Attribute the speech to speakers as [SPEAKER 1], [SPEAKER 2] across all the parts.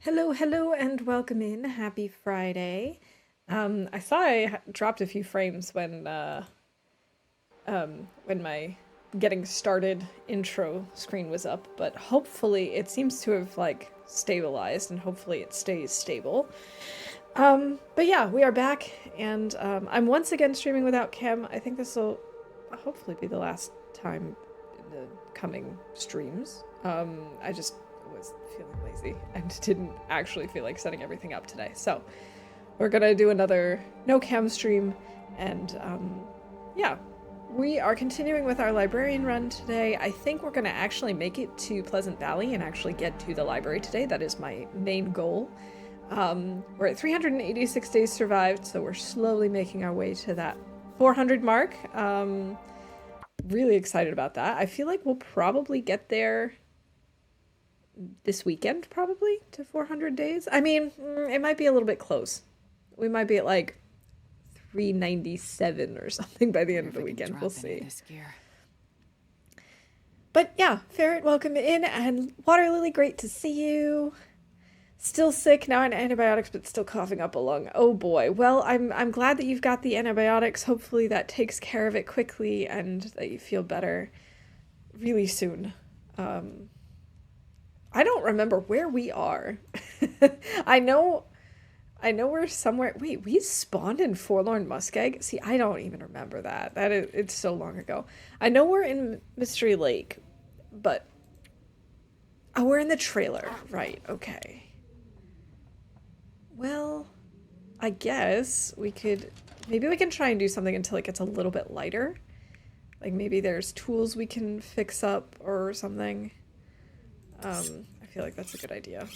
[SPEAKER 1] Hello, hello, and welcome in. Happy Friday. I saw I dropped a few frames when my getting started intro screen was up, but hopefully it seems to have like stabilized, and hopefully it stays stable. But yeah, we are back, and I'm once again streaming without Cam. I think this will hopefully be the last time in the coming streams. I just was feeling lazy and didn't actually feel like setting everything up today. So we're gonna do another no cam stream, and yeah, we are continuing with our librarian run today. I think we're gonna actually make it to Pleasant Valley and actually get to the library today. That is my main goal. We're at 386 days survived, so we're slowly making our way to that 400 mark. Really excited about that. I feel like we'll probably get there this weekend, probably, to 400 days. I mean, it might be a little bit close. We might be at like 397 or something by the end of the weekend. We'll see. But yeah, Ferret, welcome in, and Water Lily, great to see you. Still sick, now on antibiotics, but still coughing up a lung. Oh boy. Well, I'm glad that you've got the antibiotics. Hopefully that takes care of it quickly and that you feel better really soon. I don't remember where we are. I know we're somewhere. Wait, we spawned in Forlorn Muskeg? See, I don't even remember that. It's so long ago. I know we're in Mystery Lake, but oh, we're in the trailer. Right, okay. Well, I guess maybe we can try and do something until it gets a little bit lighter. Like maybe there's tools we can fix up or something. I feel like that's a good idea.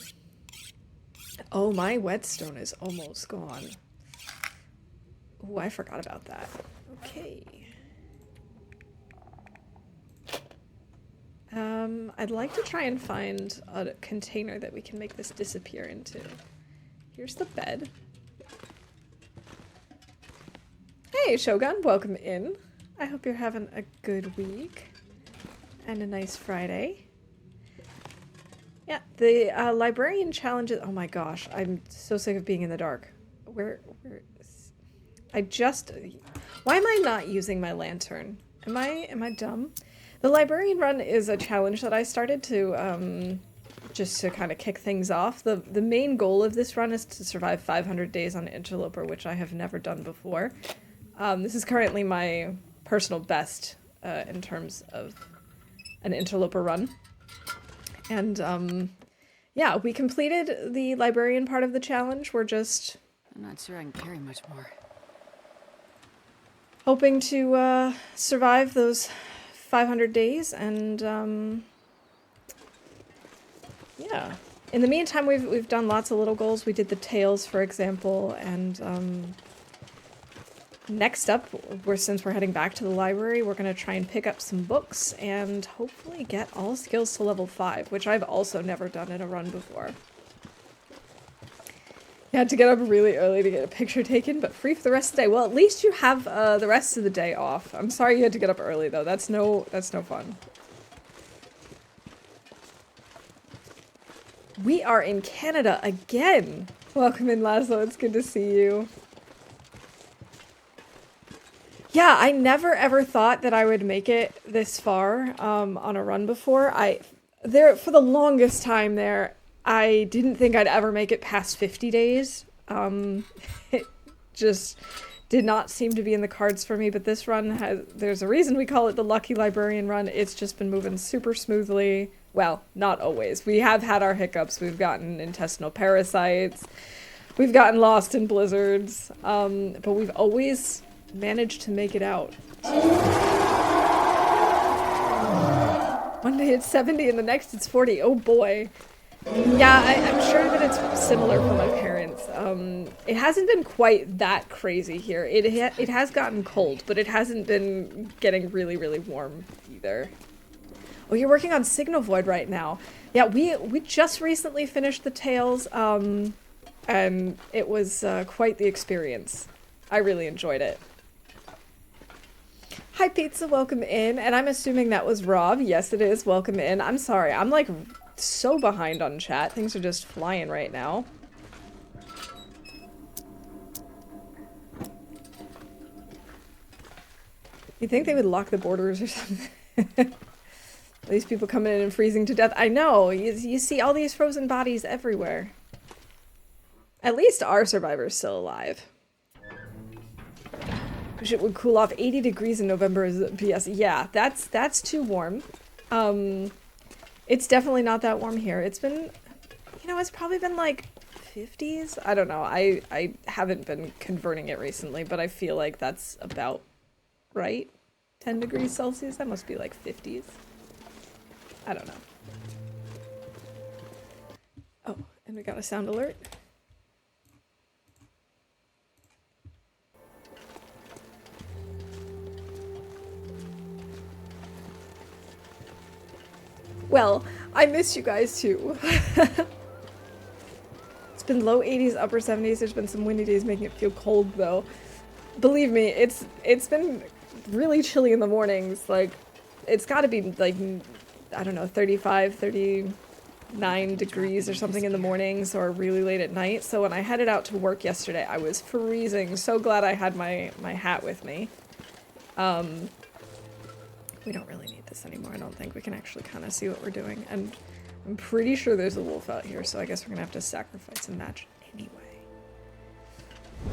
[SPEAKER 1] Oh, my whetstone is almost gone. Oh, I forgot about that. Okay. I'd like to try and find a container that we can make this disappear into. Here's the bed. Hey, Shogun, welcome in. I hope you're having a good week and a nice Friday. Yeah, the librarian challenges. Oh my gosh, I'm so sick of being in the dark. Where why am I not using my lantern? Am I dumb? The librarian run is a challenge that I started to just to kind of kick things off. The main goal of this run is to survive 500 days on Interloper, which I have never done before. This is currently my personal best in terms of an Interloper run. And yeah, we completed the librarian part of the challenge. We're just...
[SPEAKER 2] I'm not sure I can carry much more.
[SPEAKER 1] Hoping to survive those 500 days, and yeah. In the meantime, we've done lots of little goals. We did the tails, for example, and next up, since we're heading back to the library, we're going to try and pick up some books and hopefully get all skills to level 5, which I've also never done in a run before. You had to get up really early to get a picture taken, but free for the rest of the day. Well, at least you have the rest of the day off. I'm sorry you had to get up early, though. That's no fun. We are in Canada again. Welcome in, Laszlo. It's good to see you. Yeah, I never ever thought that I would make it this far on a run before. For the longest time there, I didn't think I'd ever make it past 50 days. It just did not seem to be in the cards for me, but this run there's a reason we call it the Lucky Librarian run. It's just been moving super smoothly. Well, not always. We have had our hiccups. We've gotten intestinal parasites. We've gotten lost in blizzards. But we've always managed to make it out. One day it's 70 and the next it's 40. Oh boy. Yeah, I'm sure that it's similar for my parents. It hasn't been quite that crazy here. It has gotten cold, but it hasn't been getting really, really warm either. Oh, you're working on Signal Void right now. Yeah, we just recently finished the Tales, and it was quite the experience. I really enjoyed it. Hi Pizza, welcome in, and I'm assuming that was Rob. Yes, it is. Welcome in. I'm sorry, I'm like so behind on chat. Things are just flying right now. You think they would lock the borders or something? These people coming in and freezing to death. I know! You see all these frozen bodies everywhere. At least our survivor's still alive. Wish it would cool off. 80 degrees in November is PS. Yeah, that's too warm. It's definitely not that warm here. It's been, you know, it's probably been like 50s? I don't know. I haven't been converting it recently, but I feel like that's about right. 10 degrees Celsius? That must be like 50s. I don't know. Oh, and we got a sound alert. Well, I miss you guys too. It's been low 80s, upper 70s. There's been some windy days making it feel cold though. Believe me, it's been really chilly in the mornings. Like, it's gotta be like, I don't know, 35, 39 degrees or something in the mornings or really late at night. So when I headed out to work yesterday, I was freezing. So glad I had my hat with me. We don't really need this anymore, I don't think. We can actually kind of see what we're doing. And I'm pretty sure there's a wolf out here, so I guess we're gonna have to sacrifice a match anyway.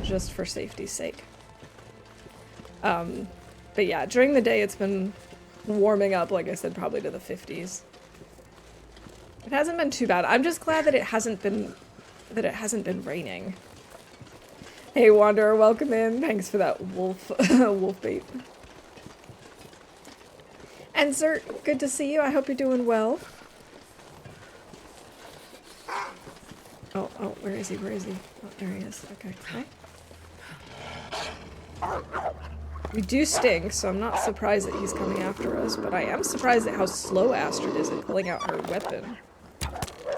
[SPEAKER 1] Just for safety's sake. But yeah, during the day it's been warming up, like I said, probably to the 50s. It hasn't been too bad. I'm just glad that it hasn't been raining. Hey Wanderer, welcome in. Thanks for that wolf wolf bait. And Zert, good to see you. I hope you're doing well. Oh, where is he? Where is he? Oh, there he is. Okay. We do stink, so I'm not surprised that he's coming after us, but I am surprised at how slow Astrid is at pulling out her weapon.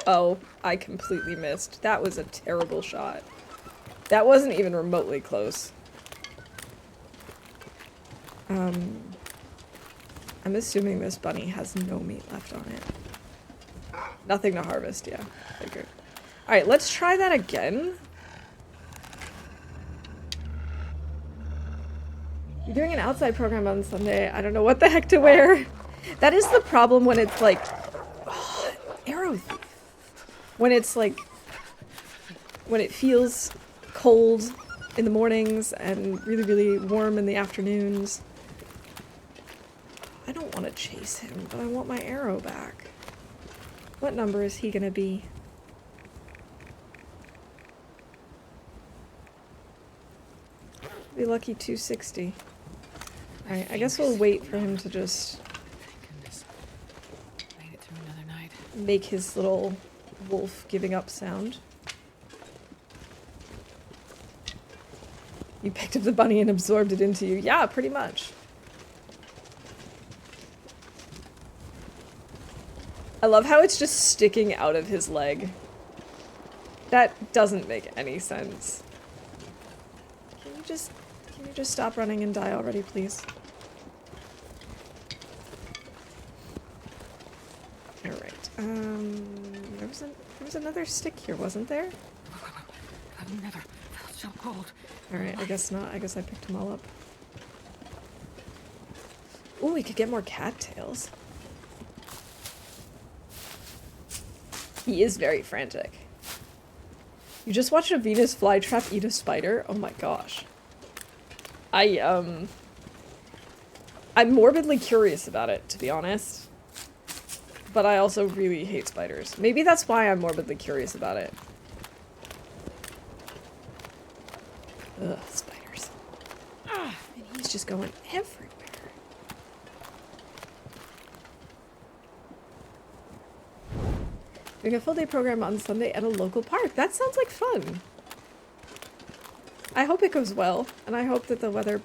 [SPEAKER 1] Oh, I completely missed. That was a terrible shot. That wasn't even remotely close. I'm assuming this bunny has no meat left on it. Nothing to harvest, yeah. Figured. Alright, let's try that again. You're doing an outside program on Sunday. I don't know what the heck to wear. That is the problem when it's like... Oh, arrow thief. When it's like... When it feels cold in the mornings and really, really warm in the afternoons. I don't want to chase him, but I want my arrow back. What number is he gonna be? Be lucky 260. Alright, I guess we'll wait for him to just...
[SPEAKER 2] Thank goodness. Made it through another night.
[SPEAKER 1] Make his little wolf giving up sound. You picked up the bunny and absorbed it into you. Yeah, pretty much. I love how it's just sticking out of his leg. That doesn't make any sense. Can you just stop running and die already, please? Alright, there was another stick here, wasn't there?
[SPEAKER 2] I've never felt so cold.
[SPEAKER 1] Alright, I guess not. I guess I picked them all up. Ooh, we could get more cattails. He is very frantic. You just watched a Venus flytrap eat a spider? Oh my gosh. I'm morbidly curious about it, to be honest. But I also really hate spiders. Maybe that's why I'm morbidly curious about it. Ugh, spiders. Ah, and he's just going everywhere. Doing a full day program on Sunday at a local park. That sounds like fun. I hope it goes well, and I hope that the weather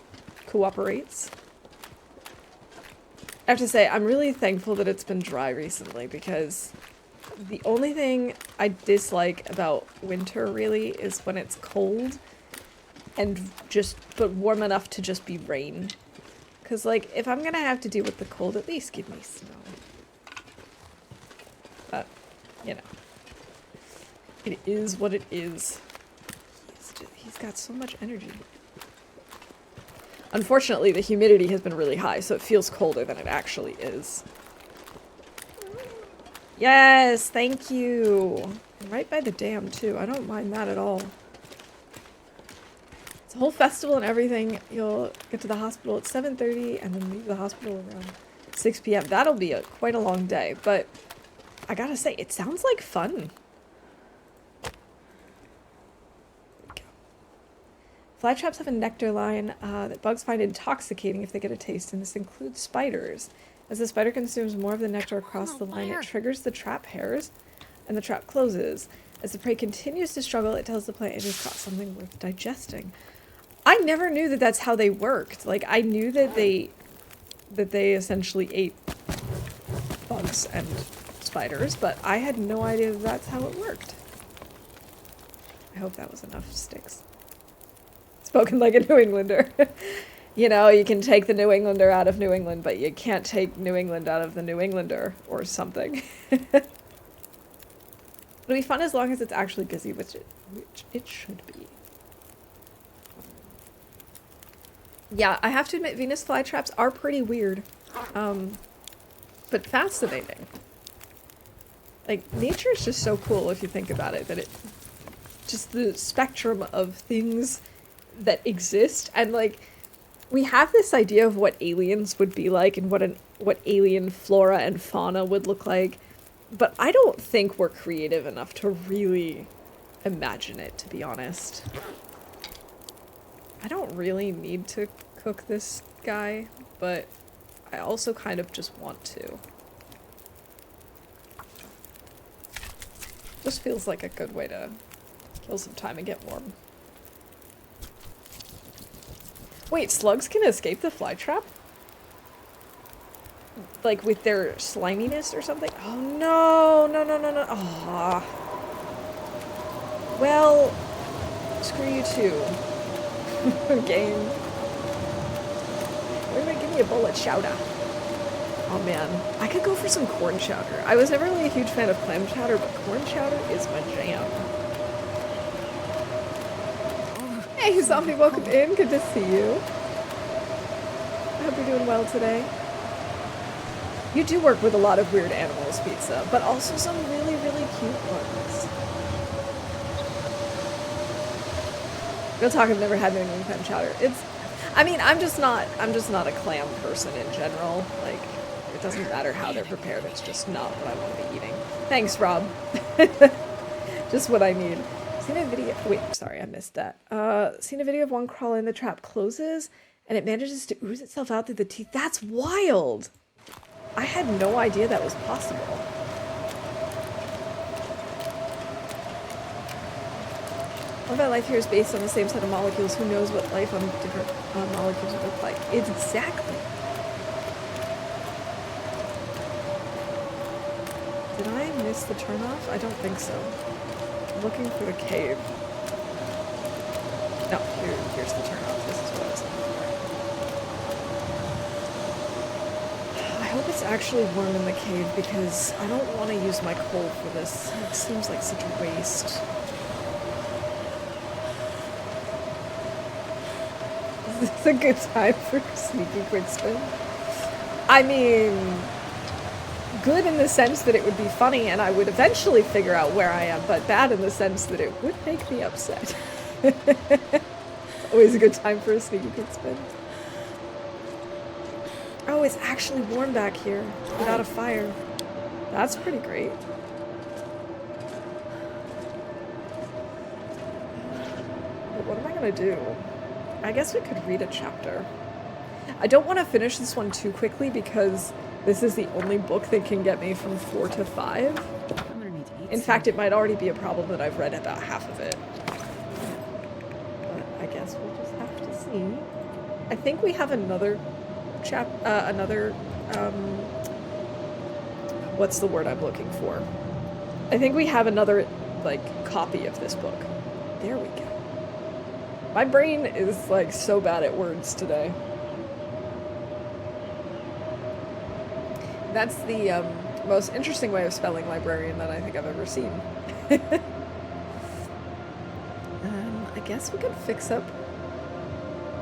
[SPEAKER 1] cooperates. I have to say, I'm really thankful that it's been dry recently, because the only thing I dislike about winter, really, is when it's cold and but warm enough to just be rain. Because, like, if I'm gonna have to deal with the cold, at least give me snow. But you know, it is what it is. He's got so much energy. Unfortunately, the humidity has been really high, so it feels colder than it actually is. Yes, thank you. And right by the dam, too. I don't mind that at all. It's a whole festival and everything. You'll get to the hospital at 7:30 and then leave the hospital around 6 p.m. That'll be quite a long day, but I gotta say, it sounds like fun. Flytraps have a nectar line that bugs find intoxicating if they get a taste, and this includes spiders. As the spider consumes more of the nectar across the line, it triggers the trap hairs, and the trap closes. As the prey continues to struggle, it tells the plant it has caught something worth digesting. I never knew that that's how they worked. Like, I knew that they essentially ate bugs and spiders, but I had no idea that that's how it worked. I hope that was enough sticks. Spoken like a New Englander. You know, you can take the New Englander out of New England, but you can't take New England out of the New Englander, or something. It'll be fun as long as it's actually busy, which it should be. Yeah, I have to admit, Venus flytraps are pretty weird. But fascinating. Like, nature is just so cool if you think about it, that it... just the spectrum of things that exist, and, like, we have this idea of what aliens would be like and what alien flora and fauna would look like, but I don't think we're creative enough to really imagine it, to be honest. I don't really need to cook this guy, but I also kind of just want to. Just feels like a good way to kill some time and get warm. Wait, slugs can escape the fly trap? Like with their sliminess or something? Oh no, no, no, no, no. Oh. Well, screw you too. Game. Give me a bowl of chowder. Oh man, I could go for some corn chowder. I was never really a huge fan of clam chowder, but corn chowder is my jam. Hey, Zombie, welcome in. Good to see you. I hope you're doing well today. You do work with a lot of weird animals, Pizza, but also some really, really cute ones. Real talk, I've never had New England clam chowder. I mean, I'm just not a clam person in general. Like, it doesn't matter how they're prepared, it's just not what I want to be eating. Thanks, Rob. Just what I need. Seen a video, wait, sorry, I missed that. Seen a video of one crawling, the trap closes, and it manages to ooze itself out through the teeth. That's wild! I had no idea that was possible. All that life here is based on the same set of molecules. Who knows what life on different molecules would look like? Exactly. Did I miss the turnoff? I don't think so. I'm looking for the cave. No, here's the turnoff. This is what I was looking for. I hope it's actually warm in the cave because I don't want to use my coal for this. It seems like such a waste. Is this a good time for sneaky quick spin? I mean, good in the sense that it would be funny and I would eventually figure out where I am, but bad in the sense that it would make me upset. Always a good time for a sneaky quick spin. Oh, it's actually warm back here without a fire. That's pretty great. But what am I gonna do? I guess we could read a chapter. I don't want to finish this one too quickly because this is the only book that can get me from 4 to 5. In fact, it might already be a problem that I've read about half of it. But I guess we'll just have to see. I think we have another what's the word I'm looking for? I think we have another, like, copy of this book. There we go. My brain is, like, so bad at words today. That's the most interesting way of spelling librarian that I think I've ever seen. I guess we could fix up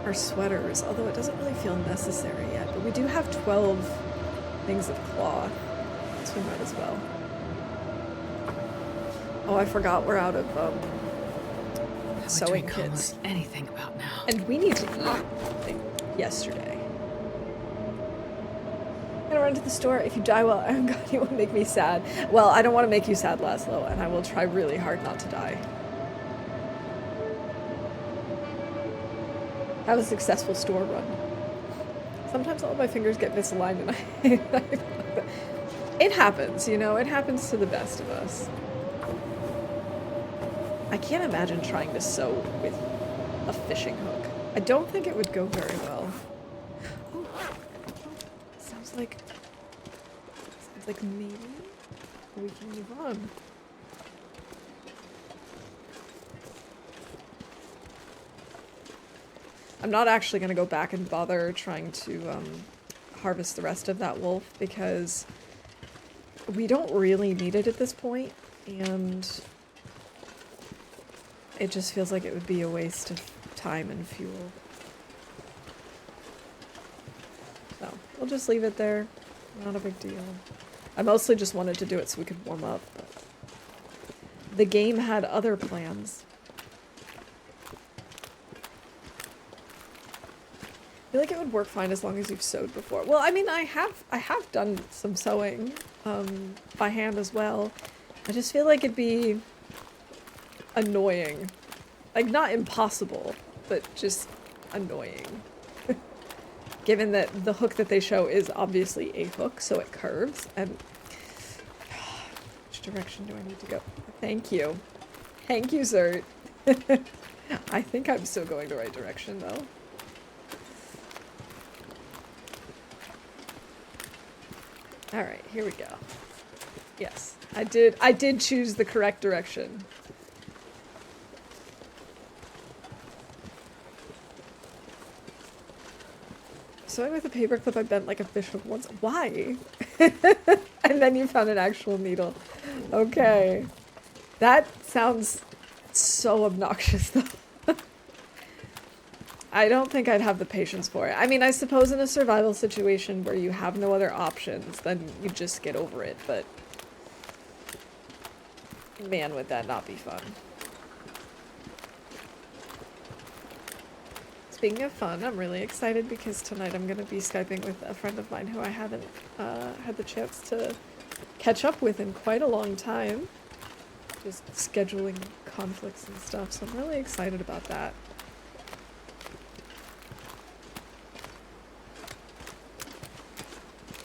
[SPEAKER 1] our sweaters, although it doesn't really feel necessary yet. But we do have 12 things of cloth, so we might as well. Oh, I forgot we're out of sewing kits.
[SPEAKER 2] Anything about now.
[SPEAKER 1] And we need to eat like yesterday. I'm gonna run to the store. If you die while I'm gone, it will make me sad. Well, I don't want to make you sad, Laszlo, and I will try really hard not to die. Have a successful store run. Sometimes all of my fingers get misaligned and it happens, you know, it happens to the best of us. I can't imagine trying to sew with a fishing hook. I don't think it would go very well. Ooh. Sounds like maybe we can move on. I'm not actually going to go back and bother trying to harvest the rest of that wolf because we don't really need it at this point, and it just feels like it would be a waste of time and fuel. So we'll just leave it there. Not a big deal. I mostly just wanted to do it so we could warm up, but the game had other plans. I feel like it would work fine as long as you've sewed before. Well, I mean, I have done some sewing by hand as well. I just feel like it'd be annoying. Like, not impossible, but just annoying. Given that the hook that they show is obviously a hook, so it curves, and which direction do I need to go? Thank you. Thank you, sir. I think I'm still going the right direction, though. Alright, here we go. Yes, I did choose the correct direction. Sewing with a paperclip, I bent like a fish hook once. Why? And then you found an actual needle. Okay. That sounds so obnoxious, though. I don't think I'd have the patience for it. I mean, I suppose in a survival situation where you have no other options, then you just get over it, but man, would that not be fun. Speaking of fun, I'm really excited because tonight I'm going to be Skyping with a friend of mine who I haven't had the chance to catch up with in quite a long time. Just scheduling conflicts and stuff, so I'm really excited about that.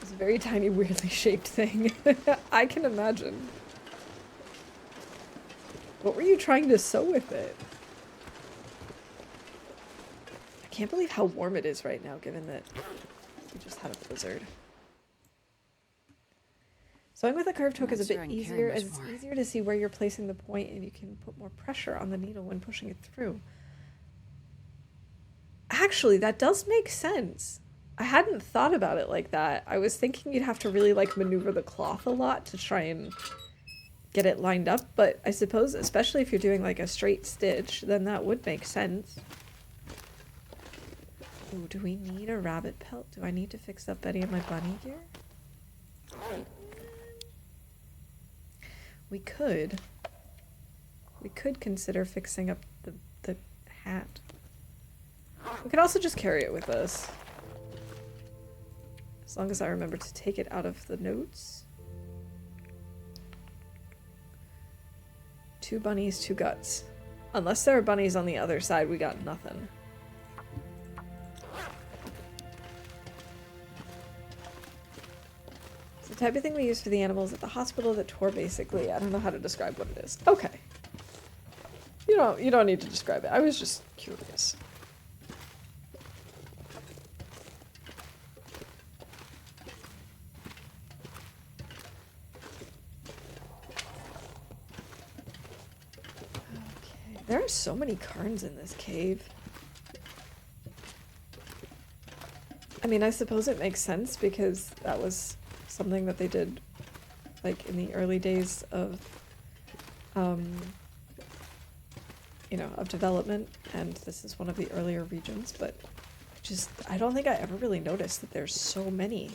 [SPEAKER 1] It's a very tiny, weirdly shaped thing. I can imagine. What were you trying to sew with it? I can't believe how warm it is right now, given that we just had a blizzard. Sewing with a curved hook is a bit easier, as it's easier to see where you're placing the point, and you can put more pressure on the needle when pushing it through. Actually, that does make sense. I hadn't thought about it like that. I was thinking you'd have to really, like, maneuver the cloth a lot to try and get it lined up, but I suppose, especially if you're doing, like, a straight stitch, then that would make sense. Ooh, do we need a rabbit pelt? Do I need to fix up Betty and my bunny gear? We could consider fixing up the hat. We could also just carry it with us. As long as I remember to take it out of the notes. 2 bunnies, 2 guts. Unless there are bunnies on the other side, we got nothing. It's the type of thing we use for the animals at the hospital that tore, basically. I don't know how to describe what it is. Okay. You don't need to describe it. I was just curious. Okay. There are so many cairns in this cave. I mean, I suppose it makes sense because that was something that they did like in the early days of, you know, of development, and this is one of the earlier regions, but I don't think I ever really noticed that there's so many.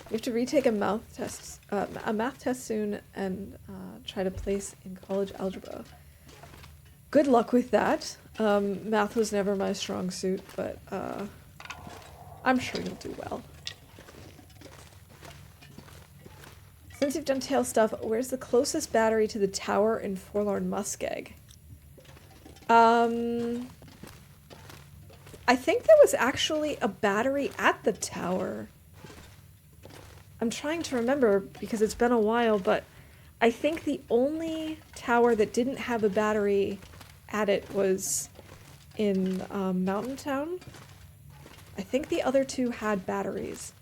[SPEAKER 1] You have to retake a math test soon and try to place in college algebra. Good luck with that. Math was never my strong suit, but I'm sure you'll do well. Since you've done tail stuff, where's the closest battery to the tower in Forlorn Muskeg? I think there was actually a battery at the tower. I'm trying to remember because it's been a while, but I think the only tower that didn't have a battery at it was in Mountain Town. I think the other two had batteries.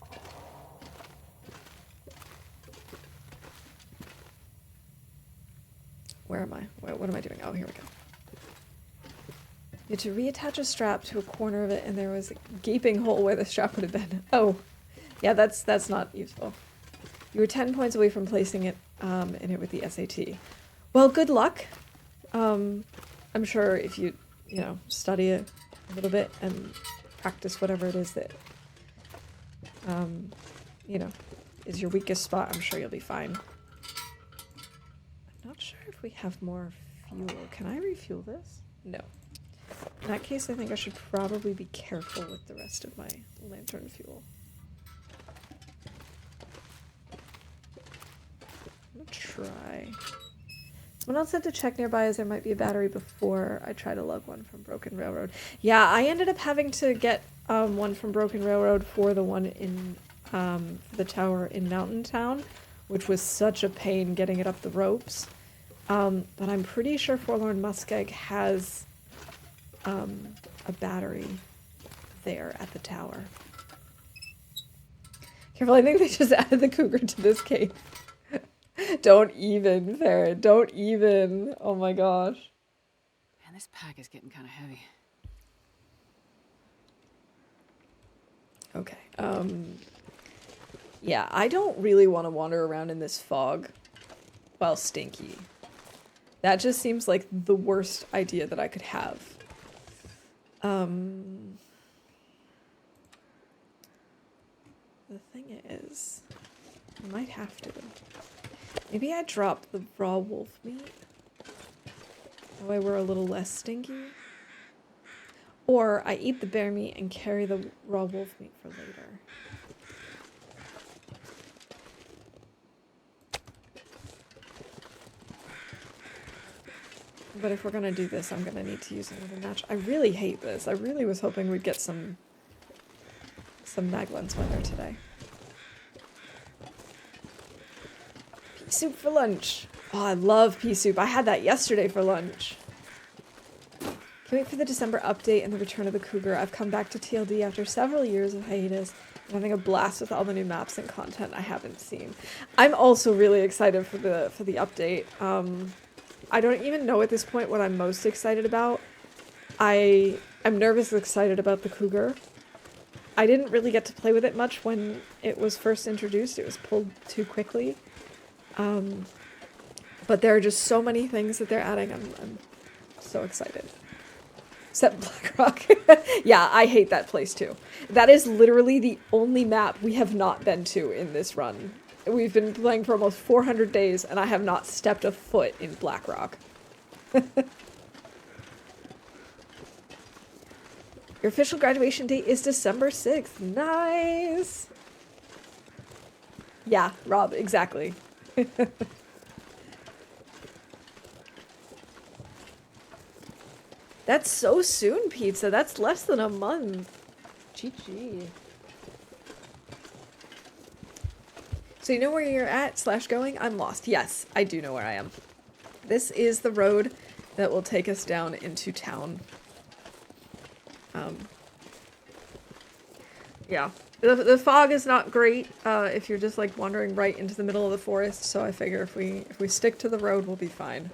[SPEAKER 1] Where am I? What am I doing? Oh, here we go. You had to reattach a strap to a corner of it, and there was a gaping hole where the strap would have been. Oh, yeah, that's not useful. You were 10 points away from placing it in it with the SAT. Well, good luck. I'm sure if you know, study it a little bit and practice whatever it is that, you know, is your weakest spot, I'm sure you'll be fine. I'm not sure if we have more fuel. Can I refuel this? No. In that case, I think I should probably be careful with the rest of my lantern fuel. I'm gonna try. Someone else said to check nearby as there might be a battery before I try to lug one from Broken Railroad. Yeah, I ended up having to get one from Broken Railroad for the one in the tower in Mountain Town, which was such a pain getting it up the ropes. But I'm pretty sure Forlorn Muskeg has a battery there at the tower. Careful, I think they just added the cougar to this cave. Don't even, Farron. Don't even. Oh my gosh.
[SPEAKER 2] Man, this pack is getting kind of heavy.
[SPEAKER 1] Okay. Yeah, I don't really want to wander around in this fog while stinky. That just seems like the worst idea that I could have. The thing is, I might have to. Maybe I drop the raw wolf meat. That way we're a little less stinky. Or I eat the bear meat and carry the raw wolf meat for later. But if we're gonna do this, I'm gonna need to use another match. I really hate this. I really was hoping we'd get some Maglens weather today. Pea soup for lunch. Oh, I love pea soup. I had that yesterday for lunch. Can't wait for the December update and the return of the cougar. I've come back to TLD after several years of hiatus and having a blast with all the new maps and content I haven't seen. I'm also really excited for the update. I don't even know at this point what I'm most excited about. I'm nervously excited about the cougar. I didn't really get to play with it much when it was first introduced. It was pulled too quickly. But there are just so many things that they're adding. I'm so excited. Except Blackrock. Yeah, I hate that place too. That is literally the only map we have not been to in this run. We've been playing for almost 400 days, and I have not stepped a foot in Blackrock. Your official graduation date is December 6th. Nice! Yeah, Rob, exactly. That's so soon, Pizza. That's less than a month. GG. So you know where you're at / going? I'm lost. Yes, I do know where I am. This is the road that will take us down into town. Yeah. The fog is not great if you're just like wandering right into the middle of the forest, so I figure if we stick to the road, we'll be fine.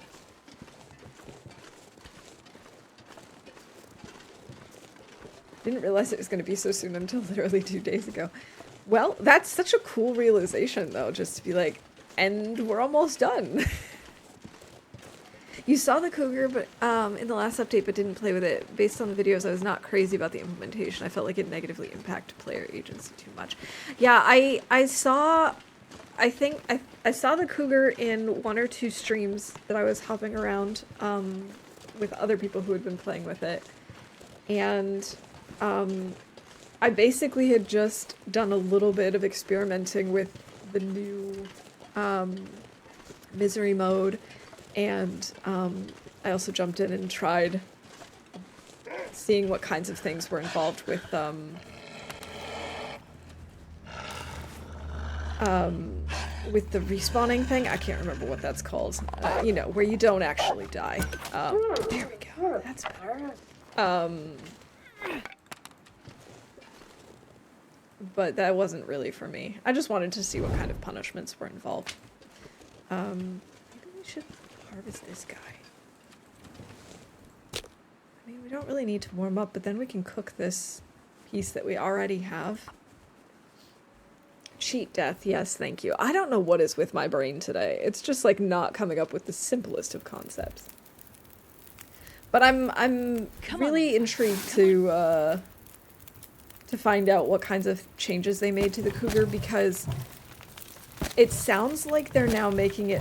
[SPEAKER 1] Didn't realize it was going to be so soon until literally 2 days ago. Well, that's such a cool realization, though, just to be like, and we're almost done. You saw the cougar but in the last update, but didn't play with it. Based on the videos, I was not crazy about the implementation. I felt like it negatively impacted player agency too much. Yeah, I saw... I think I saw the cougar in 1 or 2 streams that I was hopping around with other people who had been playing with it. And I basically had just done a little bit of experimenting with the new misery mode, and I also jumped in and tried seeing what kinds of things were involved with the respawning thing. I can't remember what that's called. You know, where you don't actually die. There we go. That's better. But that wasn't really for me. I just wanted to see what kind of punishments were involved. Maybe we should harvest this guy. I mean, we don't really need to warm up, but then we can cook this piece that we already have. Cheat death, yes, thank you. I don't know what is with my brain today. It's just like not coming up with the simplest of concepts. But I'm really intrigued to find out what kinds of changes they made to the cougar, because it sounds like they're now making it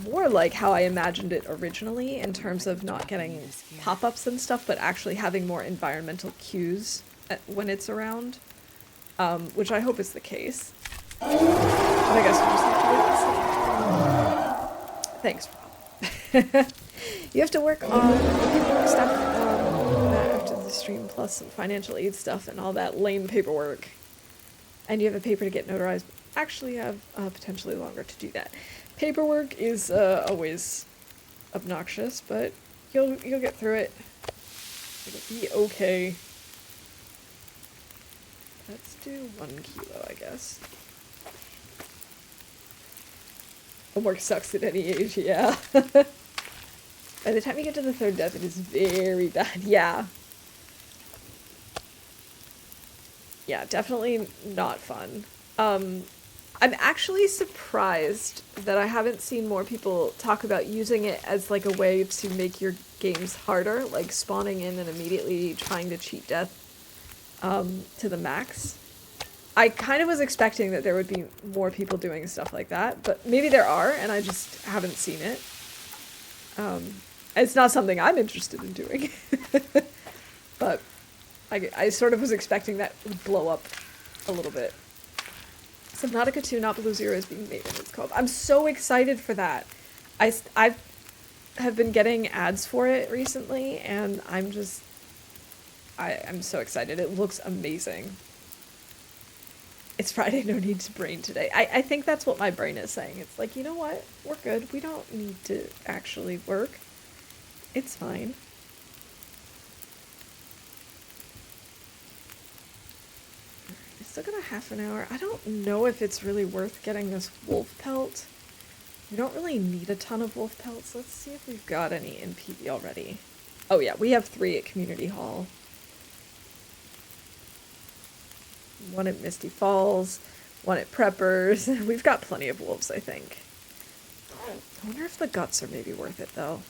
[SPEAKER 1] more like how I imagined it originally, in terms of not getting pop-ups and stuff, but actually having more environmental cues when it's around, which I hope is the case. But I guess we'll just have to wait and see. Thanks, Rob. You have to work on paperwork stuff after the stream, plus some financial aid stuff and all that lame paperwork. And you have a paper to get notarized. Actually have potentially longer to do that. Paperwork is always obnoxious, but you'll get through it. It'll be okay. Let's do 1 kilo, I guess. Homework sucks at any age, yeah. By the time you get to the 3rd death, it is very bad. Yeah. Yeah, definitely not fun. I'm actually surprised that I haven't seen more people talk about using it as like a way to make your games harder, like spawning in and immediately trying to cheat death to the max. I kind of was expecting that there would be more people doing stuff like that, but maybe there are, and I just haven't seen it. It's not something I'm interested in doing. But I sort of was expecting that would blow up a little bit. Subnautica 2 Not Below Zero is being made in its co-op. I'm so excited for that. I have been getting ads for it recently, and I'm so excited. It looks amazing. It's Friday, no need to brain today. I think that's what my brain is saying. It's like, you know what? We're good. We don't need to actually work. It's fine. I still got a half an hour. I don't know if it's really worth getting this wolf pelt. We don't really need a ton of wolf pelts. Let's see if we've got any in PB already. Oh yeah, we have 3 at Community Hall. 1 at Misty Falls, 1 at Preppers. We've got plenty of wolves, I think. I wonder if the guts are maybe worth it, though.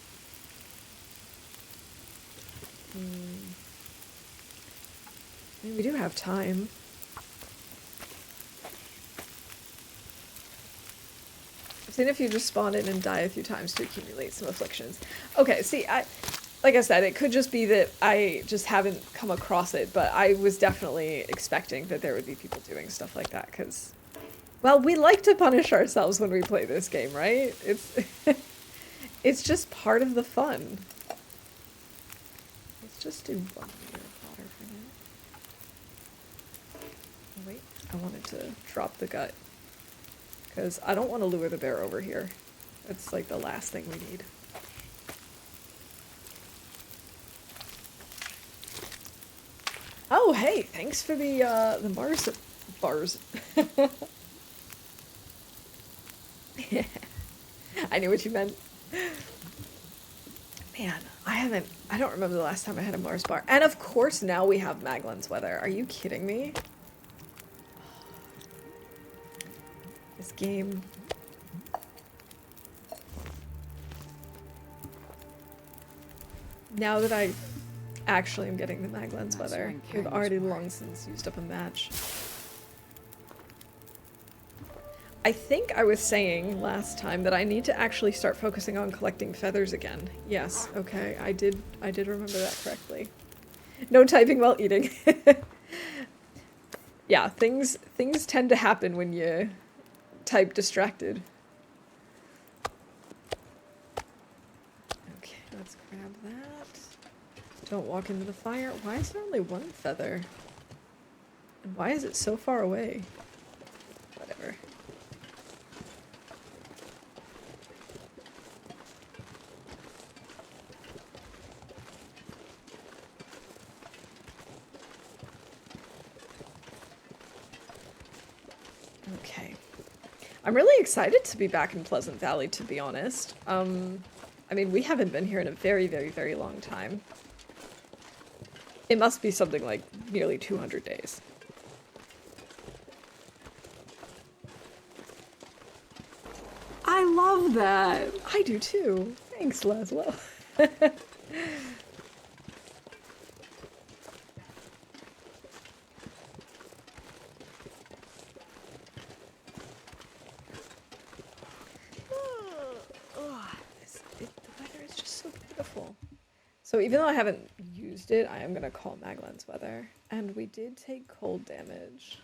[SPEAKER 1] I mean, we do have time. I've seen if you just spawn in and die a few times to accumulate some afflictions. Okay, see, like I said, it could just be that I just haven't come across it, but I was definitely expecting that there would be people doing stuff like that, because, well, we like to punish ourselves when we play this game, right? It's just part of the fun. Let's just do 1 liter of water for now. Oh, wait, I wanted to drop the gut, because I don't want to lure the bear over here. That's like the last thing we need. Oh, hey, thanks for the Mars bars. I knew what you meant. Man, I don't remember the last time I had a Mars bar. And of course now we have Maglens weather. Are you kidding me? This game. Now that I actually am getting the Maglens weather, we've already long since used up a match. I think I was saying last time that I need to actually start focusing on collecting feathers again. Yes, okay, I did remember that correctly. No typing while eating. Yeah, things tend to happen when you type distracted. Okay, let's grab that. Don't walk into the fire. Why is there only one feather? And why is it so far away? Whatever. Okay. I'm really excited to be back in Pleasant Valley, to be honest. I mean, we haven't been here in a very, very, very long time. It must be something like nearly 200 days. I love that! I do too. Thanks, Laszlo. So even though I haven't used it, I am going to call Maglan's weather. And we did take cold damage.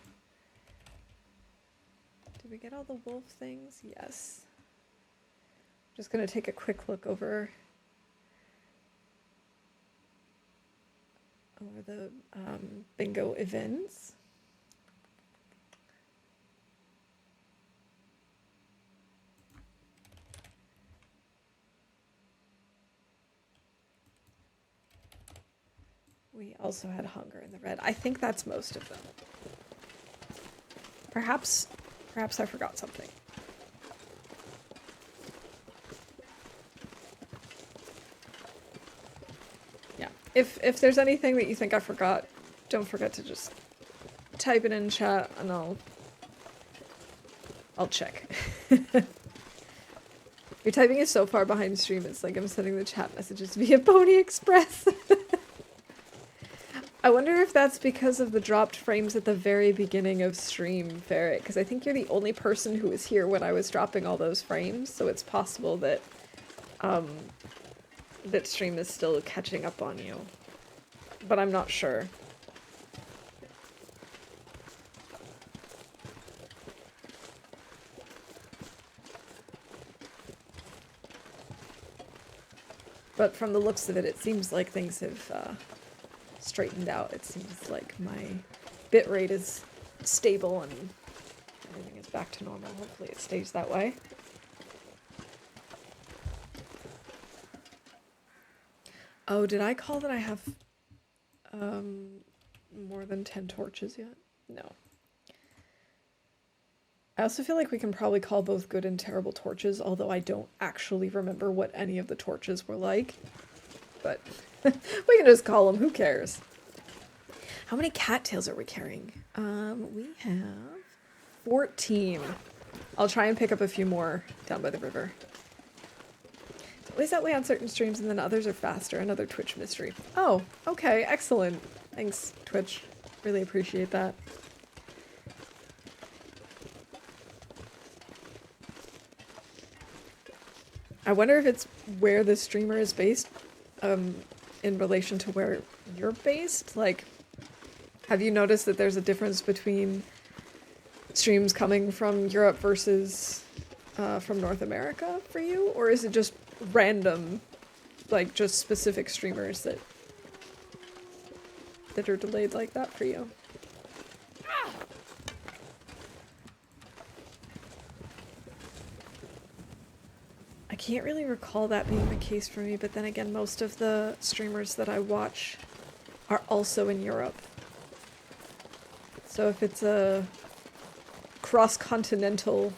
[SPEAKER 1] Did we get all the wolf things? Yes. Just going to take a quick look over the bingo events. We also had hunger in the red. I think that's most of them. Perhaps I forgot something. Yeah. If there's anything that you think I forgot, don't forget to just type it in chat and I'll check. Your typing is so far behind stream, it's like I'm sending the chat messages via Pony Express. I wonder if that's because of the dropped frames at the very beginning of stream, Ferret, because I think you're the only person who was here when I was dropping all those frames, so it's possible that that stream is still catching up on you. But I'm not sure. But from the looks of it, it seems like things have straightened out. It seems like my bitrate is stable and everything is back to normal. Hopefully it stays that way. Oh, did I call that I have more than 10 torches yet? No. I also feel like we can probably call both good and terrible torches, although I don't actually remember what any of the torches were like. But we can just call them, who cares? How many cattails are we carrying? We have 14. I'll try and pick up a few more down by the river. It's always that way on certain streams, and then others are faster. Another Twitch mystery. Oh, okay, excellent. Thanks, Twitch. Really appreciate that. I wonder if it's where the streamer is based, in relation to where you're based. Like, have you noticed that there's a difference between streams coming from Europe versus from North America for you? Or is it just random, like just specific streamers that are delayed like that for you? I can't really recall that being the case for me, but then again, most of the streamers that I watch are also in Europe. So if it's a cross-continental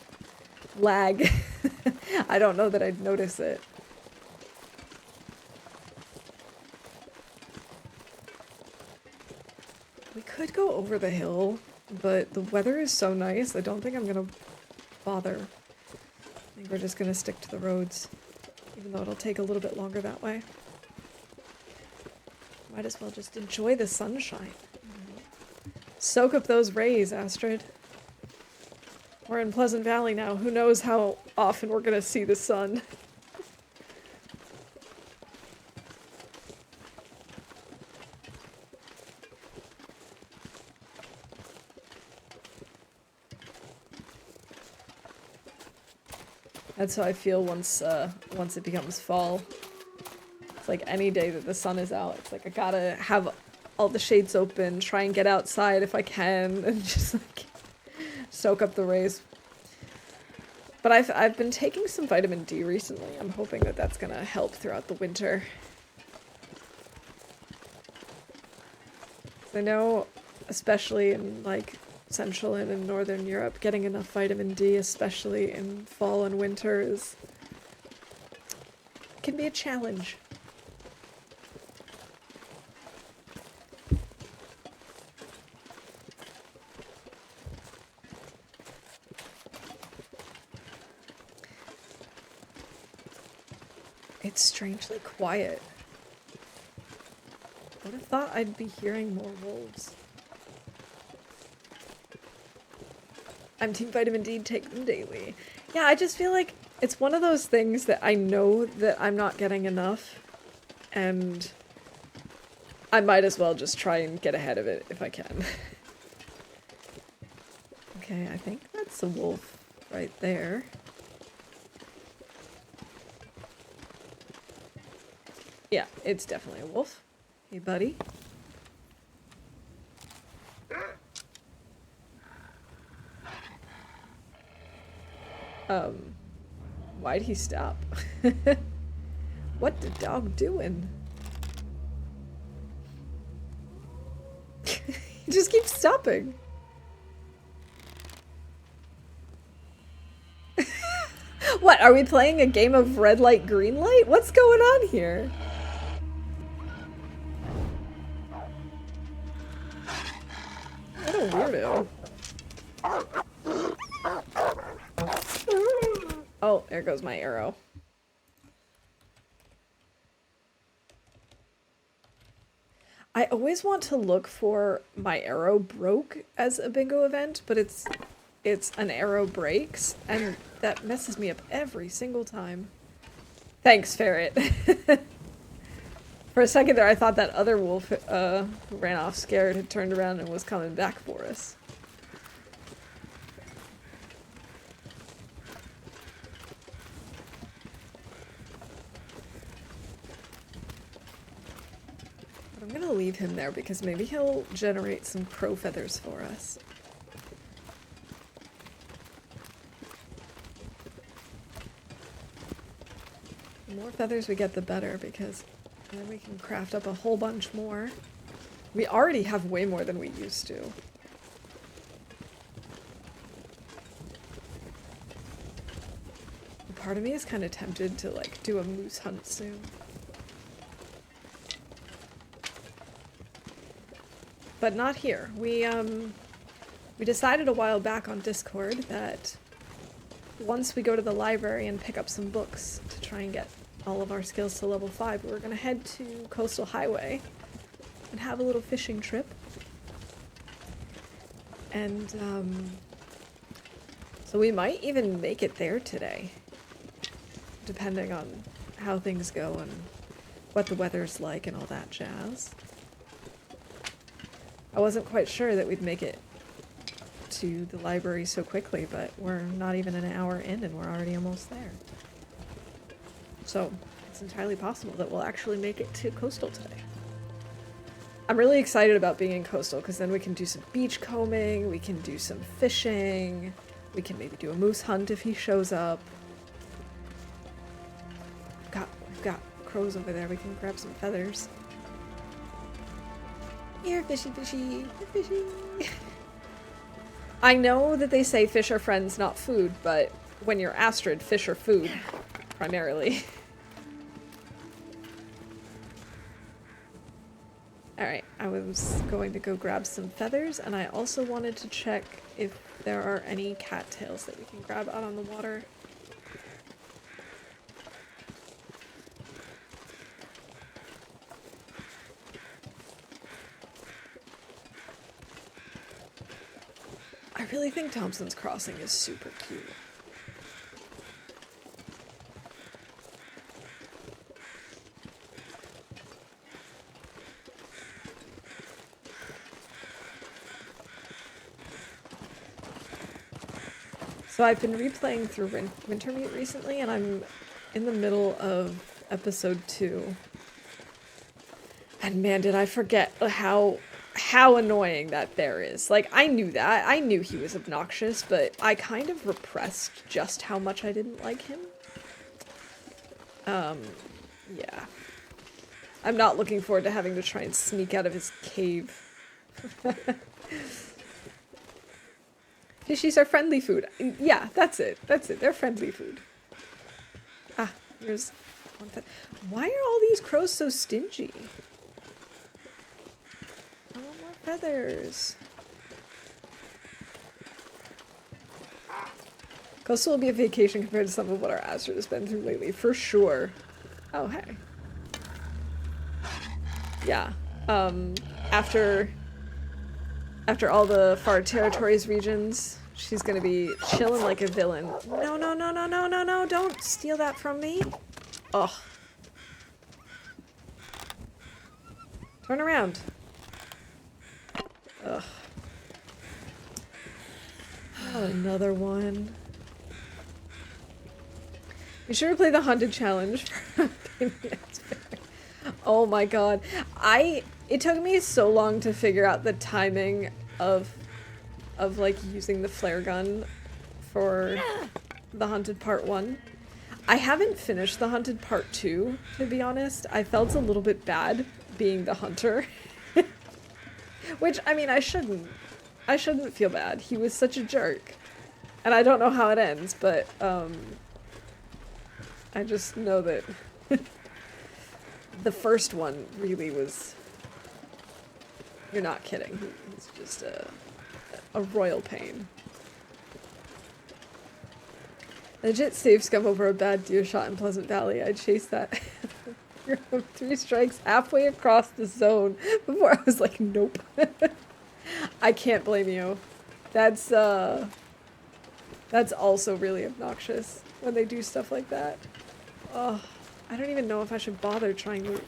[SPEAKER 1] lag, I don't know that I'd notice it. could go over the hill, but the weather is so nice, I don't think I'm gonna bother. I think we're just gonna stick to the roads, even though it'll take a little bit longer that way. Might as well just enjoy the sunshine. Soak up those rays, Astrid. We're in Pleasant Valley now. Who knows how often we're gonna see the sun. That's how I feel once it becomes fall. It's like any day that the sun is out, it's like I gotta have all the shades open, try and get outside if I can, and just like soak up the rays. But I've been taking some vitamin D recently. I'm hoping that that's gonna help throughout the winter. I know, especially in like Central and in Northern Europe, getting enough vitamin D, especially in fall and winter, can be a challenge. It's strangely quiet. I would have thought I'd be hearing more wolves. I'm Team Vitamin D, take them daily. Yeah, I just feel like it's one of those things that I know that I'm not getting enough, and I might as well just try and get ahead of it if I can. Okay, I think that's a wolf right there. Yeah, it's definitely a wolf. Hey, buddy. Why'd he stop? What the dog doing? He just keeps stopping. What, are we playing a game of red light, green light? What's going on here? What a weirdo. Oh, there goes my arrow. I always want to look for my arrow broke as a bingo event, but it's an arrow breaks, and that messes me up every single time. Thanks, Ferret. For a second there, I thought that other wolf who ran off scared had turned around and was coming back for us. But I'm gonna leave him there because maybe he'll generate some crow feathers for us. The more feathers we get, the better, because then we can craft up a whole bunch more. We already have way more than we used to. Part of me is kind of tempted to like do a moose hunt soon. But not here. We decided a while back on Discord that once we go to the library and pick up some books to try and get all of our skills to level 5, we're gonna head to Coastal Highway and have a little fishing trip. And so we might even make it there today, depending on how things go and what the weather's like and all that jazz. I wasn't quite sure that we'd make it to the library so quickly, but we're not even an hour in and we're already almost there. So it's entirely possible that we'll actually make it to Coastal today. I'm really excited about being in Coastal because then we can do some beach combing, we can do some fishing, we can maybe do a moose hunt if he shows up. We've got crows over there, we can grab some feathers. Here, fishy, fishy, fishy. I know that they say fish are friends, not food, but when you're Astrid, fish are food, primarily. Alright, I was going to go grab some feathers, and I also wanted to check if there are any cattails that we can grab out on the water. I really think Thompson's Crossing is super cute. So I've been replaying through Wintermeat recently, and I'm in the middle of episode 2. And man, did I forget how annoying that bear is. Like, I knew that. I knew he was obnoxious, but I kind of repressed just how much I didn't like him. Yeah. I'm not looking forward to having to try and sneak out of his cave. Fishies are friendly food. Yeah, that's it. That's it. They're friendly food. Ah, there's one Why are all these crows so stingy? I want more feathers. Coastal will be a vacation compared to some of what our Astrid has been through lately, for sure. Oh, hey. Yeah. After all the Far Territories regions, she's gonna be chilling like a villain. No, no, no, no, no, no, no, don't steal that from me. Ugh. Turn around. Ugh. Oh, another one. You should play the Haunted Challenge for Oh my god. It took me so long to figure out the timing of like using the flare gun for the Haunted Part 1. I haven't finished the Haunted Part 2, to be honest. I felt a little bit bad being the hunter. Which, I mean, I shouldn't feel bad. He was such a jerk. And I don't know how it ends, but I just know that the first one really was... You're not kidding. He's just a royal pain. Legit save scum over a bad deer shot in Pleasant Valley. I chased that 3 strikes halfway across the zone before I was like, nope. I can't blame you. That's also really obnoxious when they do stuff like that. Oh, I don't even know if I should bother trying to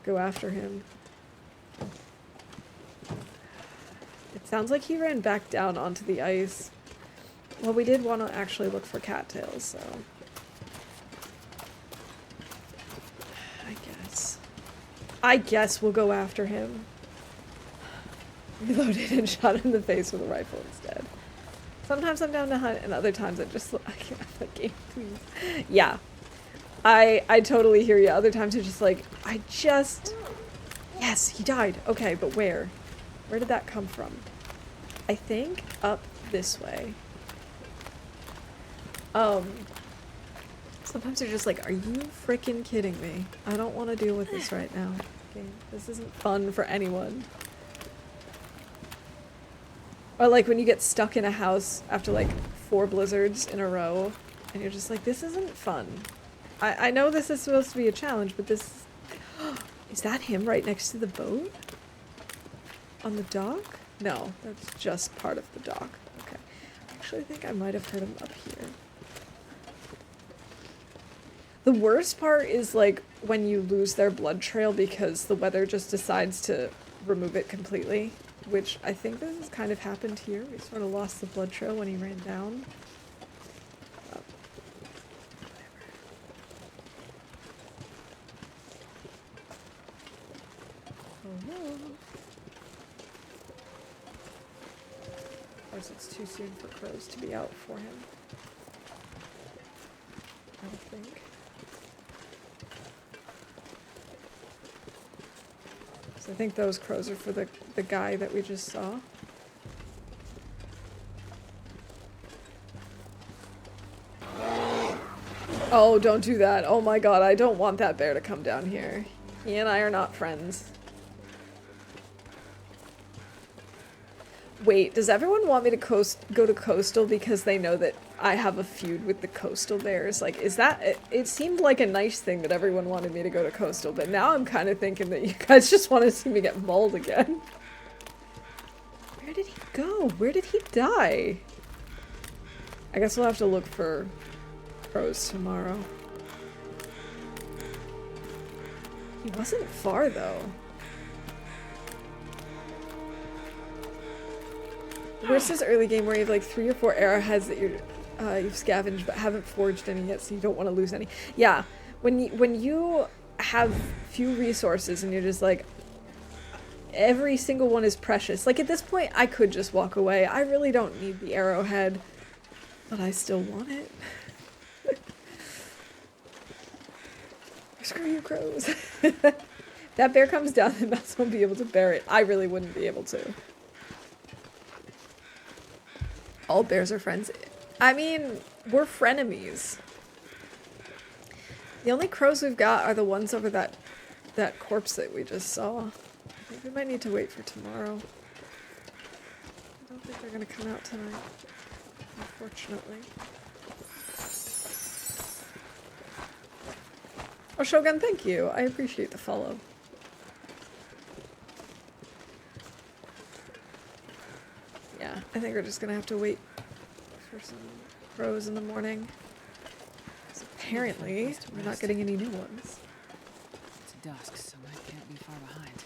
[SPEAKER 1] go after him. It sounds like he ran back down onto the ice. Well, we did want to actually look for cattails, so... I guess we'll go after him. Reloaded and shot him in the face with a rifle instead. Sometimes I'm down to hunt, and other times I just... I can't have that game, please. Yeah. I totally hear you. Other times you're just like, I just... Yes, he died. Okay, but where? Where did that come from? I think up this way. Sometimes you're just like, are you freaking kidding me? I don't want to deal with this right now. Okay, this isn't fun for anyone. Or like when you get stuck in a house after like 4 blizzards in a row, and you're just like, this isn't fun. I know this is supposed to be a challenge, but this... Is that him right next to the boat? On the dock? No, that's just part of the dock. Okay. I actually think I might have heard him up here. The worst part is like when you lose their blood trail because the weather just decides to remove it completely, which I think this has kind of happened here. We sort of lost the blood trail when he ran down. Of course, it's too soon for crows to be out for him. I would think. So I think those crows are for the guy that we just saw. Oh, don't do that. Oh my god, I don't want that bear to come down here. He and I are not friends. Wait, does everyone want me to go to Coastal because they know that I have a feud with the Coastal Bears? Like, is that... It seemed like a nice thing that everyone wanted me to go to Coastal, but now I'm kind of thinking that you guys just want to see me get mauled again. Where did he go? Where did he die? I guess we'll have to look for crows tomorrow. He wasn't far, though. Where's this early game where you have like 3 or 4 arrowheads that you've scavenged but haven't forged any yet, so you don't want to lose any? Yeah, when you have few resources and you're just like, every single one is precious. Like at this point, I could just walk away. I really don't need the arrowhead, but I still want it. Screw you, crows. That bear comes down, the mouse won't be able to bear it. I really wouldn't be able to. All bears are friends. I mean, we're frenemies. The only crows we've got are the ones over that corpse that we just saw. I think we might need to wait for tomorrow. I don't think they're gonna come out tonight, unfortunately. Oh, Shogun, thank you. I appreciate the follow. Yeah, I think we're just gonna have to wait for some crows in the morning. So apparently, we're not getting any new ones.
[SPEAKER 2] It's dusk, so I can't be far behind.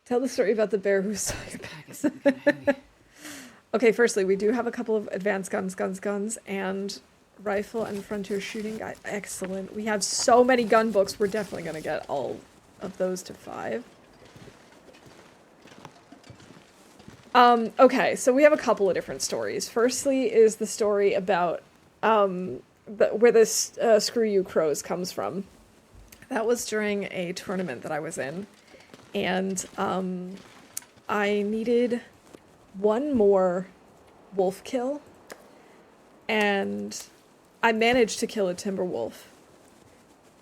[SPEAKER 1] Tell the story about the bear who saw your
[SPEAKER 2] Pack is kind of heavy.
[SPEAKER 1] Okay, firstly, we do have a couple of advanced guns, and rifle and frontier shooting. Excellent. We have so many gun books, we're definitely going to get all of those to 5. Okay, so we have a couple of different stories. Firstly is the story about where this Screw You Crows comes from. That was during a tournament that I was in, and I needed one more wolf kill, and I managed to kill a timber wolf,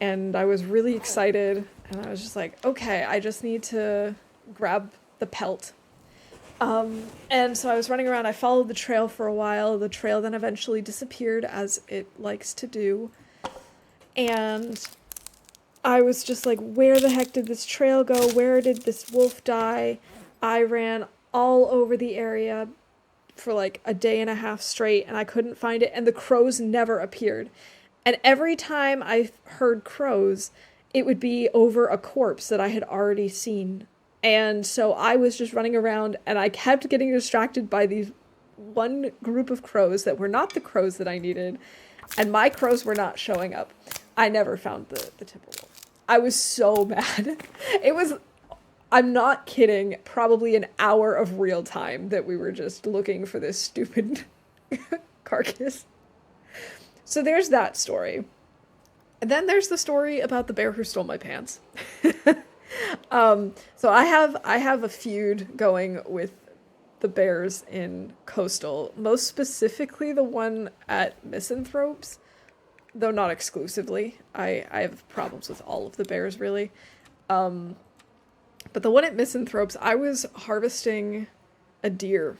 [SPEAKER 1] and I was really excited, and I was just like, okay, I just need to grab the pelt. And so I was running around, I followed the trail for a while, the trail then eventually disappeared, as it likes to do, and I was just like, where the heck did this trail go? Where did this wolf die? I ran all over the area for like a day and a half straight, and I couldn't find it, and the crows never appeared. And every time I heard crows, it would be over a corpse that I had already seen. And so I was just running around, and I kept getting distracted by these one group of crows that were not the crows that I needed, and my crows were not showing up. I never found the timber wolf. I was so mad. It was, I'm not kidding, probably an hour of real time that we were just looking for this stupid carcass. So there's that story. And then there's the story about the bear who stole my pants. So I have a feud going with the bears in Coastal, most specifically the one at Misanthropes, though not exclusively. I have problems with all of the bears, really. But the one at Misanthropes, I was harvesting a deer,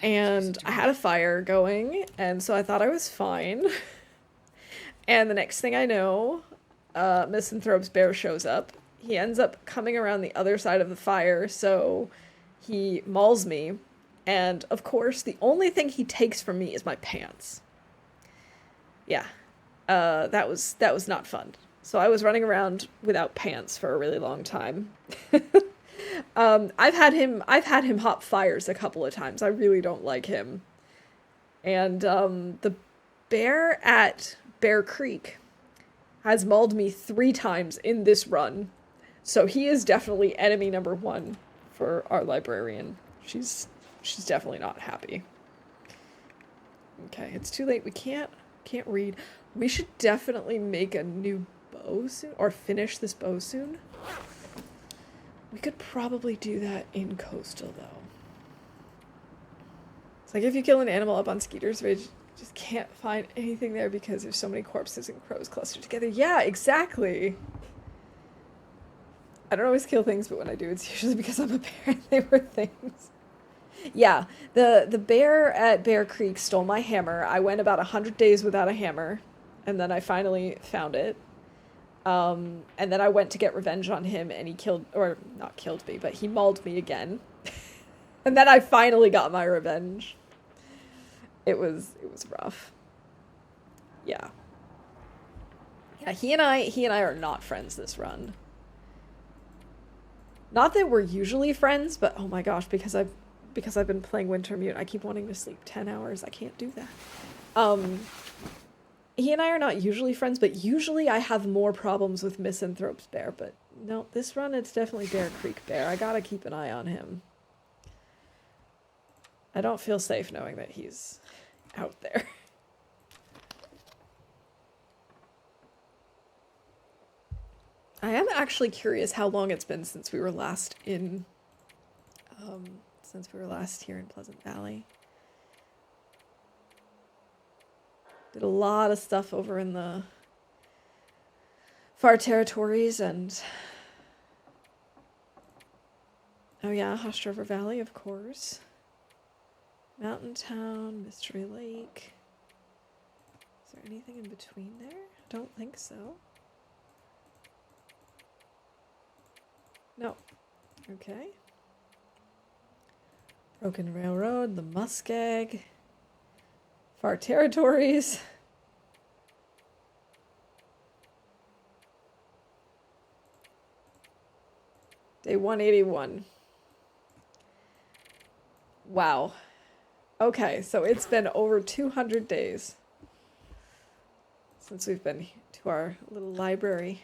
[SPEAKER 1] and I had a fire going, and so I thought I was fine. And the next thing I know, Misanthrope's bear shows up. He ends up coming around the other side of the fire, so he mauls me. And, of course, the only thing he takes from me is my pants. Yeah. That was not fun. So I was running around without pants for a really long time. I've had him hop fires a couple of times. I really don't like him. And, the bear at Bear Creek has mauled me 3 times in this run. So he is definitely enemy number 1 for our librarian. She's definitely not happy. Okay, it's too late. We can't read. We should definitely make a new bow soon, or finish this bow soon. We could probably do that in Coastal, though. It's like if you kill an animal up on Skeeter's Ridge, just can't find anything there because there's so many corpses and crows clustered together. Yeah, exactly. I don't always kill things, but when I do, it's usually because I'm a bear and they were things. Yeah, the bear at Bear Creek stole my hammer. I went about 100 days without a hammer, and then I finally found it. And then I went to get revenge on him, and he killed, or not killed me, but he mauled me again. And then I finally got my revenge. It was rough. Yeah. Yeah, he and I are not friends this run. Not that we're usually friends, but oh my gosh, because I've been playing Wintermute, I keep wanting to sleep 10 hours. I can't do that. He and I are not usually friends, but usually I have more problems with Misanthrope's bear, but no, this run it's definitely Bear Creek Bear. I gotta keep an eye on him. I don't feel safe knowing that he's out there. I am actually curious how long it's been since we were last in, here in Pleasant Valley. Did a lot of stuff over in the far territories and... Oh yeah, Hush River Valley, of course. Mountain Town, Mystery Lake. Is there anything in between there? I don't think so. No. Okay. Broken Railroad, the Muskeg. Far Territories. Day 181. Wow. Okay, so it's been over 200 days since we've been to our little library.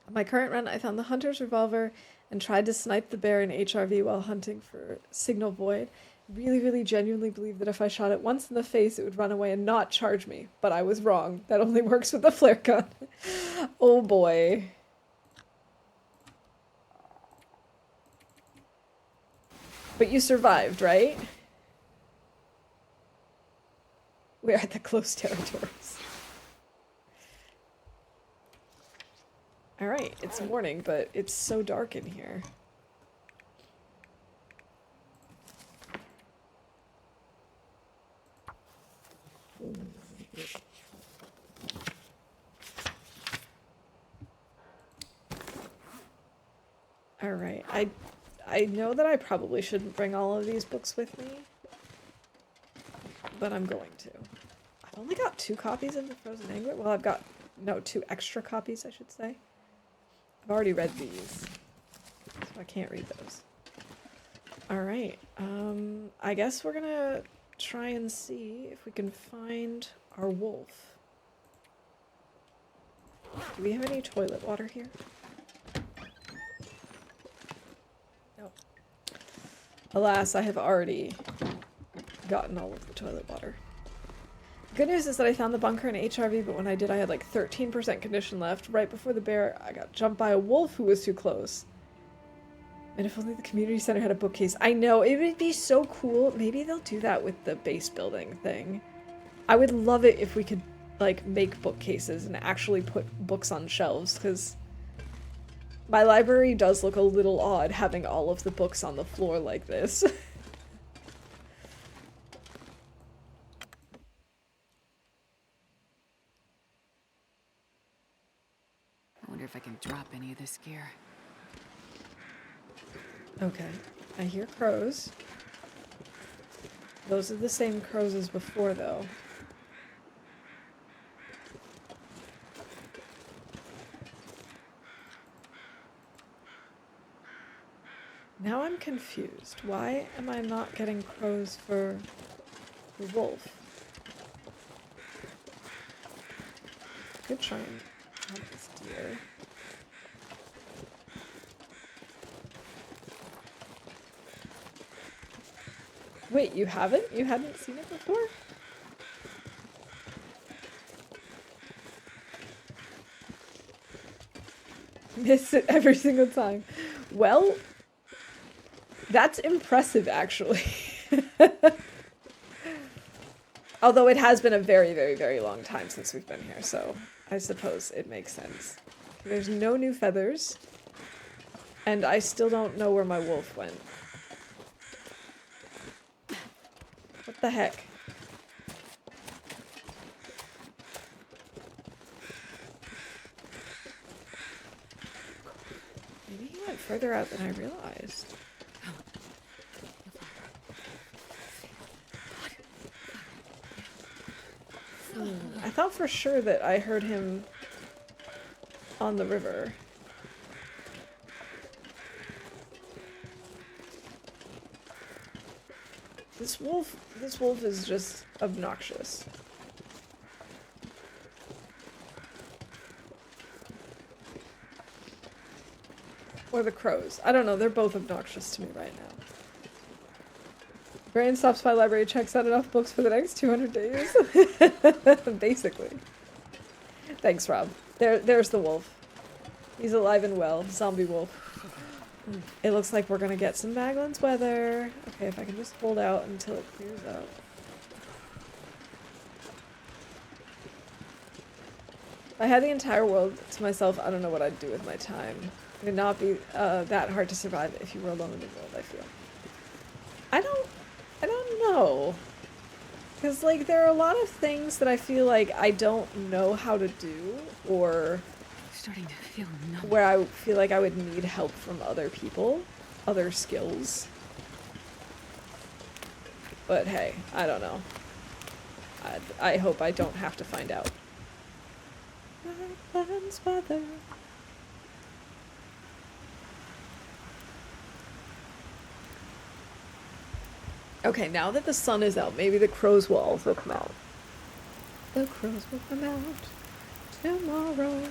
[SPEAKER 1] On my current run, I found the hunter's revolver and tried to snipe the bear in HRV while hunting for Signal Void. Really genuinely believed that if I shot it once in the face, it would run away and not charge me. But I was wrong. That only works with the flare gun. Oh boy. But you survived, right? We are at the close territories. Alright, it's morning, but it's so dark in here. Alright, I know that I probably shouldn't bring all of these books with me, but I'm going to. I've only got 2 copies of The Frozen Angler. Well, I've got, no, 2 extra copies, I should say. I've already read these, so I can't read those. Alright, I guess we're gonna try and see if we can find our wolf. Do we have any toilet water here? No. Alas, I have already gotten all of the toilet water. Good news is that I found the bunker in HRV, but when I did, I had like 13% condition left. Right before the bear, I got jumped by a wolf who was too close. And if only the community center had a bookcase. I know, it would be so cool. Maybe they'll do that with the base building thing. I would love it if we could, like, make bookcases and actually put books on shelves, because my library does look a little odd having all of the books on the floor like this.
[SPEAKER 2] I wonder if I can drop any of this gear.
[SPEAKER 1] Okay, I hear crows. Those are the same crows as before, though. Now I'm confused. Why am I not getting crows for the wolf? Good try and hunt this deer. Wait, you haven't? You hadn't seen it before? Miss it every single time. Well, that's impressive, actually. Although it has been a very, very, very long time since we've been here, so I suppose it makes sense. There's no new feathers. And I still don't know where my wolf went. What the heck? Maybe he went further out than I realized. I thought for sure that I heard him on the river. This wolf is just obnoxious. Or the crows. I don't know, they're both obnoxious to me right now. Brian stops by library, checks out enough books for the next 200 days. Basically. Thanks, Rob. There's the wolf. He's alive and well. Zombie wolf. It looks like we're gonna get some Baglands weather. Okay, if I can just hold out until it clears up. If I had the entire world to myself, I don't know what I'd do with my time. It would not be that hard to survive if you were alone in the world, I feel. I don't know. Because, like, there are a lot of things that I feel like I don't know how to do, or
[SPEAKER 2] Starting to feel numb.
[SPEAKER 1] where I feel like I would need help from other people, other skills. But hey, I don't know. I hope I don't have to find out. Baglands weather. Okay, now that the sun is out, maybe the crows will also come out. The crows will come out tomorrow.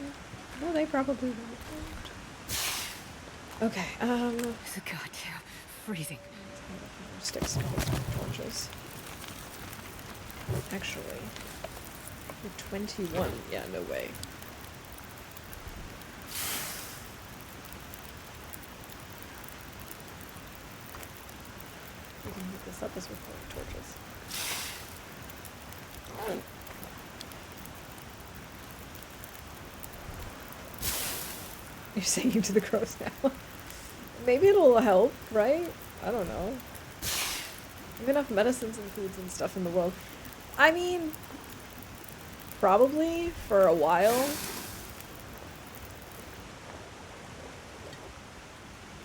[SPEAKER 1] No, they probably won't. Okay,
[SPEAKER 2] It's a goddamn freezing.
[SPEAKER 1] stick some torches. Actually, we're 21. Yeah, no way. We can heat this up as we're pulling torches. You're singing to the crows now. Maybe it'll help, right? I don't know. We have enough medicines and foods and stuff in the world. I mean, probably for a while.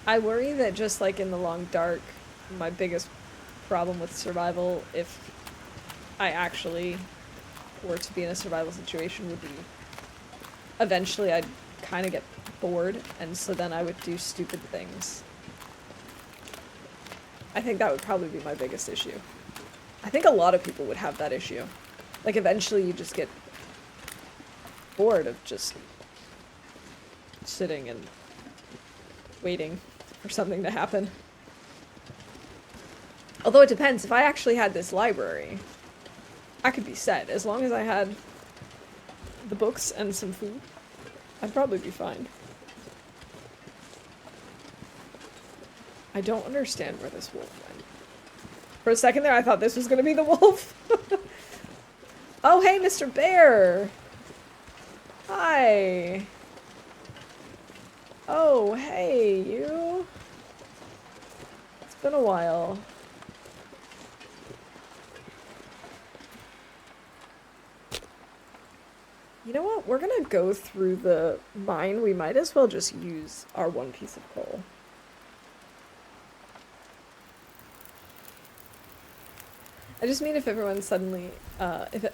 [SPEAKER 1] I worry that just like in the long dark, my biggest problem with survival, if I actually were to be in a survival situation, would be eventually I'd kind of get bored, and so then I would do stupid things. I think that would probably be my biggest issue. I think a lot of people would have that issue. Like, eventually you just get bored of just sitting and waiting for something to happen. Although it depends. If I actually had this library, I could be set. As long as I had the books and some food, I'd probably be fine. I don't understand where this wolf went. For a second there, I thought this was going to be the wolf. Oh, hey, Mr. Bear. Hi. Oh, hey, you. It's been a while. You know what? We're gonna go through the mine. We might as well just use our one piece of coal. I just mean if everyone suddenly,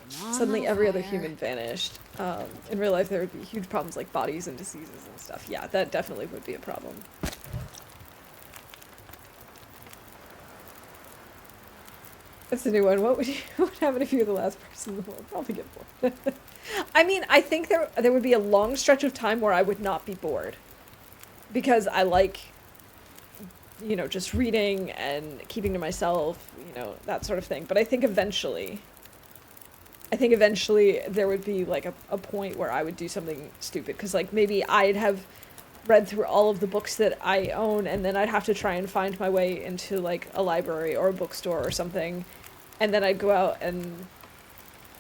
[SPEAKER 1] suddenly every other human vanished, in real life there would be huge problems like bodies and diseases and stuff. Yeah, that definitely would be a problem. That's a new one. What would happen if you were the last person in the world? Probably get bored. I mean, I think there would be a long stretch of time where I would not be bored. Because I like, you know, just reading and keeping to myself, you know, that sort of thing. But I think eventually there would be, like, a point where I would do something stupid. Because, like, maybe I'd have read through all of the books that I own, and then I'd have to try and find my way into, like, a library or a bookstore or something. And then I'd go out and,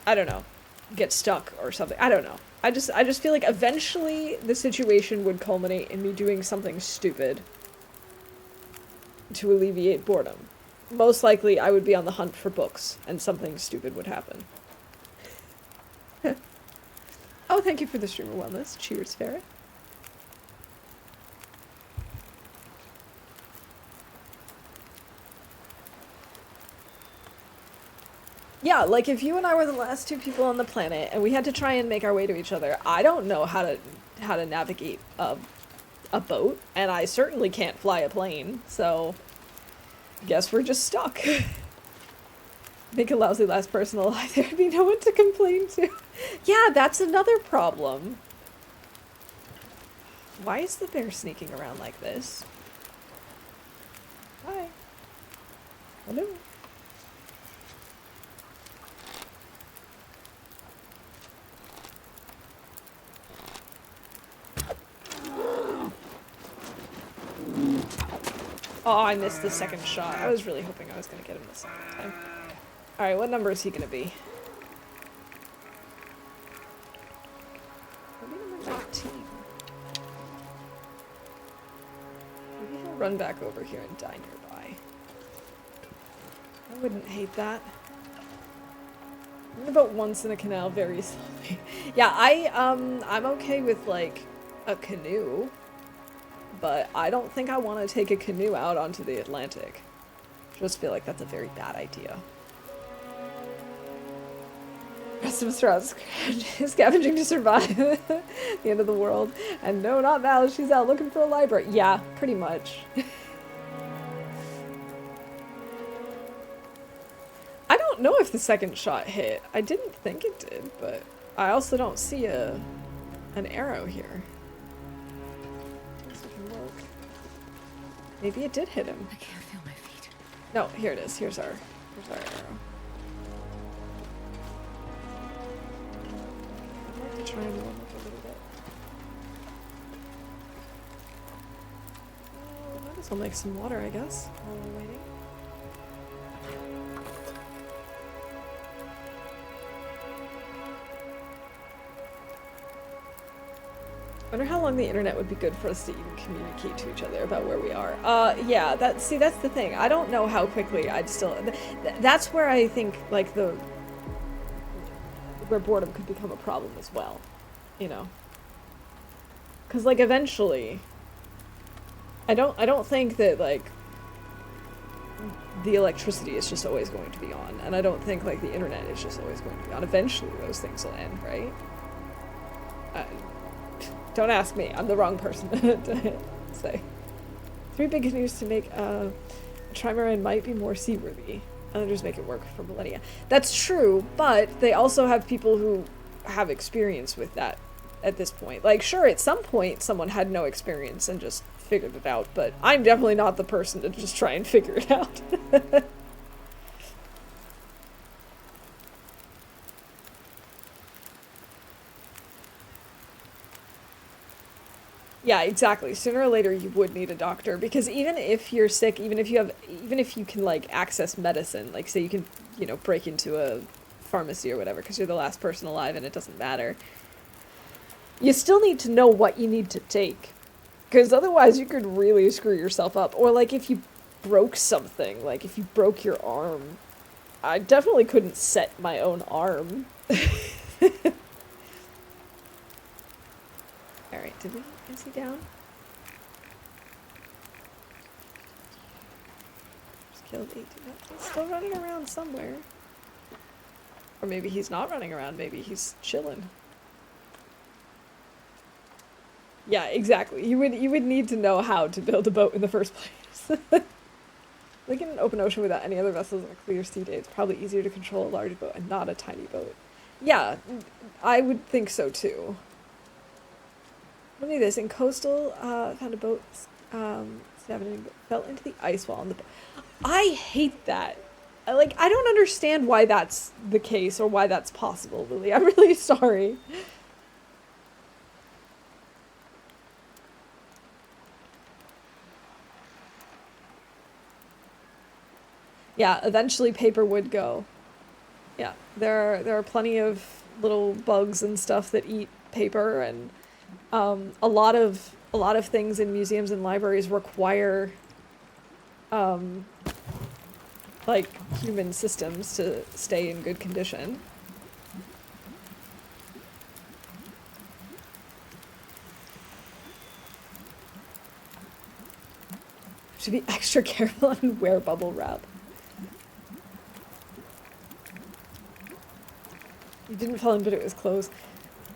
[SPEAKER 1] I don't know, get stuck or something. I don't know. I just feel like eventually the situation would culminate in me doing something stupid to alleviate boredom. Most likely I would be on the hunt for books and something stupid would happen. Oh, thank you for the streamer wellness. Cheers, Ferret. Yeah, like if you and I were the last two people on the planet and we had to try and make our way to each other, I don't know how to navigate a boat, and I certainly can't fly a plane, so guess we're just stuck. Make a lousy last person alive, there'd be no one to complain to. Yeah, that's another problem. Why is the bear sneaking around like this? Hi. Hello. Oh, I missed the second shot. I was really hoping I was going to get him the second time. Alright, what number is he going to be? Maybe number 19. Maybe he'll run back over here and die nearby. I wouldn't hate that. About once in a canal very slowly. Yeah, I'm okay with, like, a canoe. But I don't think I want to take a canoe out onto the Atlantic. I just feel like that's a very bad idea. Rest of us are out scavenging to survive the end of the world. And no, not Val, she's out looking for a library. Yeah, pretty much. I don't know if the second shot hit. I didn't think it did, but I also don't see an arrow here. Maybe it did hit him.
[SPEAKER 2] I can't feel my feet.
[SPEAKER 1] No, here it is. Here's our arrow. I'd like to try and warm up a little bit. Oh, might as well make some water, I guess, while we're waiting. I wonder how long the internet would be good for us to even communicate to each other about where we are. Yeah, that's the thing. I don't know how quickly I'd still... That's where I think, like, where boredom could become a problem as well, you know? Because, like, eventually... I don't think that, like, the electricity is just always going to be on, and I don't think, like, the internet is just always going to be on. Eventually those things will end, right? Don't ask me. I'm the wrong person to say. 3 big canoes to make a trimaran might be more seaworthy. Others make it work for millennia. That's true, but they also have people who have experience with that at this point. Like, sure, at some point someone had no experience and just figured it out, but I'm definitely not the person to just try and figure it out. Yeah, exactly. Sooner or later you would need a doctor, because even if you're sick, even if you can, like, access medicine, like, say you can, you know, break into a pharmacy or whatever because you're the last person alive and it doesn't matter, you still need to know what you need to take, because otherwise you could really screw yourself up. Or, like, if you broke something, like if you broke your arm, I definitely couldn't set my own arm. Alright, is he down? Just killed 18. He's still running around somewhere. Or maybe he's not running around, maybe he's chilling. Yeah, exactly. You would need to know how to build a boat in the first place. Like, in an open ocean without any other vessels on a clear sea day, it's probably easier to control a large boat and not a tiny boat. Yeah, I would think so too. Look at this. In coastal, found a boat, fell into the ice while on the boat. I hate that. Like, I don't understand why that's the case or why that's possible, Lily. I'm really sorry. Yeah, eventually paper would go. Yeah, there are plenty of little bugs and stuff that eat paper, and a lot of things in museums and libraries require like human systems to stay in good condition. Should be extra careful and wear bubble wrap. You didn't fall in, but it was close.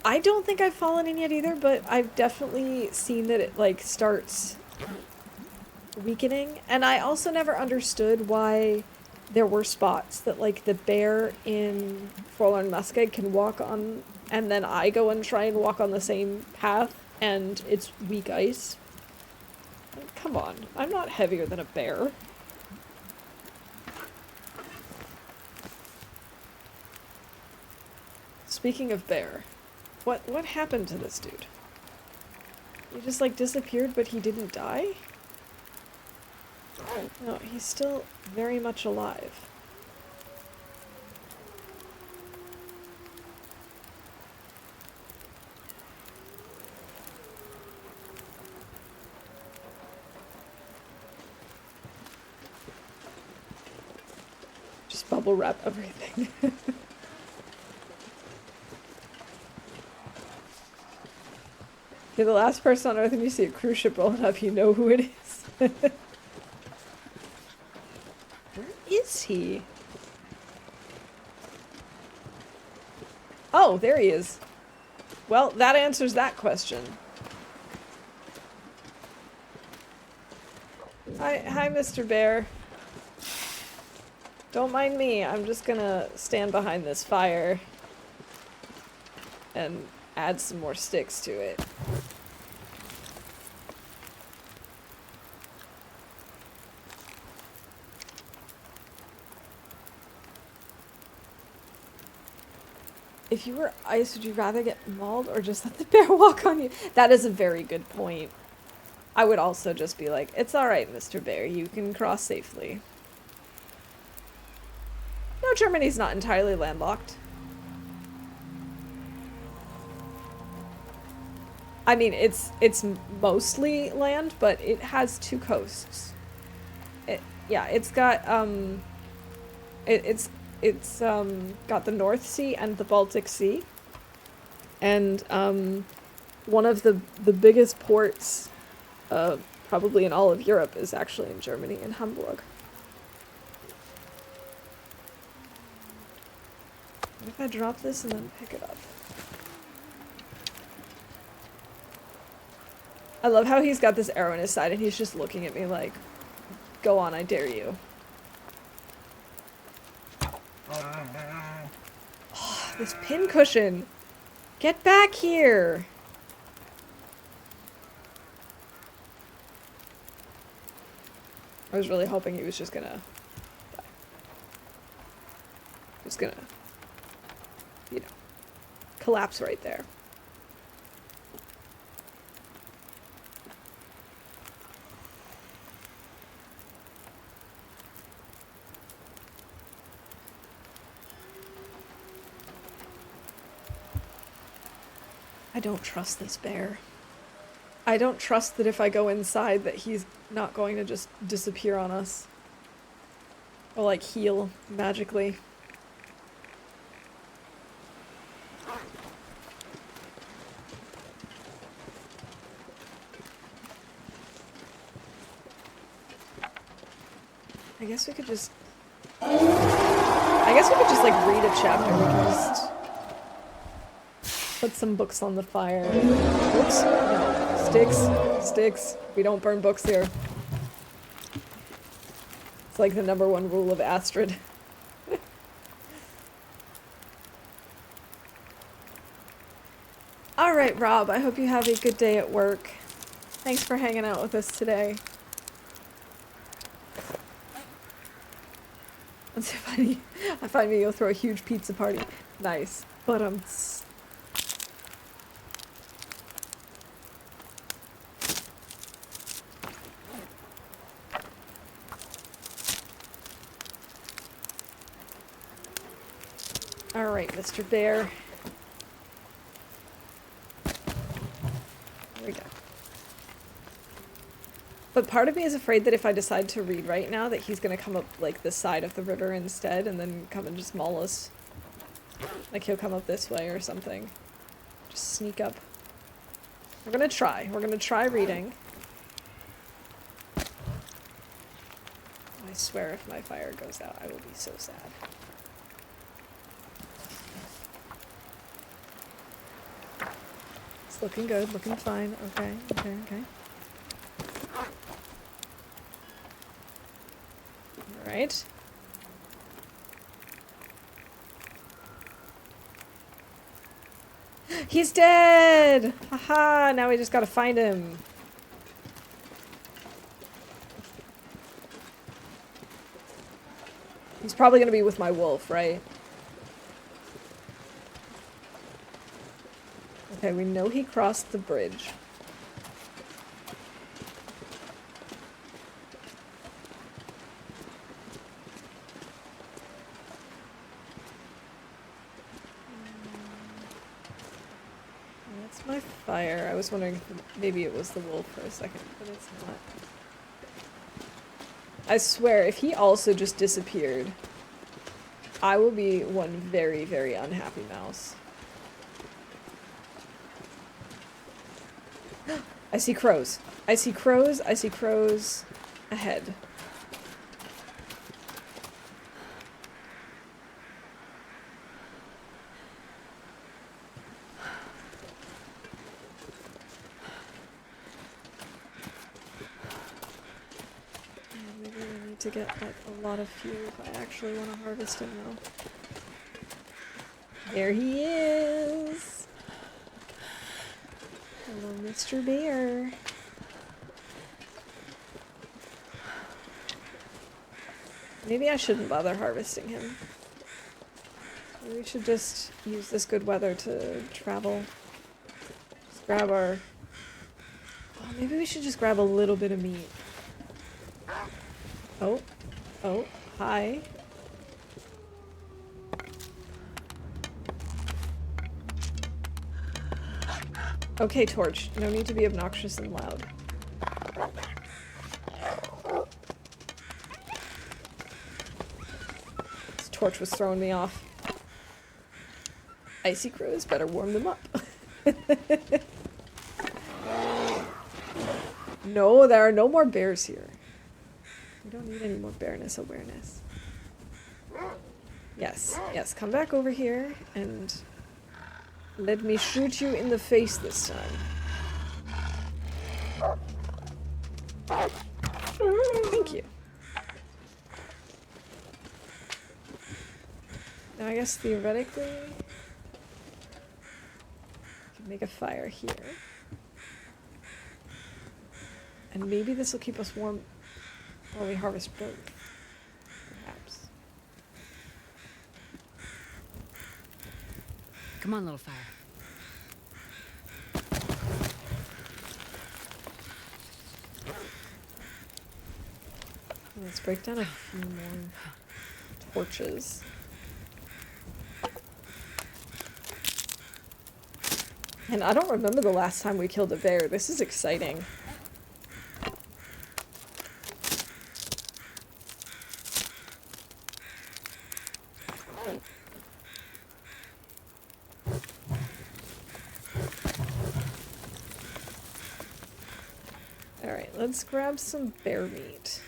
[SPEAKER 1] I don't think I've fallen in yet either, but I've definitely seen that it, like, starts weakening. And I also never understood why there were spots that, like, the bear in Forlorn Muskeg can walk on, and then I go and try and walk on the same path, and it's weak ice. Like, come on, I'm not heavier than a bear. Speaking of bear, what happened to this dude? He just, like, disappeared, but he didn't die? No, he's still very much alive. Just bubble wrap everything. You're the last person on Earth, and you see a cruise ship rolling up, you know who it is. Where is he? Oh, there he is. Well, that answers that question. Hi, Mr. Bear. Don't mind me, I'm just gonna stand behind this fire and add some more sticks to it. If you were ice, would you rather get mauled or just let the bear walk on you? That is a very good point. I would also just be like, it's alright, Mr. Bear, you can cross safely. No, Germany's not entirely landlocked. I mean, it's mostly land, but it has two coasts. Yeah, it's got it's got the North Sea and the Baltic Sea, and one of the biggest ports, probably in all of Europe, is actually in Germany, in Hamburg. What if I drop this and then pick it up? I love how he's got this arrow in his side and he's just looking at me like, go on, I dare you. Oh, this pincushion! Get back here! I was really hoping he was just gonna die. Just gonna, you know, collapse right there. I don't trust this bear. I don't trust that if I go inside that he's not going to just disappear on us. Or like heal magically. I guess we could just like read a chapter. We can just put some books on the fire. Books? No. Sticks. Sticks. We don't burn books here. It's like the #1 rule of Astrid. Alright, Rob, I hope you have a good day at work. Thanks for hanging out with us today. That's funny. I find me you'll throw a huge pizza party. Nice. But Alright, Mr. Bear. But part of me is afraid that if I decide to read right now that he's gonna come up like this side of the river instead and then come and just maul us. Like he'll come up this way or something. Just sneak up. We're gonna try. We're gonna try reading. I swear if my fire goes out, I will be so sad. It's looking good, looking fine. Okay, okay, okay. Alright. He's dead! Haha, now we just gotta find him. He's probably gonna be with my wolf, right? Okay, we know he crossed the bridge. That's my fire. I was wondering if maybe it was the wolf for a second, but it's not. I swear, if he also just disappeared, I will be one very, very unhappy mouse. I see crows. I see crows. I see crows ahead. Maybe we need to get like a lot of fuel if I actually want to harvest him though. There he is! Hello, Mr. Bear. Maybe I shouldn't bother harvesting him. Maybe we should just use this good weather to travel. Just grab our... Oh, maybe we should just grab a little bit of meat. Oh. Oh. Hi. Okay, Torch. No need to be obnoxious and loud. This Torch was throwing me off. Icy crows, better warm them up. No, there are no more bears here. We don't need any more bearness awareness. Yes, yes, come back over here and let me shoot you in the face this time. Thank you. Now I guess theoretically, I can make a fire here. And maybe this will keep us warm while we harvest both. Perhaps.
[SPEAKER 2] Come on, little fire.
[SPEAKER 1] Let's break down a few more torches. And I don't remember the last time we killed a bear. This is exciting. Alright, let's grab some bear meat.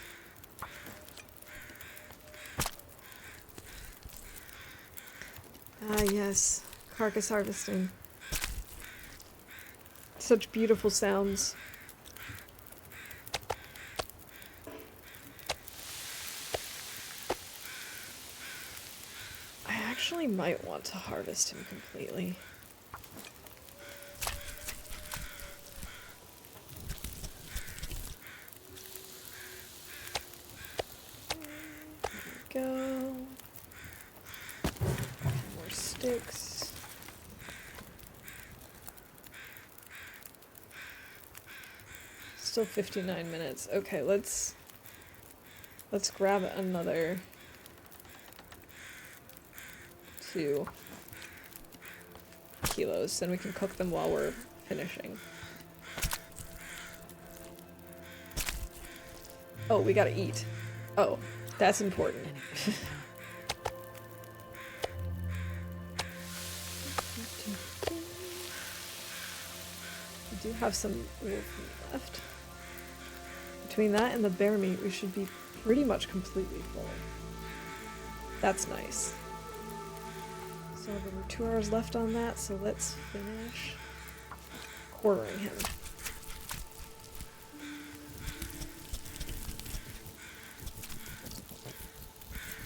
[SPEAKER 1] Ah, yes. Carcass harvesting. Such beautiful sounds. I actually might want to harvest him completely. There we go. More sticks. Still 59 minutes. Okay, let's grab another 2 kilos, and we can cook them while we're finishing. Oh, we gotta eat. Oh, that's important.
[SPEAKER 2] Anything.
[SPEAKER 1] We do have some wolf meat left. Between that and the bear meat, we should be pretty much completely full. That's nice. So we have over 2 hours left on that, so let's finish quartering him.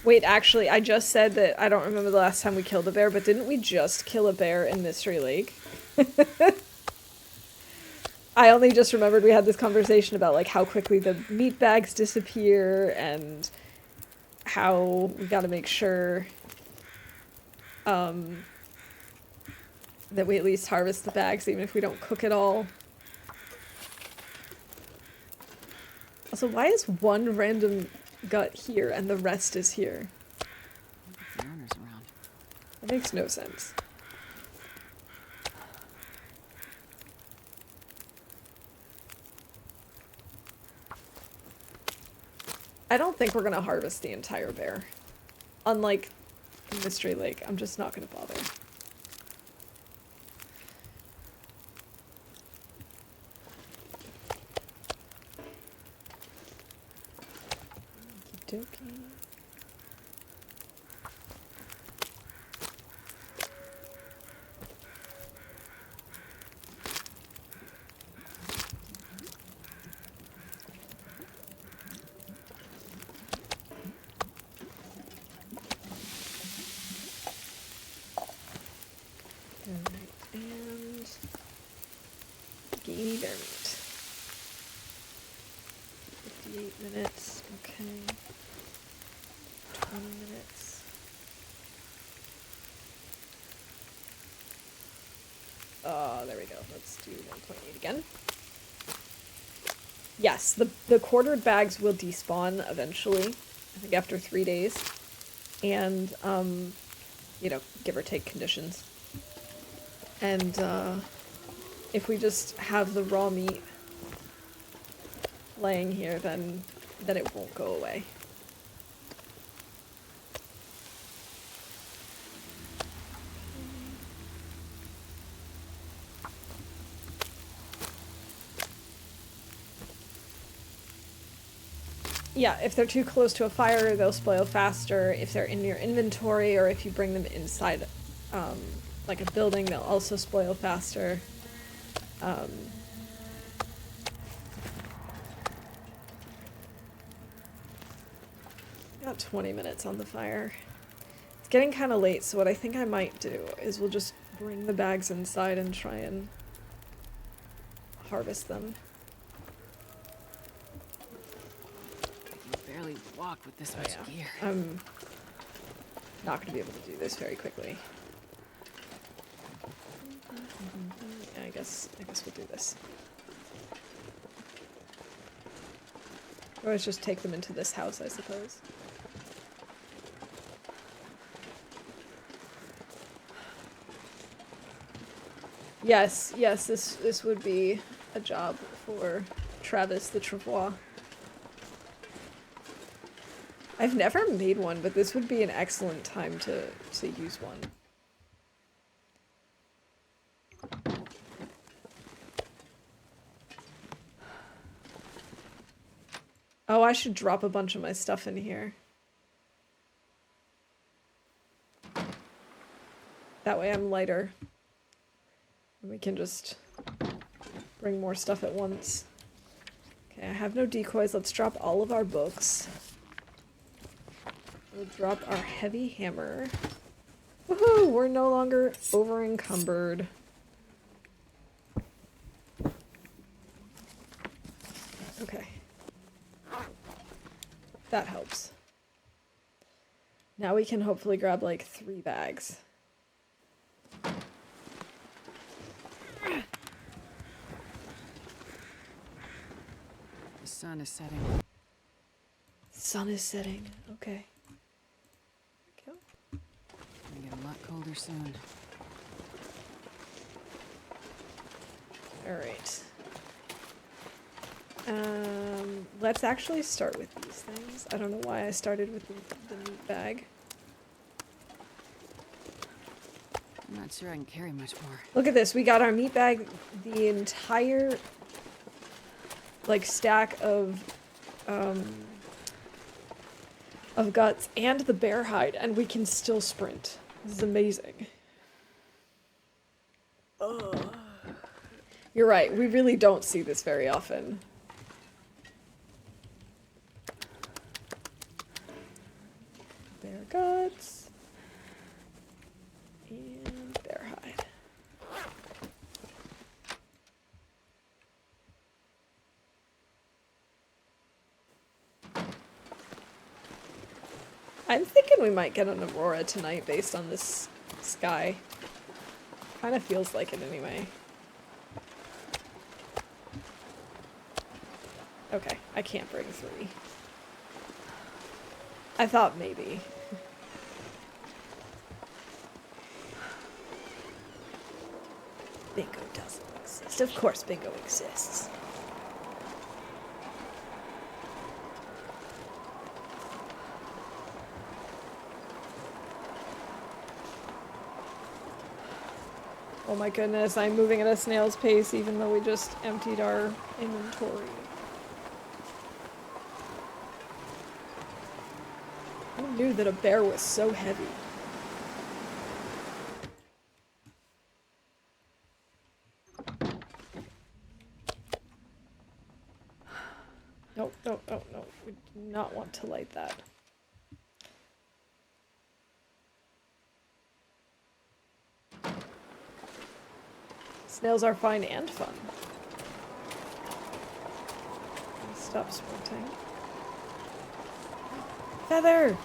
[SPEAKER 1] Wait, actually, I just said that I don't remember the last time we killed a bear, but didn't we just kill a bear in Mystery Lake? I only just remembered we had this conversation about like how quickly the meat bags disappear and how we gotta make sure that we at least harvest the bags even if we don't cook it all. Also, why is one random gut here and the rest is here?
[SPEAKER 2] The owner's around.
[SPEAKER 1] That makes no sense. I don't think we're gonna harvest the entire bear. Unlike Mystery Lake, I'm just not gonna bother. Okey dokey. Alright, and gamey bear meat. 58 minutes, okay. 20 minutes. There we go. Let's do 1.8 again. Yes, the quartered bags will despawn eventually. I think after 3 days. And, you know, give or take conditions. And, if we just have the raw meat laying here, then it won't go away. Yeah, if they're too close to a fire, they'll spoil faster. If they're in your inventory, or if you bring them inside, like a building, they'll also spoil faster. Got 20 minutes on the fire. It's getting kind of late, so what I think I might do is we'll just bring the bags inside and try and harvest them.
[SPEAKER 2] I can barely walk with this much gear.
[SPEAKER 1] I'm not going to be able to do this very quickly. Yeah, I guess we'll do this. Or let's just take them into this house, I suppose. Yes, this would be a job for Travis the Travois. I've never made one, but this would be an excellent time to use one. Oh, I should drop a bunch of my stuff in here. That way I'm lighter. And we can just bring more stuff at once. Okay, I have no decoys. Let's drop all of our books. We'll drop our heavy hammer. Woohoo! We're no longer over encumbered. Okay. That helps. Now we can hopefully grab like 3 bags.
[SPEAKER 2] The sun is setting.
[SPEAKER 1] Sun is setting. Okay. There we go.
[SPEAKER 2] Gonna get a lot colder soon.
[SPEAKER 1] Alright. Let's actually start with these things. I don't know why I started with the meat bag.
[SPEAKER 2] I'm not sure I can carry much more.
[SPEAKER 1] Look at this. We got our meat bag, the entire like stack of guts and the bear hide, and we can still sprint. This is amazing. Ugh. You're right. We really don't see this very often. Bear guts and bear hide. I'm thinking we might get an aurora tonight based on this sky. Kind of feels like it anyway. Okay, I can't bring 3. I thought maybe. Bingo doesn't exist. Of course bingo exists. Oh my goodness, I'm moving at a snail's pace even though we just emptied our inventory. Who knew that a bear was so heavy? Nope, nope, nope, nope. We do not want to light that. Snails are fine and fun. Stop sprinting. Feather!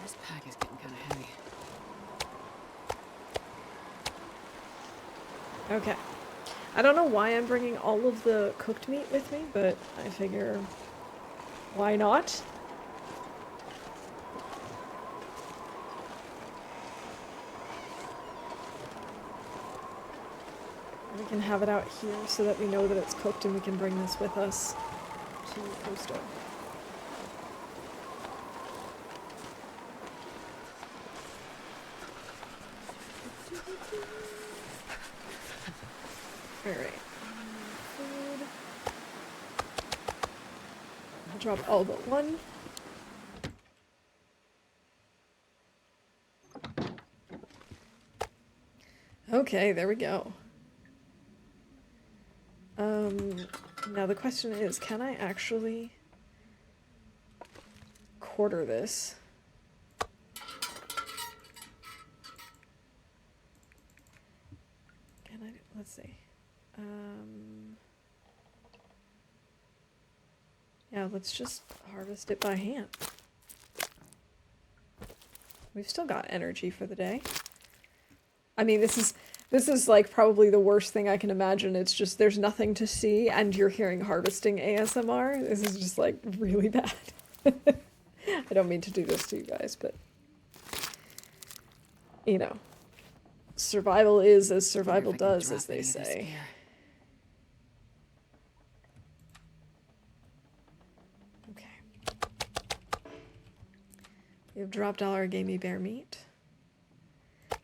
[SPEAKER 2] This pack is getting kind of heavy.
[SPEAKER 1] Okay. I don't know why I'm bringing all of the cooked meat with me, but I figure, why not? We can have it out here so that we know that it's cooked and we can bring this with us to Coastal. Alright. Food. I'll drop all but 1. Okay, there we go. Now the question is, can I actually quarter this? Can I, let's see. Yeah, let's just harvest it by hand. We've still got energy for the day. I mean, this is like probably the worst thing I can imagine. It's just there's nothing to see and you're hearing harvesting ASMR. This is just like really bad. I don't mean to do this to you guys, but you know, survival is as survival does, as they say. Okay. We've dropped all our gamey bear meat.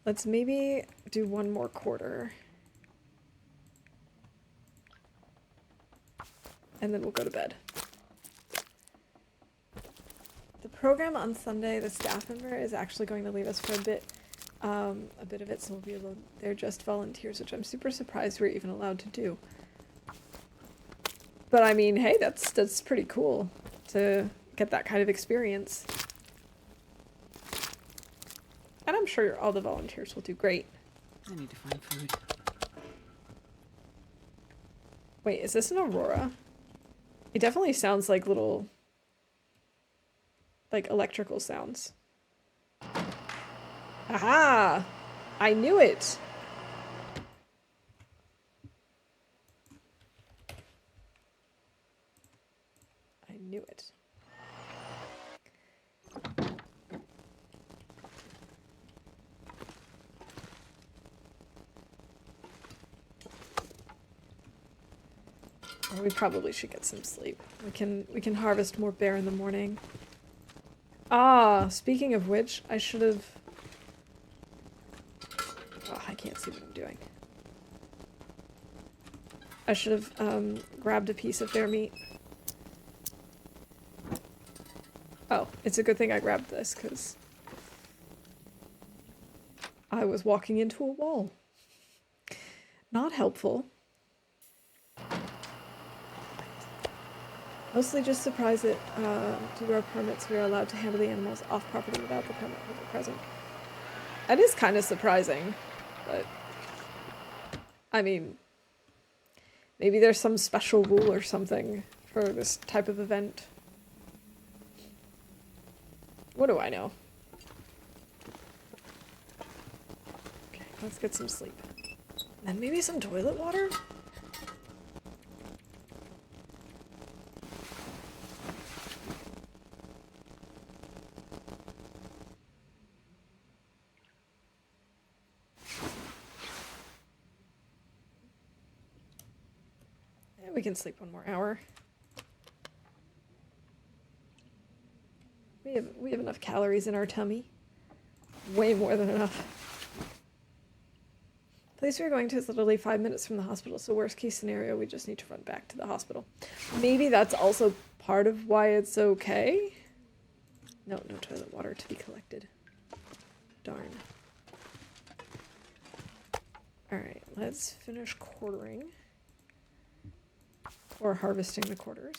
[SPEAKER 1] Let's maybe do 1 more quarter. And then we'll go to bed. The program on Sunday, the staff member is actually going to leave us for a bit of it, so we'll be alone. They're just volunteers, which I'm super surprised we're even allowed to do. But I mean, hey, that's pretty cool to get that kind of experience. And I'm sure all the volunteers will do great.
[SPEAKER 2] I need to find food.
[SPEAKER 1] Wait, is this an aurora? It definitely sounds like little, like, electrical sounds. Aha! I knew it! I knew it. we probably should get some sleep. We can harvest more bear in the morning. Ah, speaking of which, I should have... Oh, I can't see what I'm doing. I should have grabbed a piece of bear meat. Oh, it's a good thing I grabbed this, because I was walking into a wall. Not helpful. Mostly just surprised that due to our permits we are allowed to handle the animals off property without the permit holder present. That is kind of surprising, but I mean, maybe there's some special rule or something for this type of event. What do I know? Okay, let's get some sleep. And maybe some toilet water? Yeah, we can sleep one more hour. We have enough calories in our tummy. Way more than enough. The place we're going to is literally 5 minutes from the hospital, so worst case scenario, we just need to run back to the hospital. Maybe that's also part of why it's okay. No toilet water to be collected. Darn. Alright, let's finish quartering. Or harvesting the quarters.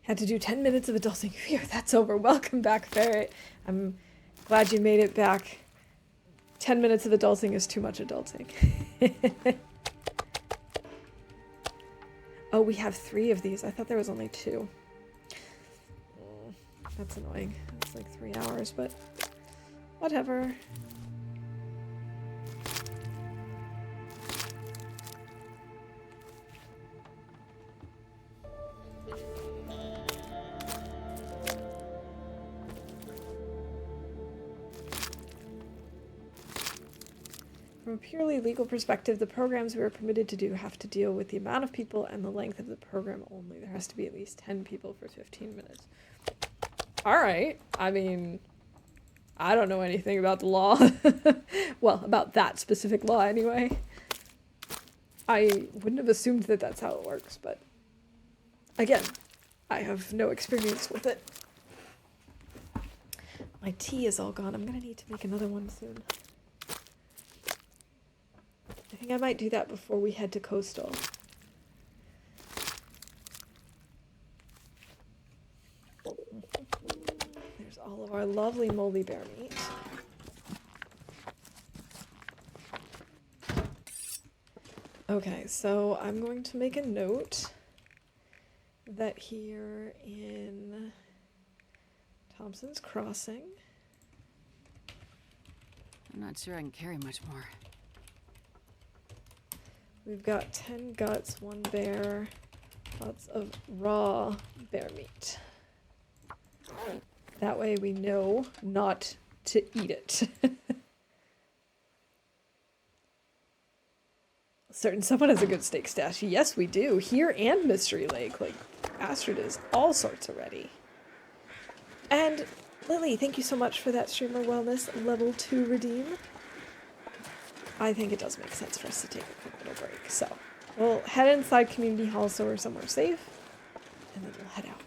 [SPEAKER 1] Had to do 10 minutes of adulting. Phew, that's over. Welcome back, Ferret. I'm glad you made it back. 10 minutes of adulting is too much adulting. Oh, we have 3 of these. I thought there was only 2. That's annoying. It's like 3 hours, but whatever. From a purely legal perspective, the programs we are permitted to do have to deal with the amount of people and the length of the program only. There has to be at least 10 people for 15 minutes. Alright. I mean, I don't know anything about the law. Well, about that specific law anyway. I wouldn't have assumed that that's how it works, but again, I have no experience with it. My tea is all gone. I'm gonna need to make another one soon. I think I might do that before we head to Coastal. There's all of our lovely moldy bear meat. Okay, so I'm going to make a note that here in Thompson's Crossing...
[SPEAKER 2] I'm not sure I can carry much more.
[SPEAKER 1] We've got 10 guts, 1 bear, lots of raw bear meat. That way we know not to eat it. Certain someone has a good steak stash. Yes, we do. Here and Mystery Lake. Like, Astrid is all sorts already. And Lily, thank you so much for that Streamer Wellness level 2 redeem. I think it does make sense for us to take a quick little break. So we'll head inside Community Hall so we're somewhere safe, and then we'll head out.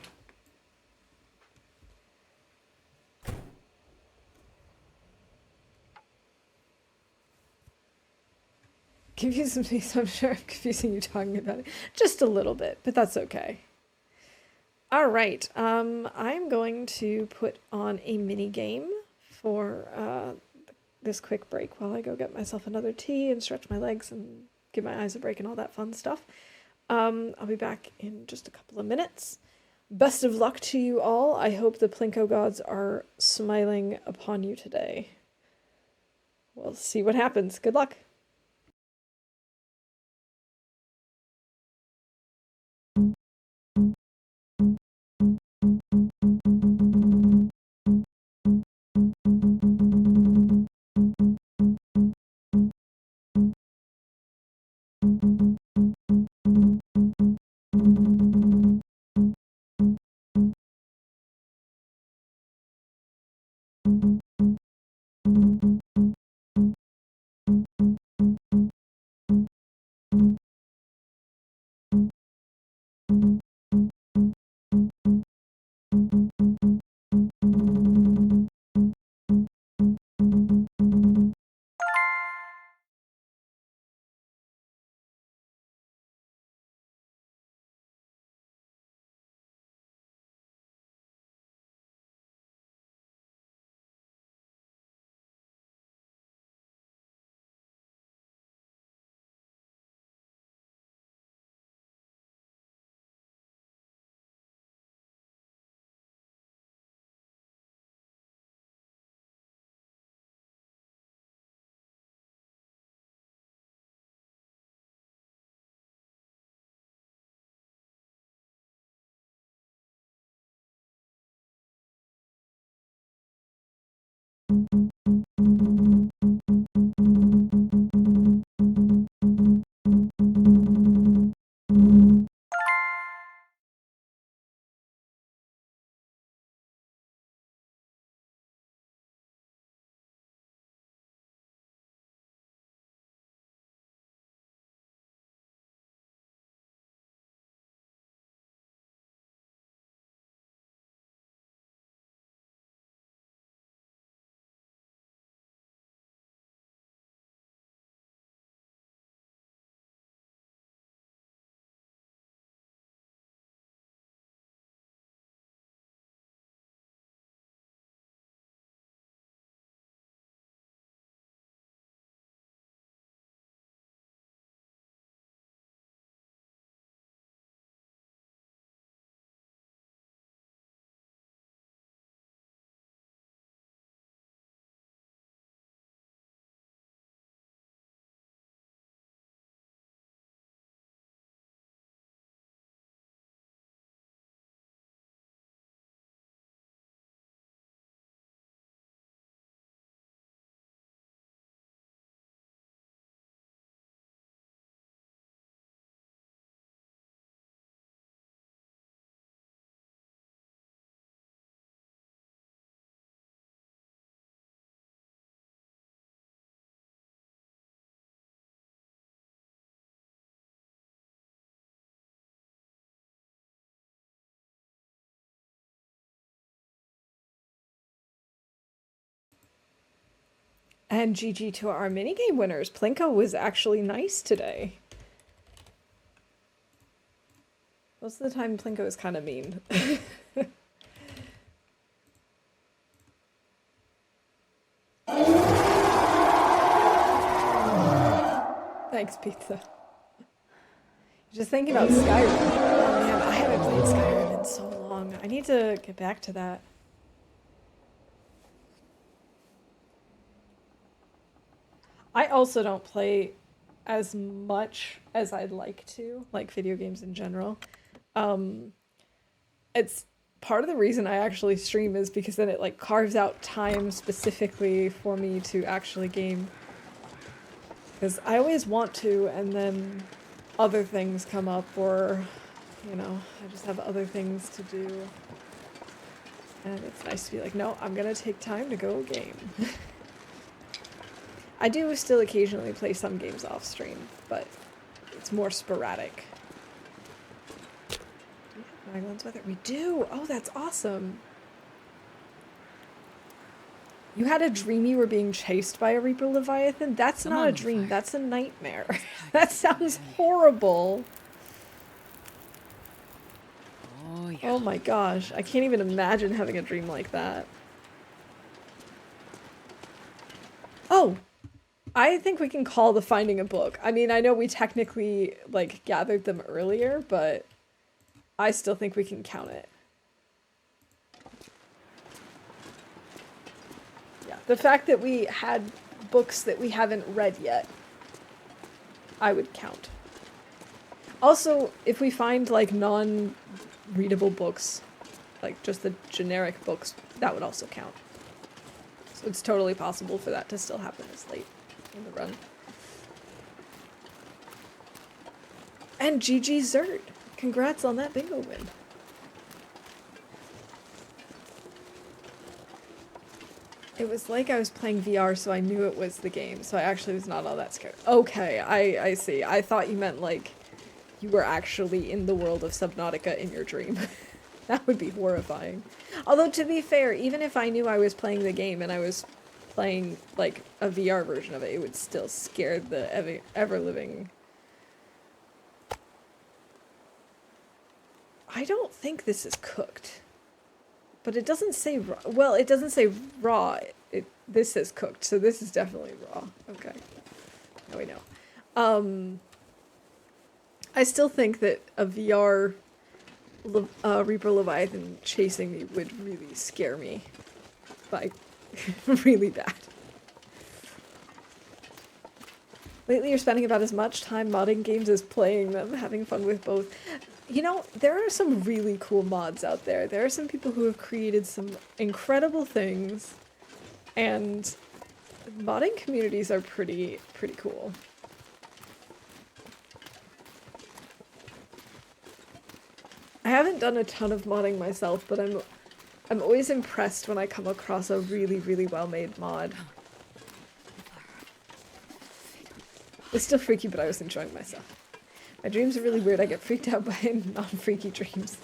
[SPEAKER 1] Confusing me, so I'm sure I'm confusing you talking about it. Just a little bit, but that's okay. Alright, I'm going to put on a mini game for this quick break while I go get myself another tea and stretch my legs and give my eyes a break and all that fun stuff. I'll be back in just a couple of minutes. Best of luck to you all. I hope the Plinko gods are smiling upon you today. We'll see what happens. Good luck. And GG to our minigame winners. Plinko was actually nice today. Most of the time, Plinko is kind of mean. Thanks, pizza. Just thinking about Skyrim. Oh man, I haven't played Skyrim in so long. I need to get back to that. I also don't play as much as I'd like to, like video games in general. It's part of the reason I actually stream is because then it like carves out time specifically for me to actually game. Because I always want to, and then other things come up, or, you know, I just have other things to do. And it's nice to be like, no, I'm gonna take time to go game. I do still occasionally play some games off stream, but it's more sporadic. Do we have Magdalene's weather? We do! Oh, that's awesome! You had a dream you were being chased by a Reaper Leviathan? That's not a dream, that's a nightmare. That sounds horrible.
[SPEAKER 2] Oh, yeah.
[SPEAKER 1] Oh my gosh, I can't even imagine having a dream like that. Oh! I think we can call the finding a book. I mean, I know we technically, like, gathered them earlier, but I still think we can count it. Yeah, the fact that we had books that we haven't read yet, I would count. Also, if we find, like, non-readable books, like, just the generic books, that would also count. So it's totally possible for that to still happen this late in the run. And GG Zerd! Congrats on that bingo win. It was like I was playing VR, so I knew it was the game, so I actually was not all that scared. Okay, I see. I thought you meant, like, you were actually in the world of Subnautica in your dream. That would be horrifying. Although, to be fair, even if I knew I was playing the game and I was playing, like, a VR version of it, it would still scare the ever-living... I don't think this is cooked. But it doesn't say raw. Well, it doesn't say raw. This says cooked, so this is definitely raw. Okay. Now we know. I still think that a VR Reaper Leviathan chasing me would really scare me. Like, really bad. Lately you're spending about as much time modding games as playing them, having fun with both. You know, there are some really cool mods out there. There are some people who have created some incredible things, and modding communities are pretty cool. I haven't done a ton of modding myself, but I'm always impressed when I come across a really well-made mod. It's still freaky, but I was enjoying myself. My dreams are really weird. I get freaked out by non-freaky dreams.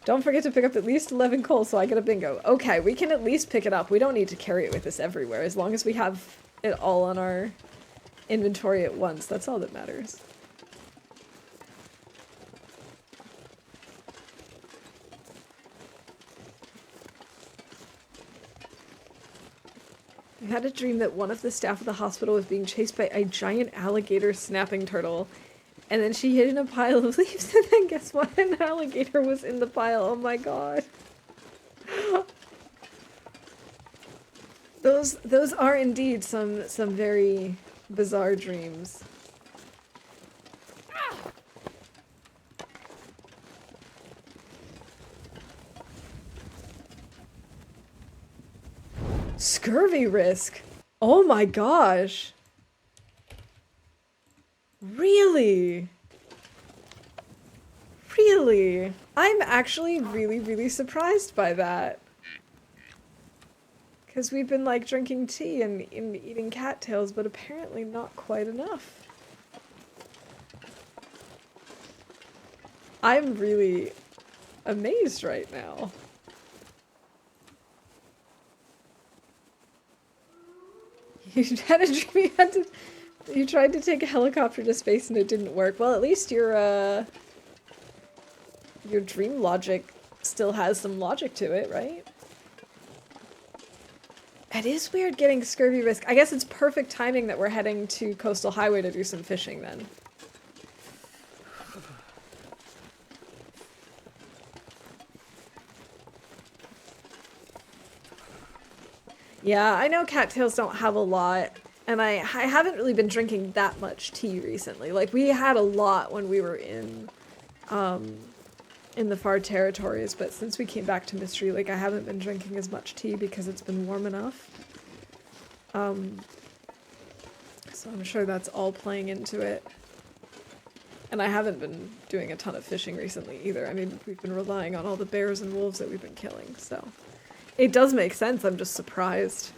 [SPEAKER 1] Don't forget to pick up at least 11 coal so I get a bingo. Okay, we can at least pick it up. We don't need to carry it with us everywhere. As long as we have it all on our inventory at once, that's all that matters. I had a dream that one of the staff of the hospital was being chased by a giant alligator snapping turtle, and then she hid in a pile of leaves, and then guess what? An alligator was in the pile. Oh my god. Those are indeed some very bizarre dreams. Scurvy risk? Oh my gosh. Really? Really? I'm actually really surprised by that. Because we've been like drinking tea and eating cattails, but apparently not quite enough. I'm really amazed right now. You had a dream you tried to take a helicopter to space and it didn't work. Well, at least your dream logic still has some logic to it, right? It is weird getting scurvy risk. I guess it's perfect timing that we're heading to Coastal Highway to do some fishing then. Yeah, I know cattails don't have a lot, and I haven't really been drinking that much tea recently. Like, we had a lot when we were in the far territories, but since we came back to Mystery Lake, I haven't been drinking as much tea because it's been warm enough. So I'm sure that's all playing into it. And I haven't been doing a ton of fishing recently either. I mean, we've been relying on all the bears and wolves that we've been killing, so... It does make sense, I'm just surprised.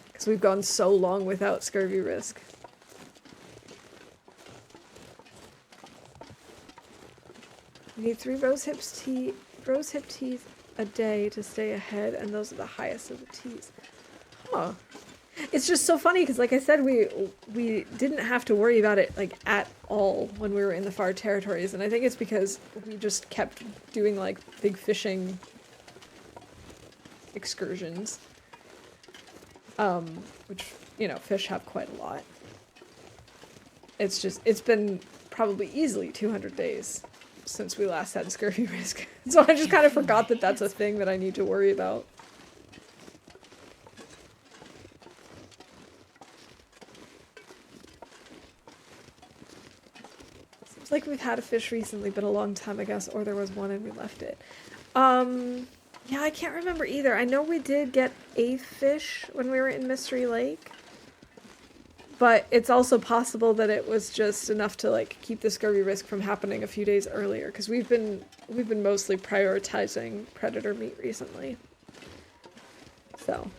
[SPEAKER 1] Because we've gone so long without scurvy risk. We need 3 rosehip teas a day to stay ahead, and those are the highest of the teas. Huh. It's just so funny, because like I said, we didn't have to worry about it, like, at all when we were in the far territories, and I think it's because we just kept doing, like, big fishing excursions, which, you know, fish have quite a lot. It's just, it's been probably easily 200 days since we last had scurvy risk. So I just kind of forgot that that's a thing that I need to worry about. Seems like we've had a fish recently, but a long time, I guess, or there was one and we left it. Yeah, I can't remember either. I know we did get a fish when we were in Mystery Lake. But it's also possible that it was just enough to, like, keep the scurvy risk from happening a few days earlier. Because we've been mostly prioritizing predator meat recently. So,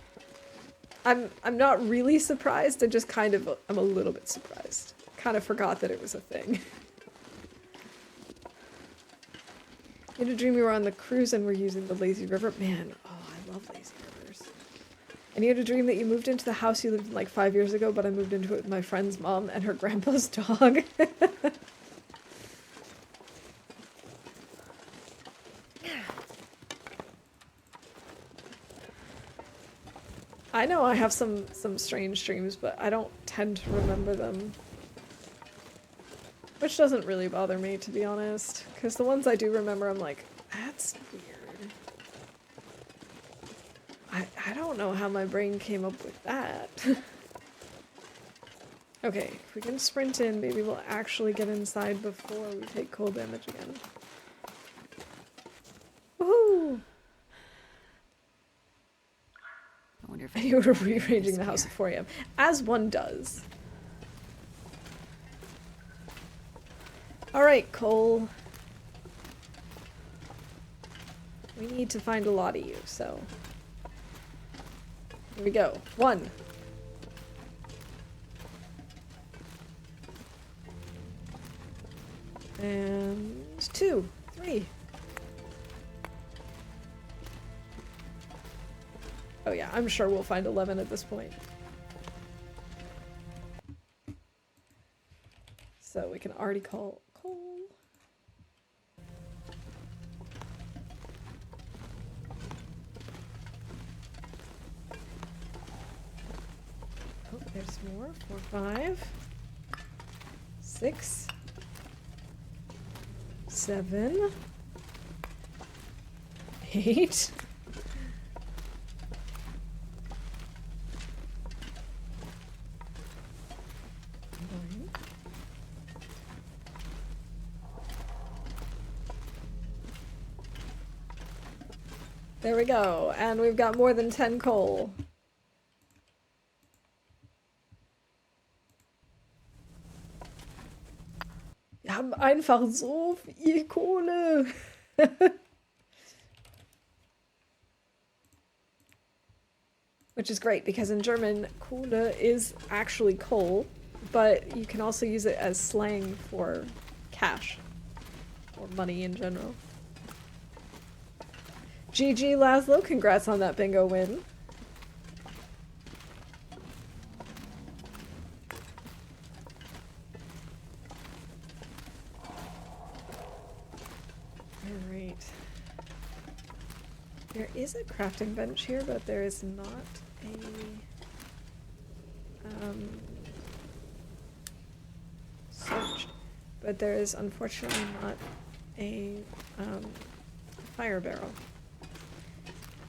[SPEAKER 1] I'm not really surprised. I just kind of, I'm a little bit surprised. Kind of forgot that it was a thing. In a dream we were on the cruise and we're using the lazy river. Man, oh, I love lazy rivers. And you had a dream that you moved into the house you lived in like 5 years ago, but I moved into it with my friend's mom and her grandpa's dog. I know I have some strange dreams, but I don't tend to remember them. Which doesn't really bother me, to be honest. Because the ones I do remember, I'm like, that's weird. I don't know how my brain came up with that. Okay, if we can sprint in, maybe we'll actually get inside before we take cold damage again. Woohoo!
[SPEAKER 2] I wonder if
[SPEAKER 1] You were rearranging the house at 4 AM. As one does. Alright, Cole. We need to find a lot of you, so... Here we go. 1. And 2, 3. Oh yeah, I'm sure we'll find 11 at this point. So we can already call Cole. Oh, there's more. 4, 5, 6, 7, 8. There we go, and we've got more than 10 coal. Wir haben einfach so viel Kohle. Which is great, because in German, Kohle is actually coal, but you can also use it as slang for cash, or money in general. GG Laszlo, congrats on that bingo win. Alright. There is a crafting bench here, but there is not a search. But there is unfortunately not a fire barrel.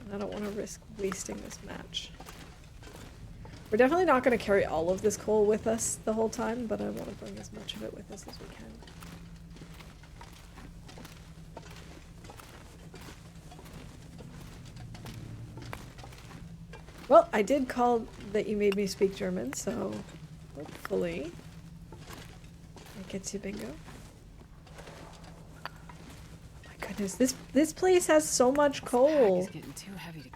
[SPEAKER 1] And I don't want to risk wasting this match. We're definitely not going to carry all of this coal with us the whole time, but I want to bring as much of it with us as we can. Well, I did call that you made me speak German, so hopefully that gets you bingo. My goodness, this place has so much coal.
[SPEAKER 2] It's getting too heavy to...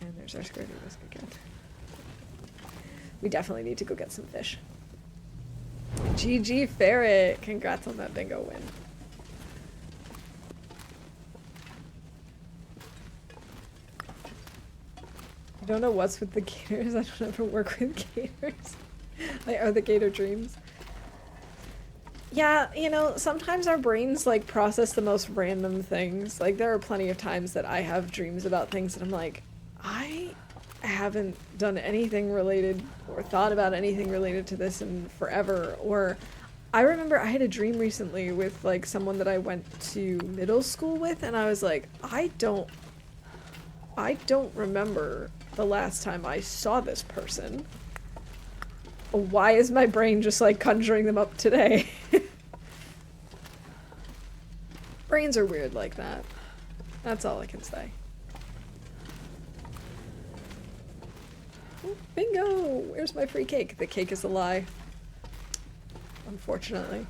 [SPEAKER 1] And there's our skirting whisk again. We definitely need to go get some fish. GG Ferret! Congrats on that bingo win. I don't know what's with the gators. I don't ever work with gators. Like, are the gator dreams? Yeah, you know, sometimes our brains, like, process the most random things. Like, there are plenty of times that I have dreams about things that I'm like, I haven't done anything related or thought about anything related to this in forever. Or I remember I had a dream recently with, like, someone that I went to middle school with, and I was like, I don't remember the last time I saw this person. Why is my brain just, like, conjuring them up today? Brains are weird like that. That's all I can say. Oh, bingo! Where's my free cake? The cake is a lie. Unfortunately.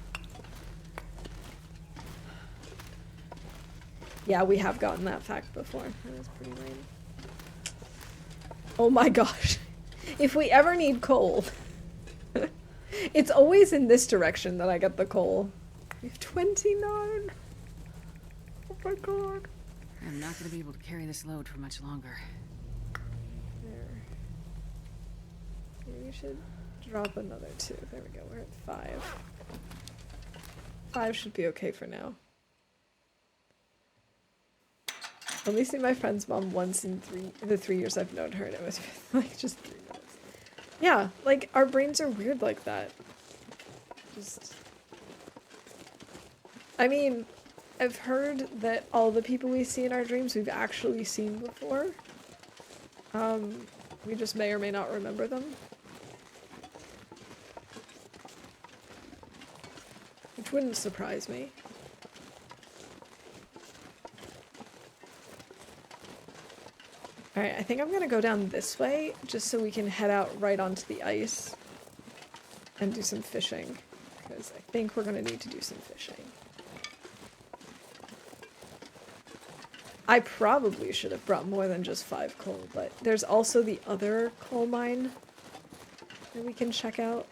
[SPEAKER 1] Yeah, we have gotten that fact before. That is pretty lame. Oh my gosh. If we ever need coal, it's always in this direction that I get the coal. We have 29. Oh my god.
[SPEAKER 2] I'm not gonna be able to carry this load for much longer.
[SPEAKER 1] There. Maybe we should drop another 2. There we go. We're at 5. 5 should be okay for now. Only seen my friend's mom once in the 3 years I've known her, and it was like just 3 minutes. Yeah, like our brains are weird like that. Just, I mean, I've heard that all the people we see in our dreams we've actually seen before. We just may or may not remember them. Which wouldn't surprise me. Alright, I think I'm gonna go down this way, just so we can head out right onto the ice and do some fishing, because I think we're gonna need to do some fishing. I probably should have brought more than just 5 coal, but there's also the other coal mine that we can check out.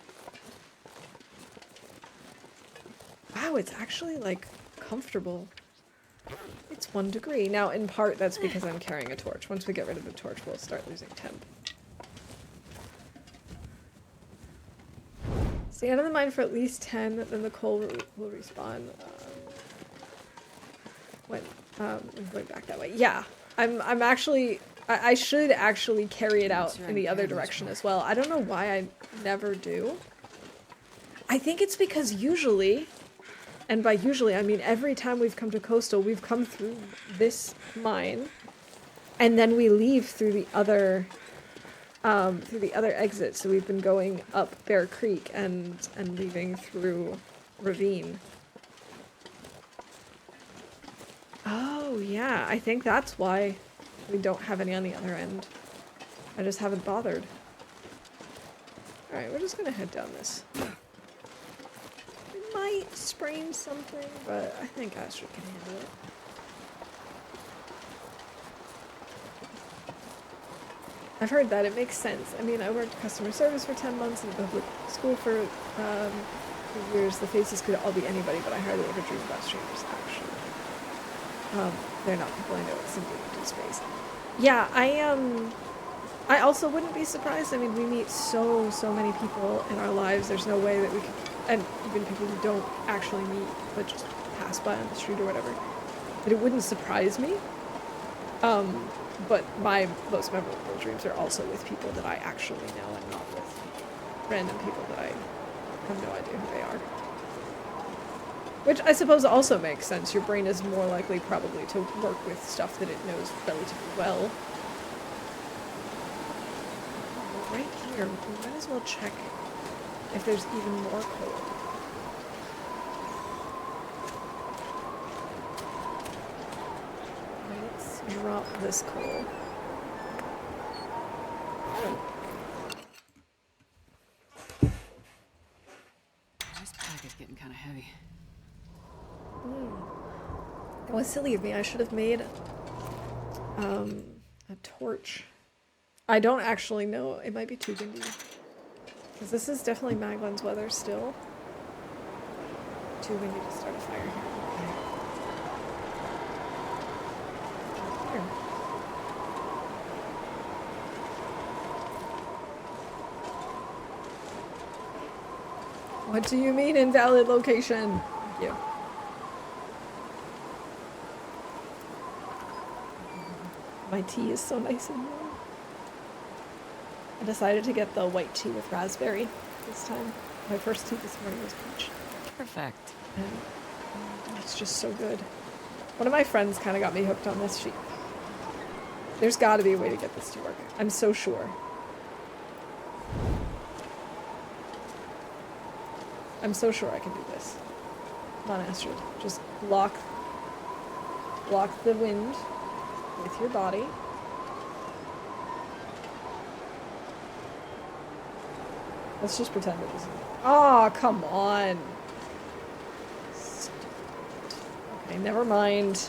[SPEAKER 1] Wow, it's actually, like, comfortable. It's 1 degree. Now, in part, that's because I'm carrying a torch. Once we get rid of the torch, we'll start losing temp. Stay out of the mine for at least 10, then the coal will respawn when going back that way. Yeah, I'm actually... I should actually carry it out in the other direction as well. I don't know why I never do. I think it's because usually... And by usually, I mean every time we've come to Coastal, we've come through this mine, and then we leave through the other exit. So we've been going up Bear Creek and leaving through Ravine. Oh yeah, I think that's why we don't have any on the other end. I just haven't bothered. All right, we're just gonna head down this. Might sprain something, but I think Astrid can handle it. I've heard that. It makes sense. I mean, I worked customer service for 10 months in public school for years. The faces could all be anybody, but I hardly ever dream about streamers, actually. They're not people I know. It's simply empty space. Yeah, I also wouldn't be surprised. I mean, we meet so many people in our lives. There's no way that we could... And even people who don't actually meet, but just pass by on the street or whatever. But it wouldn't surprise me. But my most memorable dreams are also with people that I actually know and not with random people that I have no idea who they are. Which I suppose also makes sense. Your brain is more likely probably to work with stuff that it knows relatively well. Right here, we might as well check if there's even more coal. Let's drop this coal.
[SPEAKER 2] This pack is getting kind of heavy.
[SPEAKER 1] It was silly of me. I should have made a torch. I don't actually know. It might be too windy. Because this is definitely Maglen's weather still. Too windy to start a fire here. Here. What do you mean invalid location? Thank you. My tea is so nice and warm. I decided to get the white tea with raspberry this time. My first tea this morning was peach.
[SPEAKER 2] Perfect.
[SPEAKER 1] And it's just so good. One of my friends kind of got me hooked on this. There's got to be a way to get this to work. I'm so sure. I'm so sure I can do this. Come on, Astrid. Just block the wind with your body. Let's just pretend it isn't. Oh, come on. Okay, never mind.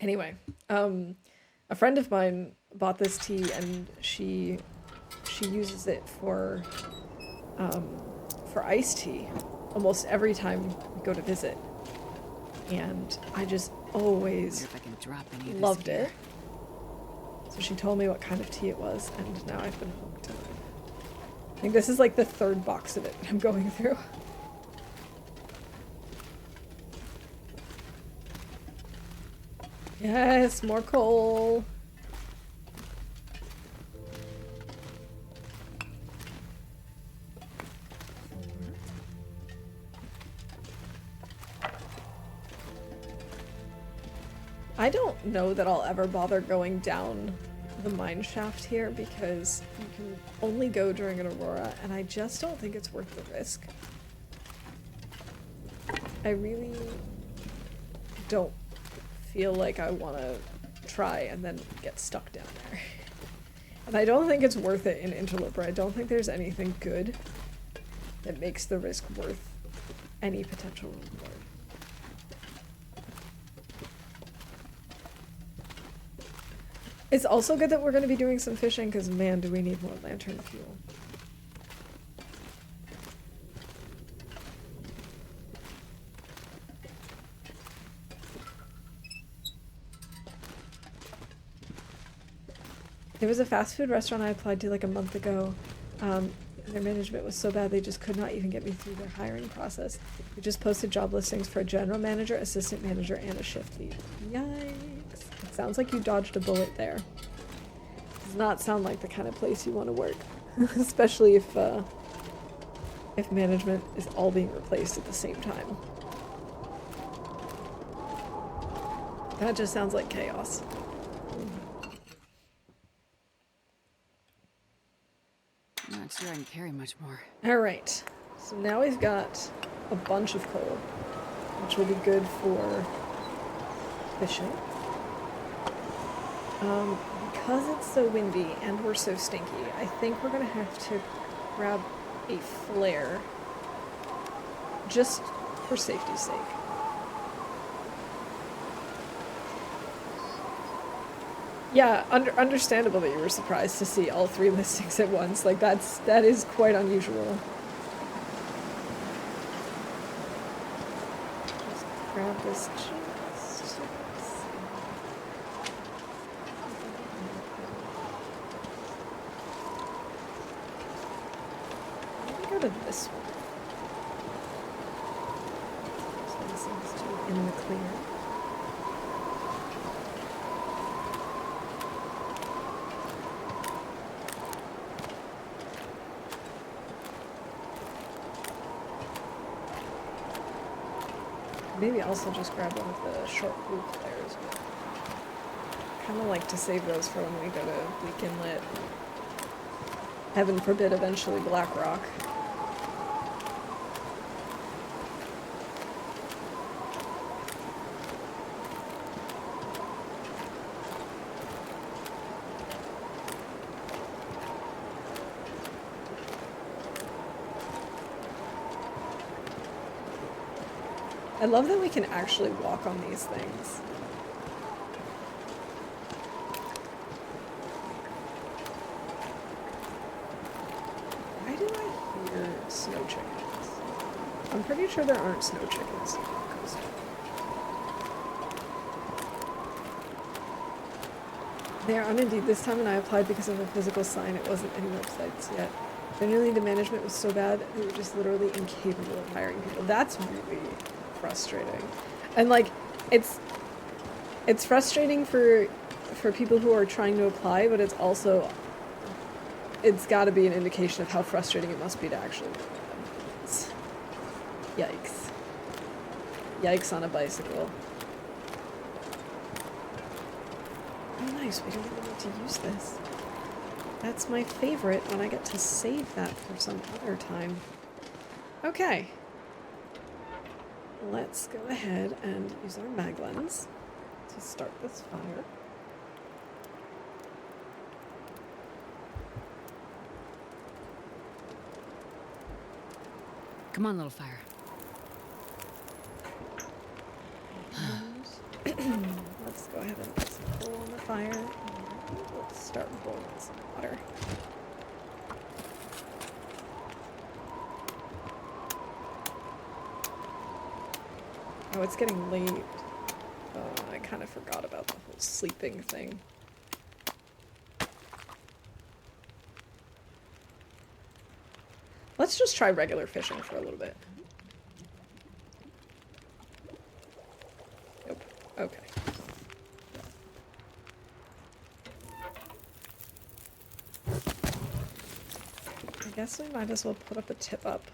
[SPEAKER 1] Anyway, a friend of mine bought this tea and she uses it for iced tea almost every time we go to visit. And I just always loved it. So she told me what kind of tea it was, and now I've been hooked on it. I think this is like the third box of it I'm going through. Yes, more coal. I don't know that I'll ever bother going down the mine shaft here because you can only go during an aurora, and I just don't think it's worth the risk. I really don't feel like I want to try and then get stuck down there. And I don't think it's worth it in Interloper. I don't think there's anything good that makes the risk worth any potential reward. It's also good that we're going to be doing some fishing, because man, do we need more lantern fuel. There was a fast food restaurant I applied to like a month ago. Their management was so bad they just could not even get me through their hiring process. They just posted job listings for a general manager, assistant manager, and a shift lead. Yikes. It sounds like you dodged a bullet there. Does not sound like the kind of place you want to work. Especially if management is all being replaced at the same time. That just sounds like chaos.
[SPEAKER 2] I'm not sure I can carry much more.
[SPEAKER 1] Alright, so now we've got a bunch of coal, which will be good for fishing. Because it's so windy and we're so stinky, I think we're gonna have to grab a flare just for safety's sake. Yeah, understandable that you were surprised to see all three listings at once. Like, that is quite unusual. Just grab this chest. Let me go to this one. seems to be in the clear. Maybe also just grab one of the short loop flares. Kind of like to save those for when we go to Bleak Inlet. Heaven forbid, eventually Black Rock. I love that we can actually walk on these things. Why do I hear snow chickens? I'm pretty sure there aren't snow chickens on the coast. They are indeed. This time when I applied because of a physical sign, it wasn't any websites yet. Generally, the management was so bad, they were just literally incapable of hiring people. That's really frustrating. And like, it's frustrating for people who are trying to apply, but it's also, it's got to be an indication of how frustrating it must be to actually work with them. Yikes. Yikes on a bicycle. Oh nice, we don't even need to use this. That's my favorite when I get to save that for some other time. Okay. Let's go ahead and use our mag lens to start this fire.
[SPEAKER 2] Come on, little fire.
[SPEAKER 1] And let's go ahead and put some coal on the fire. And let's start boiling some water. Oh, it's getting late. Oh, I kind of forgot about the whole sleeping thing. Let's just try regular fishing for a little bit. Nope. Okay. I guess we might as well put up a tip up.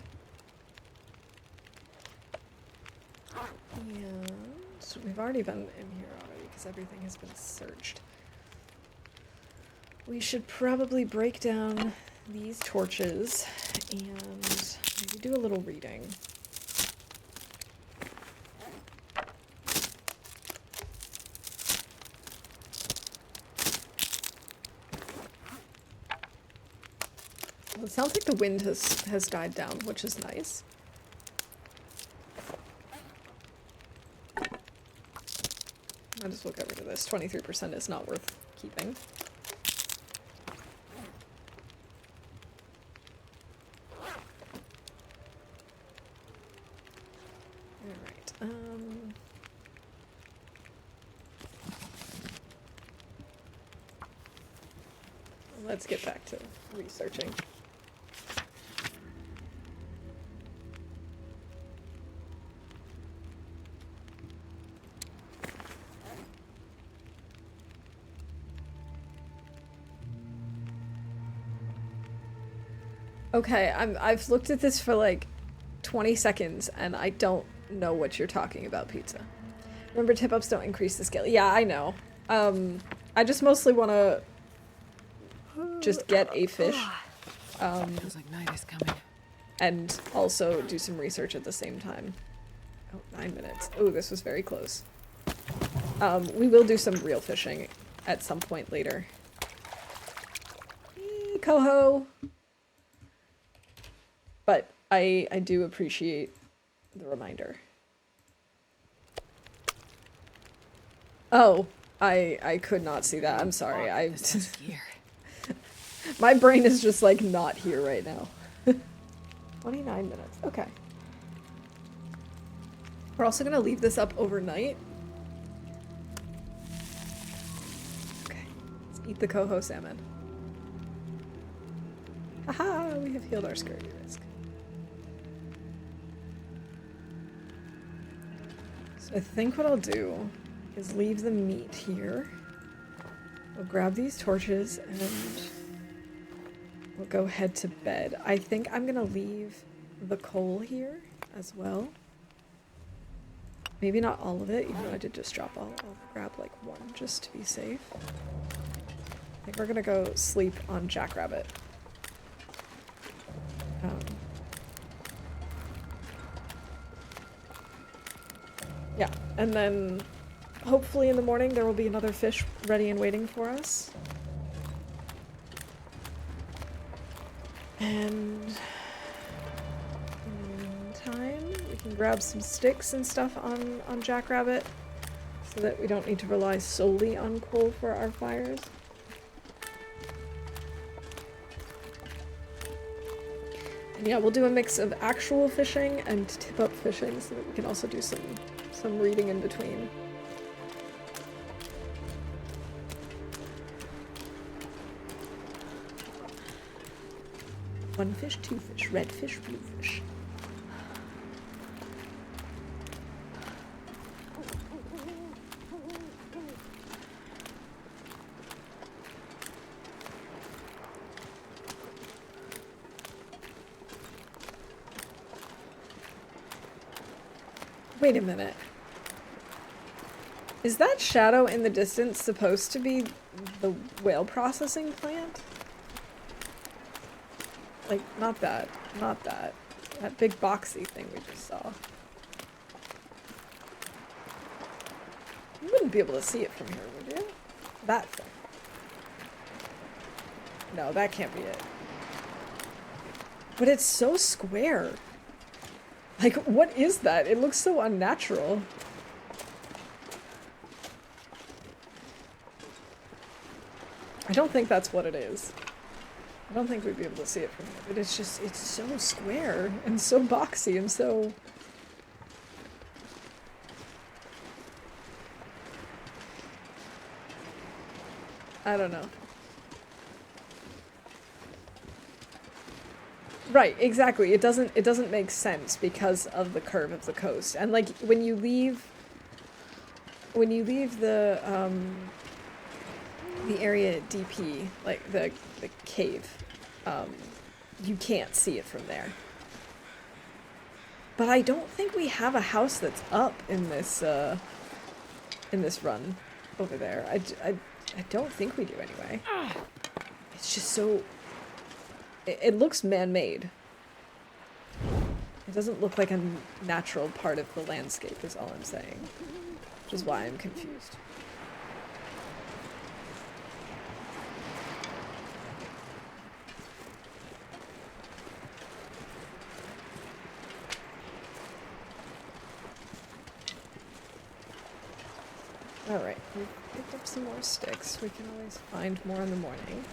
[SPEAKER 1] And we've already been in here already because everything has been searched. We should probably break down these torches and maybe do a little reading. Well, it sounds like the wind has died down, which is nice. Might as well get rid of this. 23% is not worth keeping. Alright, let's get back to researching. Okay, I've looked at this for like 20 seconds and I don't know what you're talking about, Pizza. Remember, tip-ups don't increase the scale. Yeah, I know. I just mostly want to just get a fish.
[SPEAKER 2] Feels like night is coming.
[SPEAKER 1] And also do some research at the same time. Oh, 9 minutes. Oh, this was very close. We will do some real fishing at some point later. Eee, coho! But I do appreciate the reminder. Oh, I could not see that. I'm sorry.
[SPEAKER 2] This is gear.
[SPEAKER 1] My brain is just like not here right now. 29 minutes. Okay. We're also gonna leave this up overnight. Okay. Let's eat the coho salmon. Haha, we have healed our scurvy risk. So I think what I'll do is leave the meat here. We'll grab these torches and we'll go head to bed. I think I'm gonna leave the coal here as well. Maybe not all of it, even though I did just drop all. I'll grab like one just to be safe. I think we're gonna go sleep on Jackrabbit. Yeah, and then hopefully in the morning there will be another fish ready and waiting for us. And in the meantime, we can grab some sticks and stuff on Jackrabbit so that we don't need to rely solely on coal for our fires. And yeah, we'll do a mix of actual fishing and tip-up fishing so that we can also do some reading in between. One fish, two fish, red fish, blue fish. Wait a minute. Is that shadow in the distance supposed to be the whale processing plant? Like, not that. Not that. That big boxy thing we just saw. You wouldn't be able to see it from here, would you? That thing. No, that can't be it. But it's so square. Like, what is that? It looks so unnatural. I don't think that's what it is. I don't think we'd be able to see it from here, but it's just, it's so square and so boxy and so... I don't know. Right, exactly. It doesn't make sense because of the curve of the coast. And like when you leave the area DP, like the cave, you can't see it from there. But I don't think we have a house that's up in this run over there. I don't think we do anyway. It's just so... It looks man-made. It doesn't look like a natural part of the landscape is all I'm saying. Which is why I'm confused. Alright, we've picked up some more sticks. We can always find more in the morning.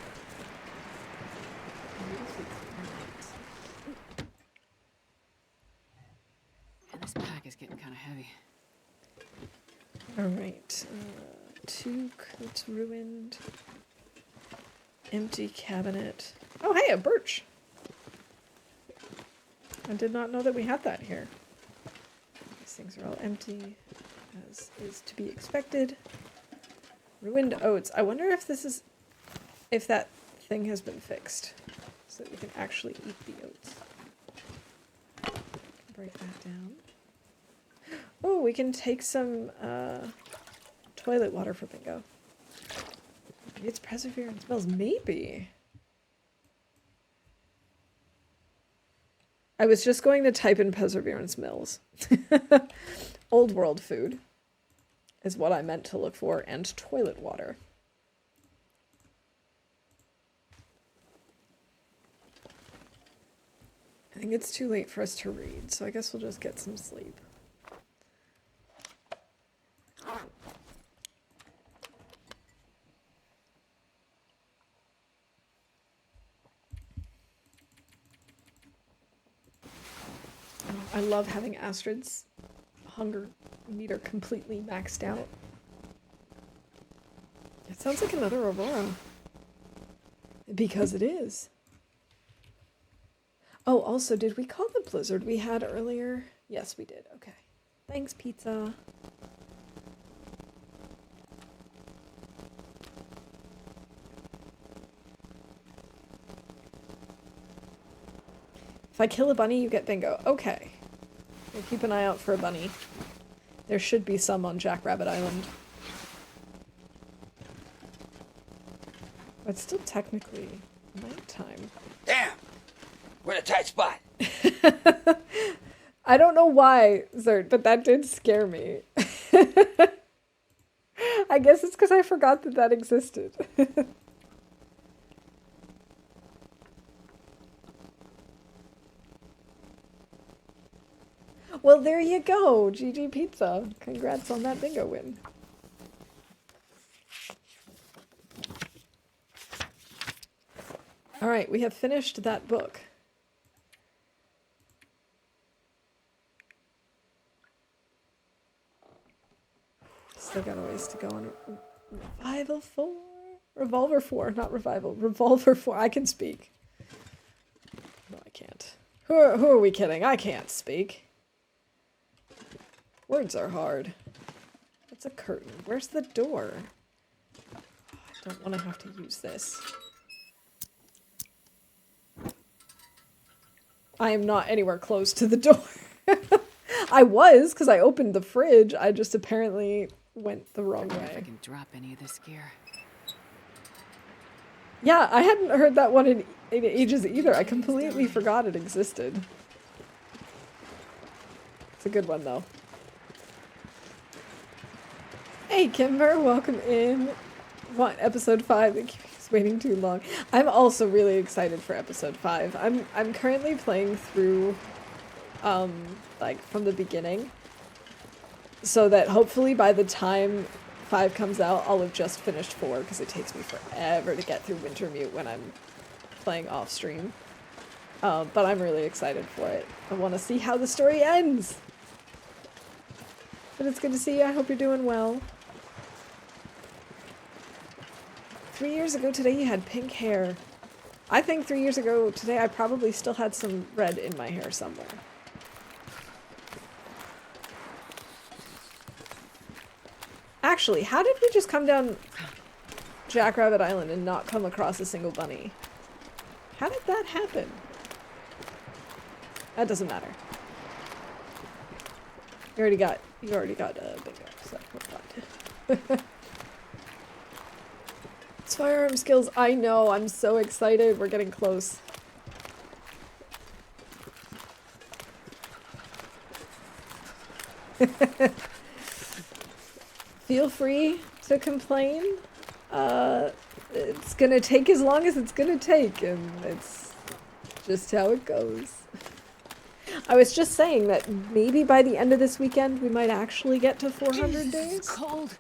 [SPEAKER 2] And this pack is getting kind of heavy.
[SPEAKER 1] Alright, 2 coats ruined. Empty cabinet. Oh hey, a birch! I did not know that we had that here. These things are all empty, as is to be expected. Ruined oats. I wonder if this is... if that thing has been fixed. So that we can actually eat the oats. Break that down. Oh, we can take some toilet water for bingo. Maybe it's perseverance smells. Maybe. I was just going to type in perseverance mills. Old world food is what I meant to look for, and toilet water. I think it's too late for us to read, so I guess we'll just get some sleep. I love having Astrid's hunger meter completely maxed out. It sounds like another Aurora. Because it is. Oh, also, did we call the blizzard we had earlier? Yes, we did. Okay. Thanks, pizza. If I kill a bunny, you get bingo. Okay. We'll keep an eye out for a bunny. There should be some on Jackrabbit Island. But it's still technically nighttime.
[SPEAKER 3] Damn! We're in a tight spot.
[SPEAKER 1] I don't know why, Zerd, but that did scare me. I guess it's because I forgot that that existed. Well, there you go. GG Pizza. Congrats on that bingo win. All right, we have finished that book. Still got a ways to go on Revival 4? Revolver 4, not Revival. Revolver 4. I can speak. No, I can't. Who are we kidding? I can't speak. Words are hard. It's a curtain. Where's the door? I don't want to have to use this. I am not anywhere close to the door. I was, because I opened the fridge. I just apparently went the wrong way.
[SPEAKER 2] If I can drop any of this gear.
[SPEAKER 1] Yeah, I hadn't heard that one in ages either. I completely forgot it existed. It's a good one, though. Hey, Kimber, welcome in. What, episode 5? Thank you for waiting too long. I'm also really excited for episode 5. I'm currently playing through, like, from the beginning. So that hopefully by the time 5 comes out, I'll have just finished 4, because it takes me forever to get through Wintermute when I'm playing off stream. But I'm really excited for it. I want to see how the story ends. But it's good to see you. I hope you're doing well. 3 years ago today you had pink hair. I think 3 years ago today I probably still had some red in my hair somewhere. Actually, how did we just come down Jackrabbit Island and not come across a single bunny? How did that happen? That doesn't matter. You already got bingo, so we're fine. It's firearm skills. I know. I'm so excited. We're getting close. Feel free to complain. It's gonna take as long as it's gonna take, and it's just how it goes. I was just saying that maybe by the end of this weekend we might actually get to 400 days.
[SPEAKER 2] It's cold.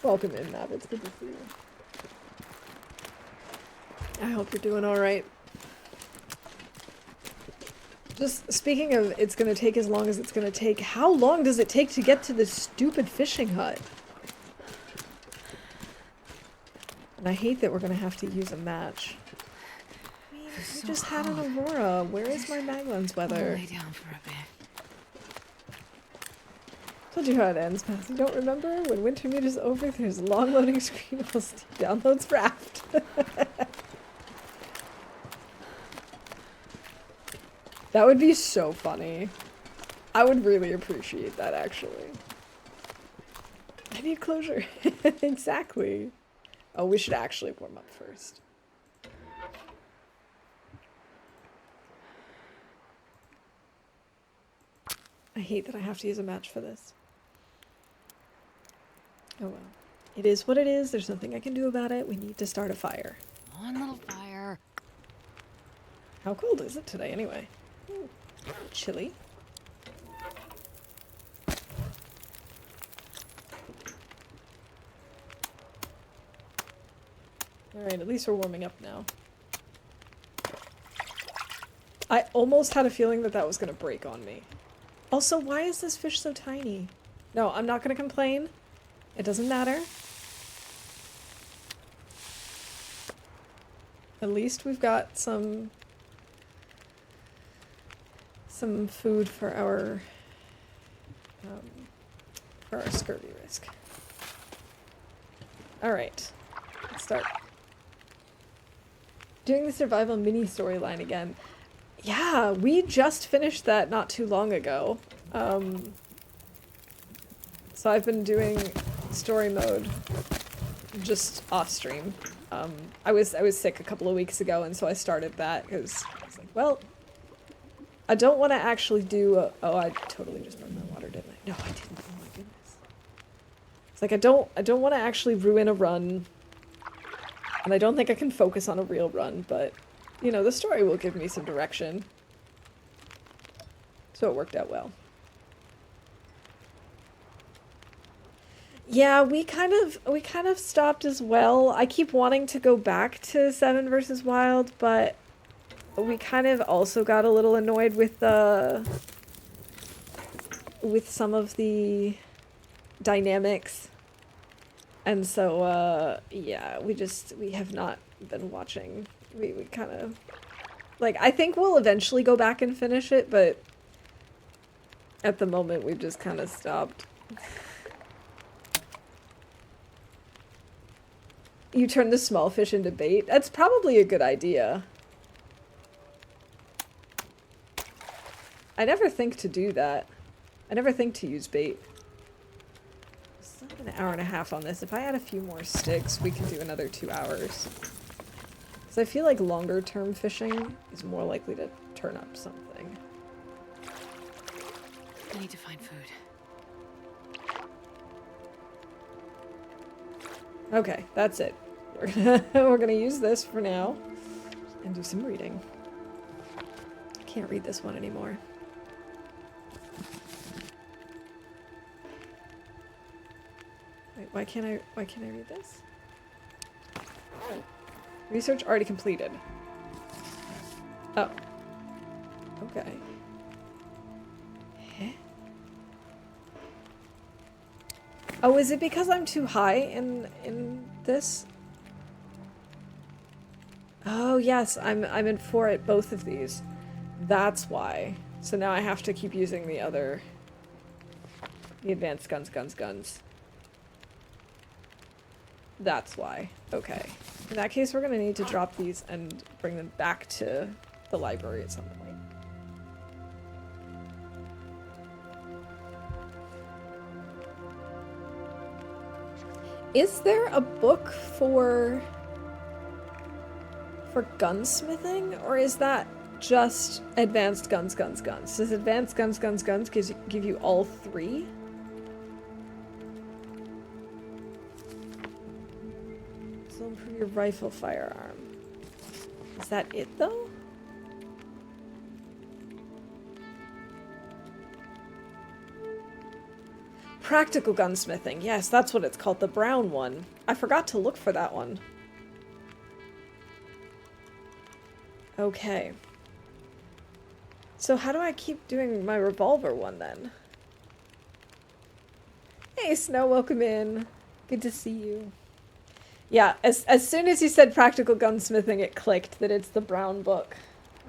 [SPEAKER 1] Welcome in, Matt. It's good to see you. I hope you're doing all right. Just speaking of it's going to take as long as it's going to take, how long does it take to get to this stupid fishing hut? And I hate that we're going to have to use a match. I mean, we
[SPEAKER 2] So
[SPEAKER 1] just had an
[SPEAKER 2] cold.
[SPEAKER 1] Aurora. Where is my Maglans
[SPEAKER 2] I'll
[SPEAKER 1] weather?
[SPEAKER 2] lay down for a bit.
[SPEAKER 1] Told you how it ends, Matt. You don't remember? When Wintermute is over, there's a long loading screen while Steve downloads Raft. That would be so funny. I would really appreciate that, actually. I need closure. Exactly. Oh, we should actually warm up first. I hate that I have to use a match for this. Oh well. It is what it is. There's nothing I can do about it. We need to start a fire.
[SPEAKER 2] One little fire.
[SPEAKER 1] How cold is it today, anyway? Ooh, chilly. Alright, at least we're warming up now. I almost had a feeling that that was going to break on me. Also, why is this fish so tiny? No, I'm not going to complain. It doesn't matter. At least we've got some food for our for our scurvy risk. Alright, let's start. Doing the survival mini storyline again. Yeah, we just finished that not too long ago. So I've been doing story mode just off stream. I was sick a couple of weeks ago, and so I started that because I was like, well, I don't want to actually do. Oh, I totally just burned my water, didn't I? No, I didn't. Oh my goodness. It's like I don't want to actually ruin a run, and I don't think I can focus on a real run, but you know, the story will give me some direction. So it worked out well. Yeah, we kind of stopped as well. I keep wanting to go back to 7 versus Wild, but we kind of also got a little annoyed with some of the dynamics. And so yeah, we have not been watching. We kind of like, I think we'll eventually go back and finish it, but at the moment we've just kind of stopped. You turn the small fish into bait? That's probably a good idea. I never think to do that. I never think to use bait. It's like an hour and a half on this. If I add a few more sticks, we can do another 2 hours. Because I feel like longer term fishing is more likely to turn up something.
[SPEAKER 2] I need to find food.
[SPEAKER 1] Okay, that's it. We're gonna use this for now and do some reading. I can't read this one anymore. Wait, why can't I read this? Research already completed. Oh. Okay. Huh? Oh, is it because I'm too high in this? Oh yes, I'm in 4 at both of these. That's why. So now I have to keep using the advanced guns. That's why. Okay. In that case, we're gonna need to drop these and bring them back to the library at some point. Is there a book for gunsmithing, or is that just advanced guns? Does advanced guns give you all 3? This will improve your rifle firearm. Is that it though? Practical gunsmithing. Yes, that's what it's called, the brown one. I forgot to look for that one. Okay. So how do I keep doing my revolver one then? Hey Snow, welcome in. Good to see you. Yeah, as soon as you said practical gunsmithing, it clicked that it's the brown book.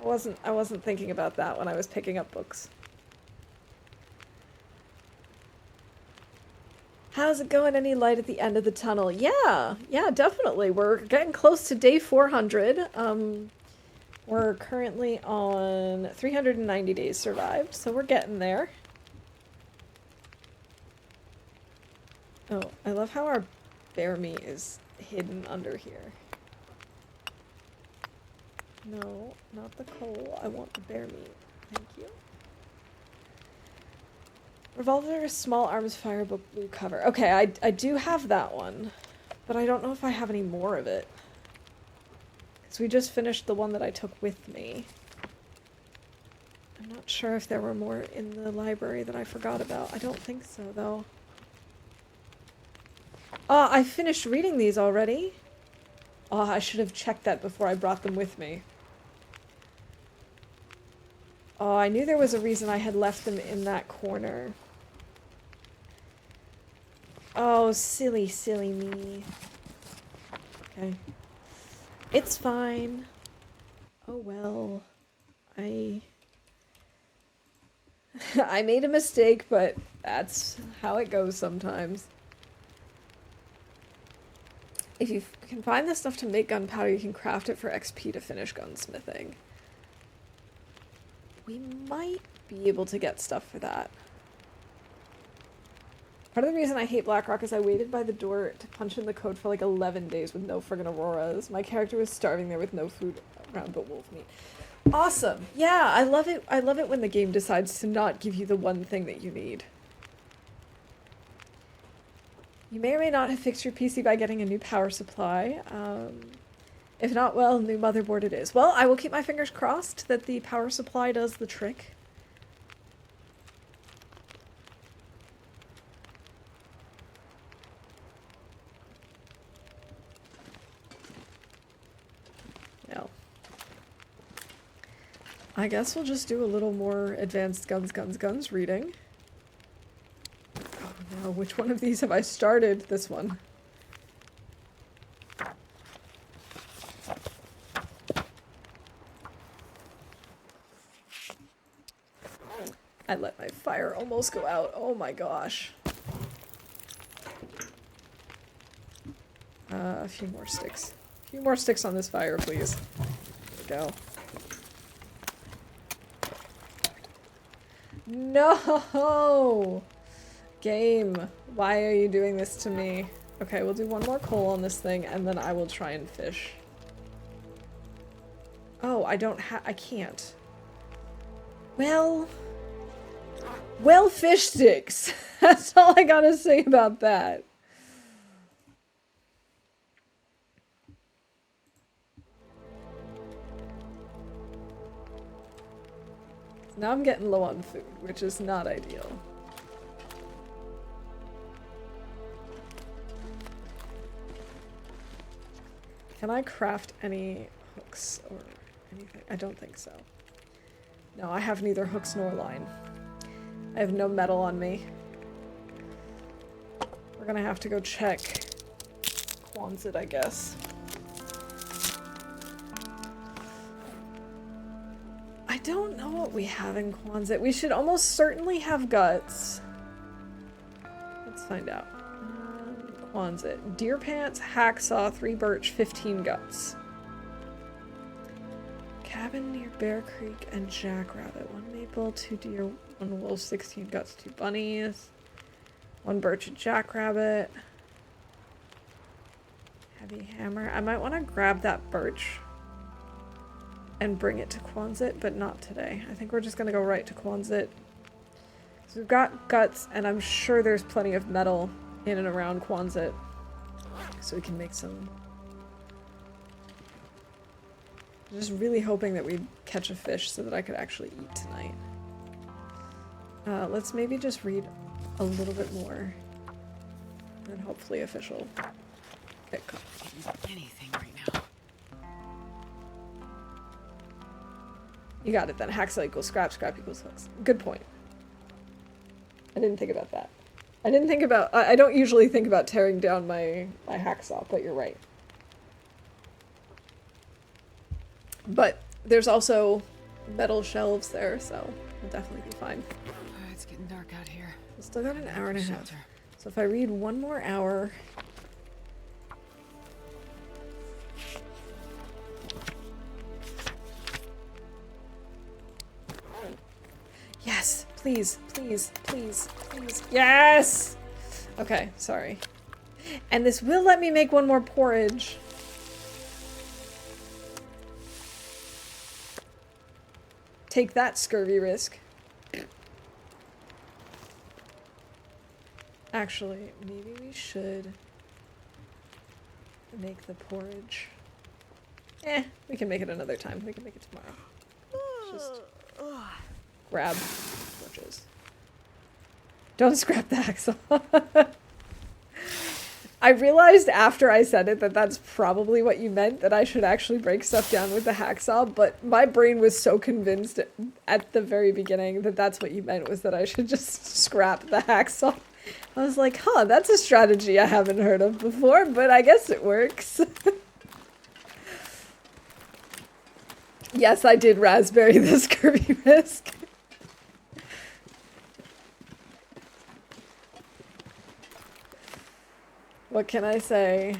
[SPEAKER 1] I wasn't thinking about that when I was picking up books. How's it going? Any light at the end of the tunnel? Yeah, definitely. We're getting close to day 400. We're currently on 390 days survived, so we're getting there. Oh, I love how our bear meat is hidden under here. No, not the coal. I want the bear meat. Thank you. Revolver, small arms, firebook, blue cover. Okay, I do have that one, but I don't know if I have any more of it. Because we just finished the one that I took with me. I'm not sure if there were more in the library that I forgot about. I don't think so, though. Oh, I finished reading these already. Oh, I should have checked that before I brought them with me. Oh, I knew there was a reason I had left them in that corner. Oh, silly me. Okay. It's fine. Oh well. I made a mistake, but That's how it goes sometimes. If you can find the stuff to make gunpowder, you can craft it for XP to finish gunsmithing. We might be able to get stuff for that. Part of the reason I hate Blackrock is I waited by the door to punch in the code for like 11 days with no friggin' auroras. My character was starving there with no food around but wolf meat. Awesome! Yeah, I love it. I love it when the game decides to not give you the one thing that you need. You may or may not have fixed your PC by getting a new power supply. If not, well, new motherboard it is. Well, I will keep my fingers crossed that the power supply does the trick. No. I guess we'll just do a little more advanced guns reading. Oh no, which one of these have I started? This one. I let my fire almost go out. Oh my gosh. A few more sticks. A few more sticks on this fire, please. There we go. No! Game, why are you doing this to me? Okay, we'll do one more coal on this thing, and then I will try and fish. Oh, I can't. Well, fish sticks. That's all I gotta say about that. Now I'm getting low on food, which is not ideal. Can I craft any hooks or anything? I don't think so. No, I have neither hooks nor line. I have no metal on me. We're gonna have to go check Quonset, I guess. I don't know what we have in Quonset. We should almost certainly have guts. Let's find out. Quonset. Deer pants, hacksaw, 3 birch, 15 guts. Cabin near Bear Creek and Jackrabbit. 1 maple, 2 deer, 1 wolf, 16 guts, 2 bunnies. 1 birch and jackrabbit. Heavy hammer. I might want to grab that birch and bring it to Quonset, but not today. I think we're just going to go right to Quonset. So we've got guts, and I'm sure there's plenty of metal in and around Quonset, so we can make some. I'm just really hoping that we catch a fish so that I could actually eat tonight. Let's maybe just read a little bit more, and hopefully a fish will get caught.
[SPEAKER 2] Anything right now.
[SPEAKER 1] You got it then. Hacksaw equals scrap, scrap equals hooks. Good point. I didn't think about that. I didn't think about, I don't usually think about tearing down my hacksaw, but you're right. But there's also metal shelves there, so we'll definitely be fine.
[SPEAKER 2] It's getting dark out here.
[SPEAKER 1] We've still got an hour and a half.
[SPEAKER 2] Shelter.
[SPEAKER 1] So if I read one more hour... Yes! Please, please, please, please. Yes! Okay, sorry. And this will let me make one more porridge. Take that, scurvy risk. Actually, maybe we should make the porridge. We can make it another time. We can make it tomorrow. Just grab torches. Don't scrap the hacksaw. I realized after I said it that that's probably what you meant, that I should actually break stuff down with the hacksaw, but my brain was so convinced at the very beginning that that's what you meant, was that I should just scrap the hacksaw. I was like, huh, that's a strategy I haven't heard of before, but I guess it works. Yes, I did raspberry the scurvy risk. What can I say?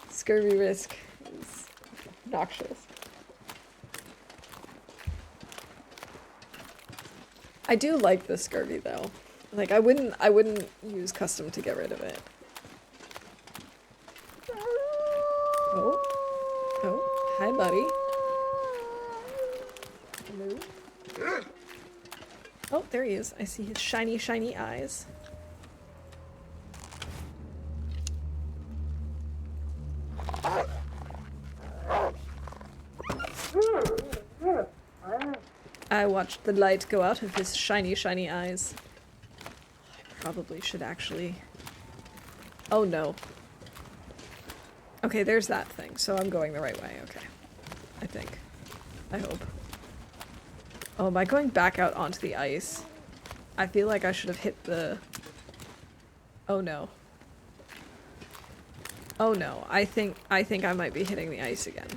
[SPEAKER 1] Scurvy risk is noxious. I do like the scurvy though. Like I wouldn't use custom to get rid of it. Oh. Oh. Hi, buddy. Hello. Oh, there he is. I see his shiny, shiny eyes. I watched the light go out of his shiny, shiny eyes. I probably should actually... Oh no. Okay, there's that thing, so I'm going the right way, okay. I think. I hope. Oh, am I going back out onto the ice? I feel like I should have hit the... Oh no. Oh no, I think I might be hitting the ice again.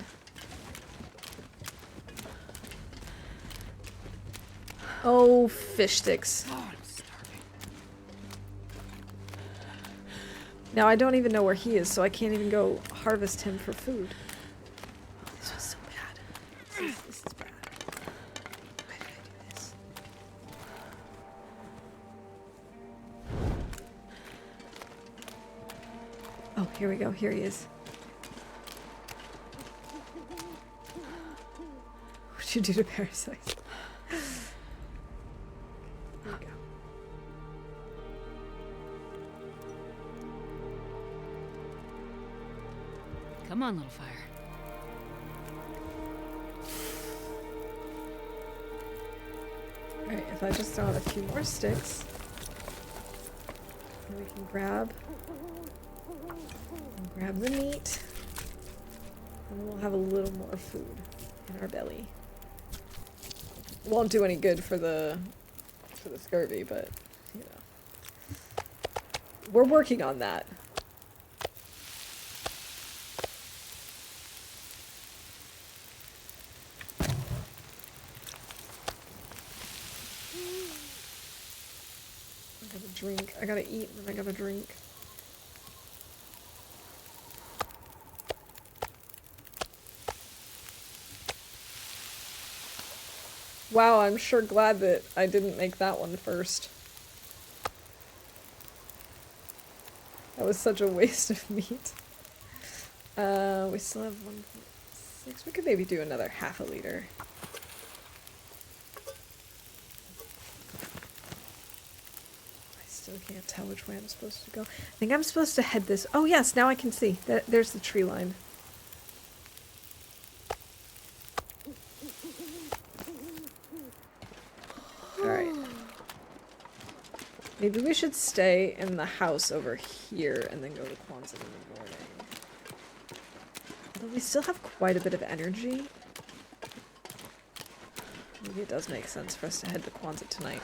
[SPEAKER 1] Oh, fish sticks.
[SPEAKER 2] Oh, I'm starving.
[SPEAKER 1] Now I don't even know where he is, so I can't even go harvest him for food. Oh, this was so bad. This is bad. Why did I do this? Oh, here we go. Here he is. What'd you do to parasites? There we go.
[SPEAKER 2] Come on, little fire.
[SPEAKER 1] Alright, if I just throw out a few more sticks, then we can grab the meat, and we'll have a little more food in our belly. Won't do any good for the scurvy, but you know, we're working on that. I gotta drink. I gotta eat, and then I gotta drink. Wow, I'm sure glad that I didn't make that one first. That was such a waste of meat. We still have 1.6. We could maybe do another half a liter. I still can't tell which way I'm supposed to go. I think I'm supposed to head this. Oh yes, now I can see. There's the tree line. Alright. Maybe we should stay in the house over here and then go to Kwanzaa in the morning. Although we still have quite a bit of energy. Maybe it does make sense for us to head to Kwanzaa tonight.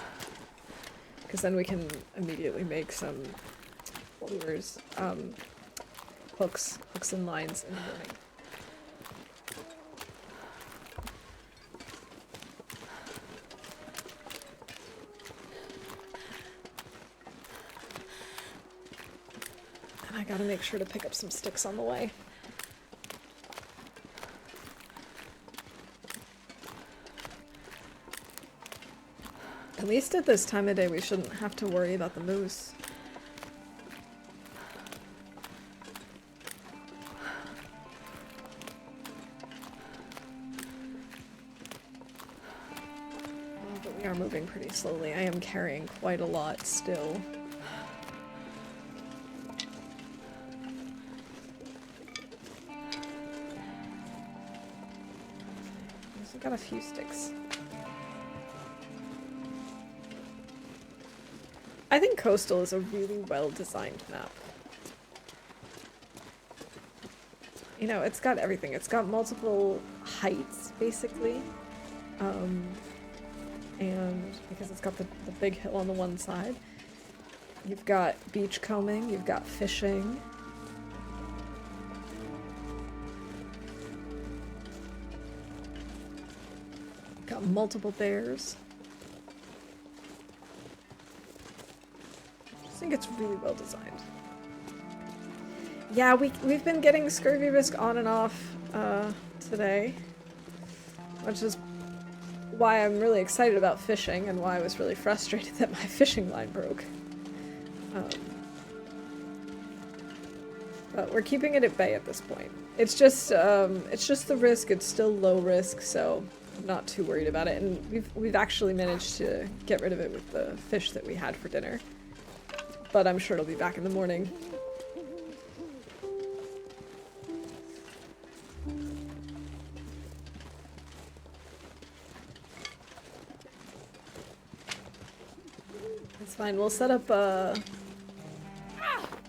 [SPEAKER 1] Because then we can immediately make some lures, hooks and lines in the morning. I gotta make sure to pick up some sticks on the way. At least at this time of day we shouldn't have to worry about the moose. Oh, but we are moving pretty slowly. I am carrying quite a lot still. Got a few sticks. I think Coastal is a really well-designed map. You know, it's got everything. It's got multiple heights, basically. And because it's got the big hill on the one side. You've got beachcombing, you've got fishing. Got multiple bears. I just think it's really well designed. Yeah, we've been getting scurvy risk on and off today, which is why I'm really excited about fishing and why I was really frustrated that my fishing line broke. But we're keeping it at bay at this point. It's just the risk. It's still low risk, so I'm not too worried about it. And we've actually managed to get rid of it with the fish that we had for dinner. But I'm sure it'll be back in the morning. It's fine. We'll set up a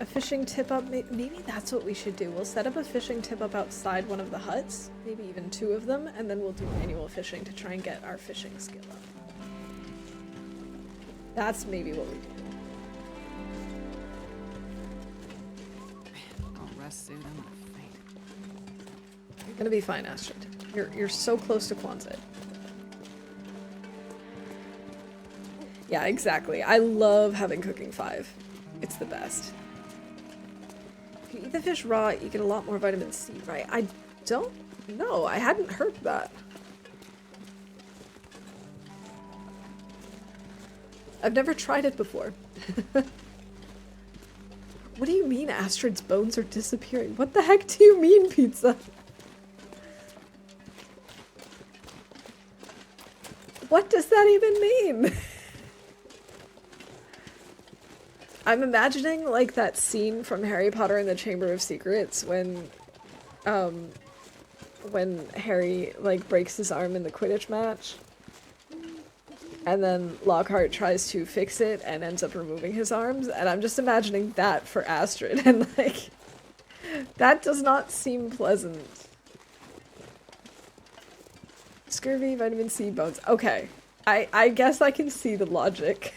[SPEAKER 1] fishing tip up. Maybe that's what we should do. We'll set up a fishing tip up outside one of the huts, maybe even 2 of them, and then we'll do manual fishing to try and get our fishing skill up. That's maybe what we do.
[SPEAKER 2] I'll rest soon. I'm gonna faint.
[SPEAKER 1] You're gonna be fine, Astrid. You're so close to Quonset. Yeah, exactly. I love having cooking 5. It's the best. If you eat the fish raw, you get a lot more vitamin C, right? I don't know. I hadn't heard that. I've never tried it before. What do you mean Astrid's bones are disappearing? What the heck do you mean, Pizza? What does that even mean? I'm imagining, like, that scene from Harry Potter and the Chamber of Secrets when Harry, like, breaks his arm in the Quidditch match. And then Lockhart tries to fix it and ends up removing his arms. And I'm just imagining that for Astrid. And, like, that does not seem pleasant. Scurvy, vitamin C, bones. Okay. I guess I can see the logic.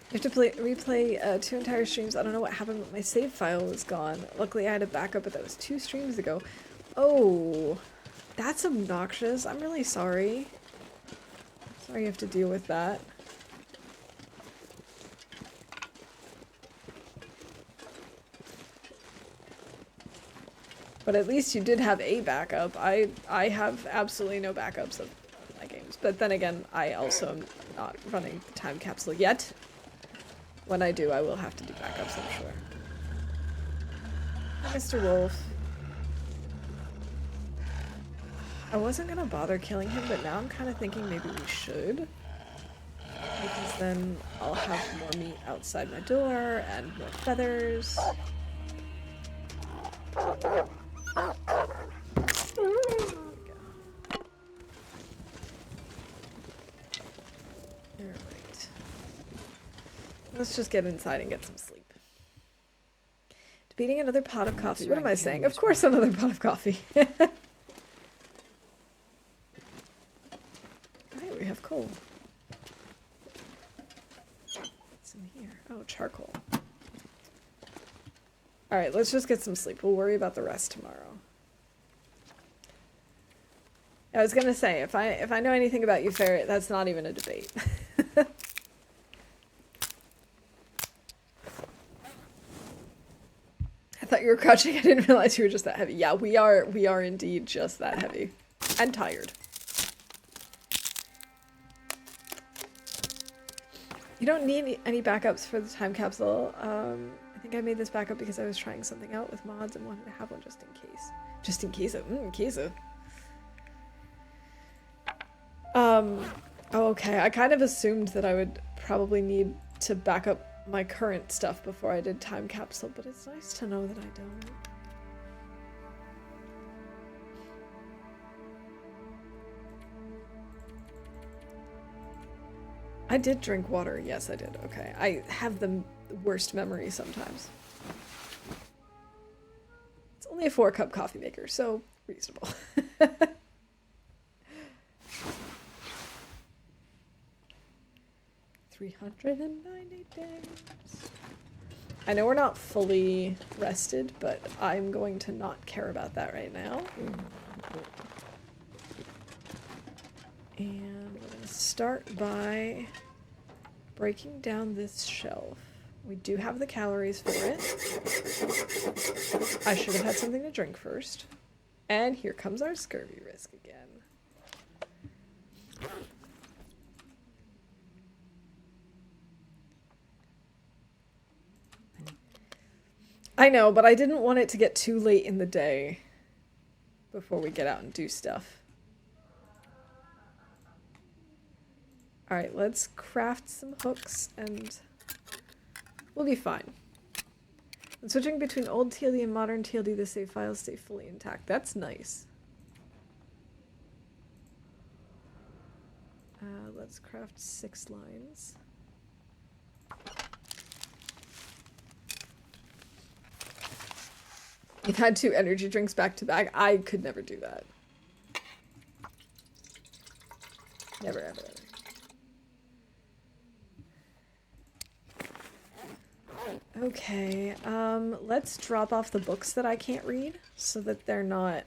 [SPEAKER 1] You have to replay 2 entire streams. I don't know what happened, but my save file was gone. Luckily I had a backup, but that was 2 streams ago. Oh, that's obnoxious. I'm really sorry. Sorry you have to deal with that. But at least you did have a backup. I have absolutely no backups of my games. But then again, I also am not running the time capsule yet. When I do, I will have to do backups, I'm sure. Hi, Mr. Wolf. I wasn't gonna bother killing him, but now I'm kind of thinking maybe we should. Because then I'll have more meat outside my door and more feathers. There we go. Alright. Let's just get inside and get some sleep. Debating another pot of coffee. What am I saying? Of course another pot of coffee. Alright, we have coal. What's in here? Oh, charcoal. Alright, let's just get some sleep. We'll worry about the rest tomorrow. I was gonna say, if I know anything about you, Ferret, that's not even a debate. I thought you were crouching. I didn't realize you were just that heavy. Yeah, we are indeed just that heavy. And tired. You don't need any backups for the time capsule. I think I made this backup because I was trying something out with mods and wanted to have one just in case. Just in case. Queso. Oh, okay. I kind of assumed that I would probably need to back up my current stuff before I did time capsule, but it's nice to know that I don't. I did drink water. Yes, I did. Okay. I have the worst memory sometimes. It's only a 4-cup coffee maker, so reasonable. 390 days. I know we're not fully rested, but I'm going to not care about that right now. And we're going to start by breaking down this shelf. We do have the calories for it. I should have had something to drink first. And here comes our scurvy risk again. I know, but I didn't want it to get too late in the day before we get out and do stuff. Alright, let's craft some hooks and we'll be fine. And switching between old TLD and modern TLD, the save files stay fully intact. That's nice. Let's craft 6 lines. You've had 2 energy drinks back to back. I could never do that. Never, ever, ever. Okay, let's drop off the books that I can't read so that they're not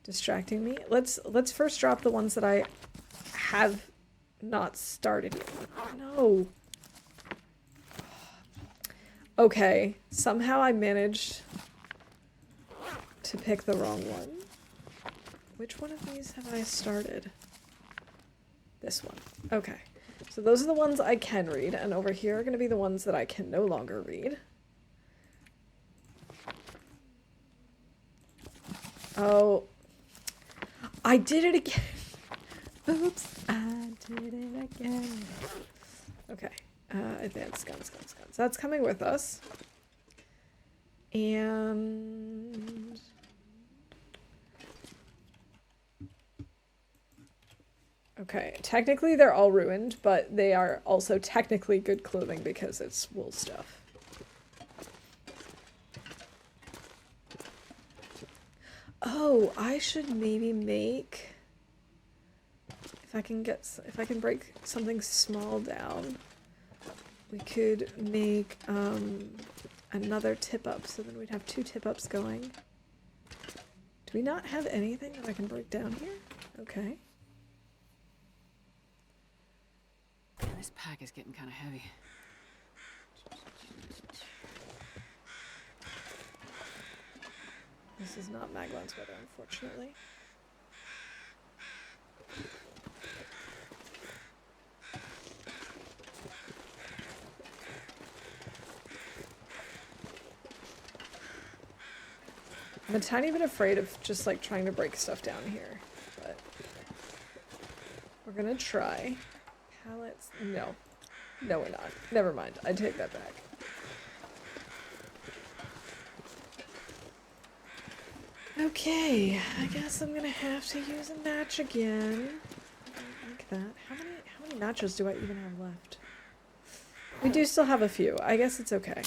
[SPEAKER 1] distracting me. Let's first drop the ones that I have not started yet. No. Okay, somehow I managed to pick the wrong one. Which one of these have I started? This one. Okay. So those are the ones I can read, and over here are going to be the ones that I can no longer read. Oh. I did it again. Oops. I did it again. Okay. Advanced guns. That's coming with us. And... okay, technically they're all ruined, but they are also technically good clothing because it's wool stuff. Oh, I should maybe make... if I can break something small down, we could make another tip-up, so then we'd have 2 tip-ups going. Do we not have anything that I can break down here? Okay.
[SPEAKER 2] Yeah, this pack is getting kind of heavy.
[SPEAKER 1] This is not Maglon's weather, unfortunately. I'm a tiny bit afraid of just like trying to break stuff down here, but we're gonna try. Pallets? No. No, we're not. Never mind. I take that back. Okay, I guess I'm gonna have to use a match again. I don't like that. How many matches do I even have left? We do still have a few. I guess it's okay.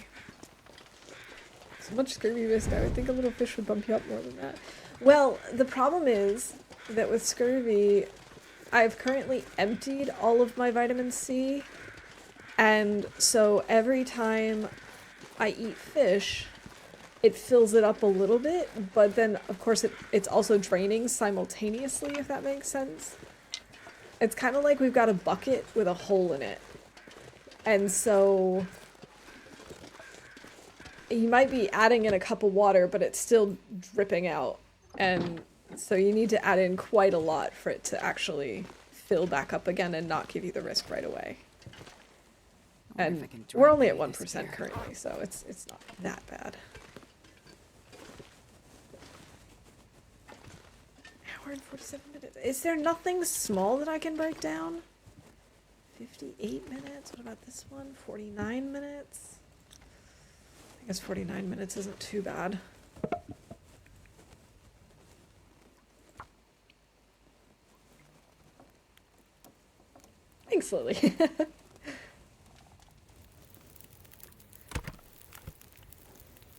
[SPEAKER 1] So much scurvy risk. I would think a little fish would bump you up more than that. Well, the problem is that with scurvy, I've currently emptied all of my vitamin C, and so every time I eat fish, it fills it up a little bit, but then of course it's also draining simultaneously, if that makes sense. It's kind of like we've got a bucket with a hole in it, and so you might be adding in a cup of water, but it's still dripping out, and so you need to add in quite a lot for it to actually fill back up again and not give you the risk right away. And we're only at 1% currently, so it's not that bad. Hour and 47 minutes. Is there nothing small that I can break down? 58 minutes? What about this one? 49 minutes? I guess 49 minutes isn't too bad. Thanks, Lily.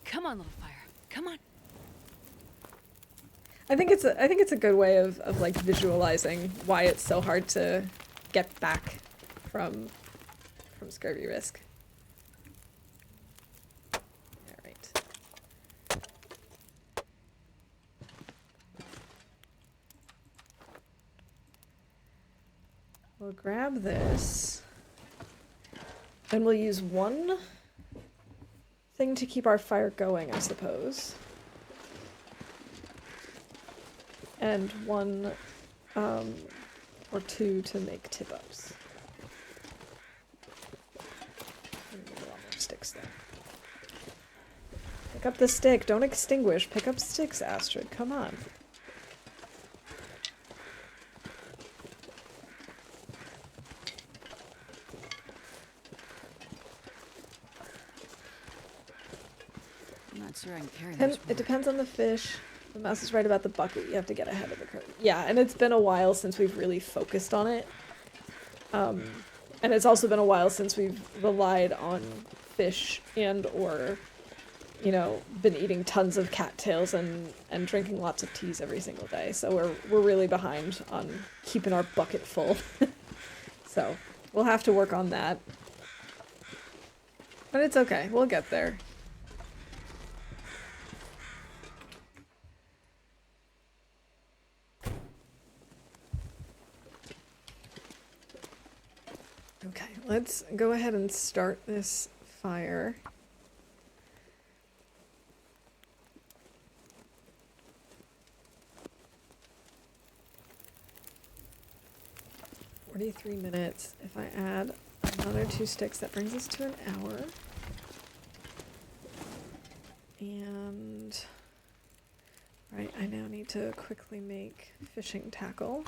[SPEAKER 2] Come on, little fire. Come on.
[SPEAKER 1] I think it's a good way of like visualizing why it's so hard to get back from scurvy risk. All right. We'll grab this. And we'll use one thing to keep our fire going, I suppose. And one or two to make tip-ups. A lot more sticks there. Pick up the stick. Don't extinguish. Pick up sticks, Astrid. Come on.
[SPEAKER 2] I'm not sure I can carry
[SPEAKER 1] And
[SPEAKER 2] much
[SPEAKER 1] it
[SPEAKER 2] more.
[SPEAKER 1] depends on the fish. The mouse is right about the bucket. You have to get ahead of the curve. Yeah, and it's been a while since we've really focused on it. And it's also been a while since we've relied on fish and or, you know, been eating tons of cattails and drinking lots of teas every single day. So we're really behind on keeping our bucket full. So we'll have to work on that. But it's okay. We'll get there. Okay, let's go ahead and start this fire. $43. If I add another 2 sticks, that brings us to an hour. And right, I now need to quickly make fishing tackle.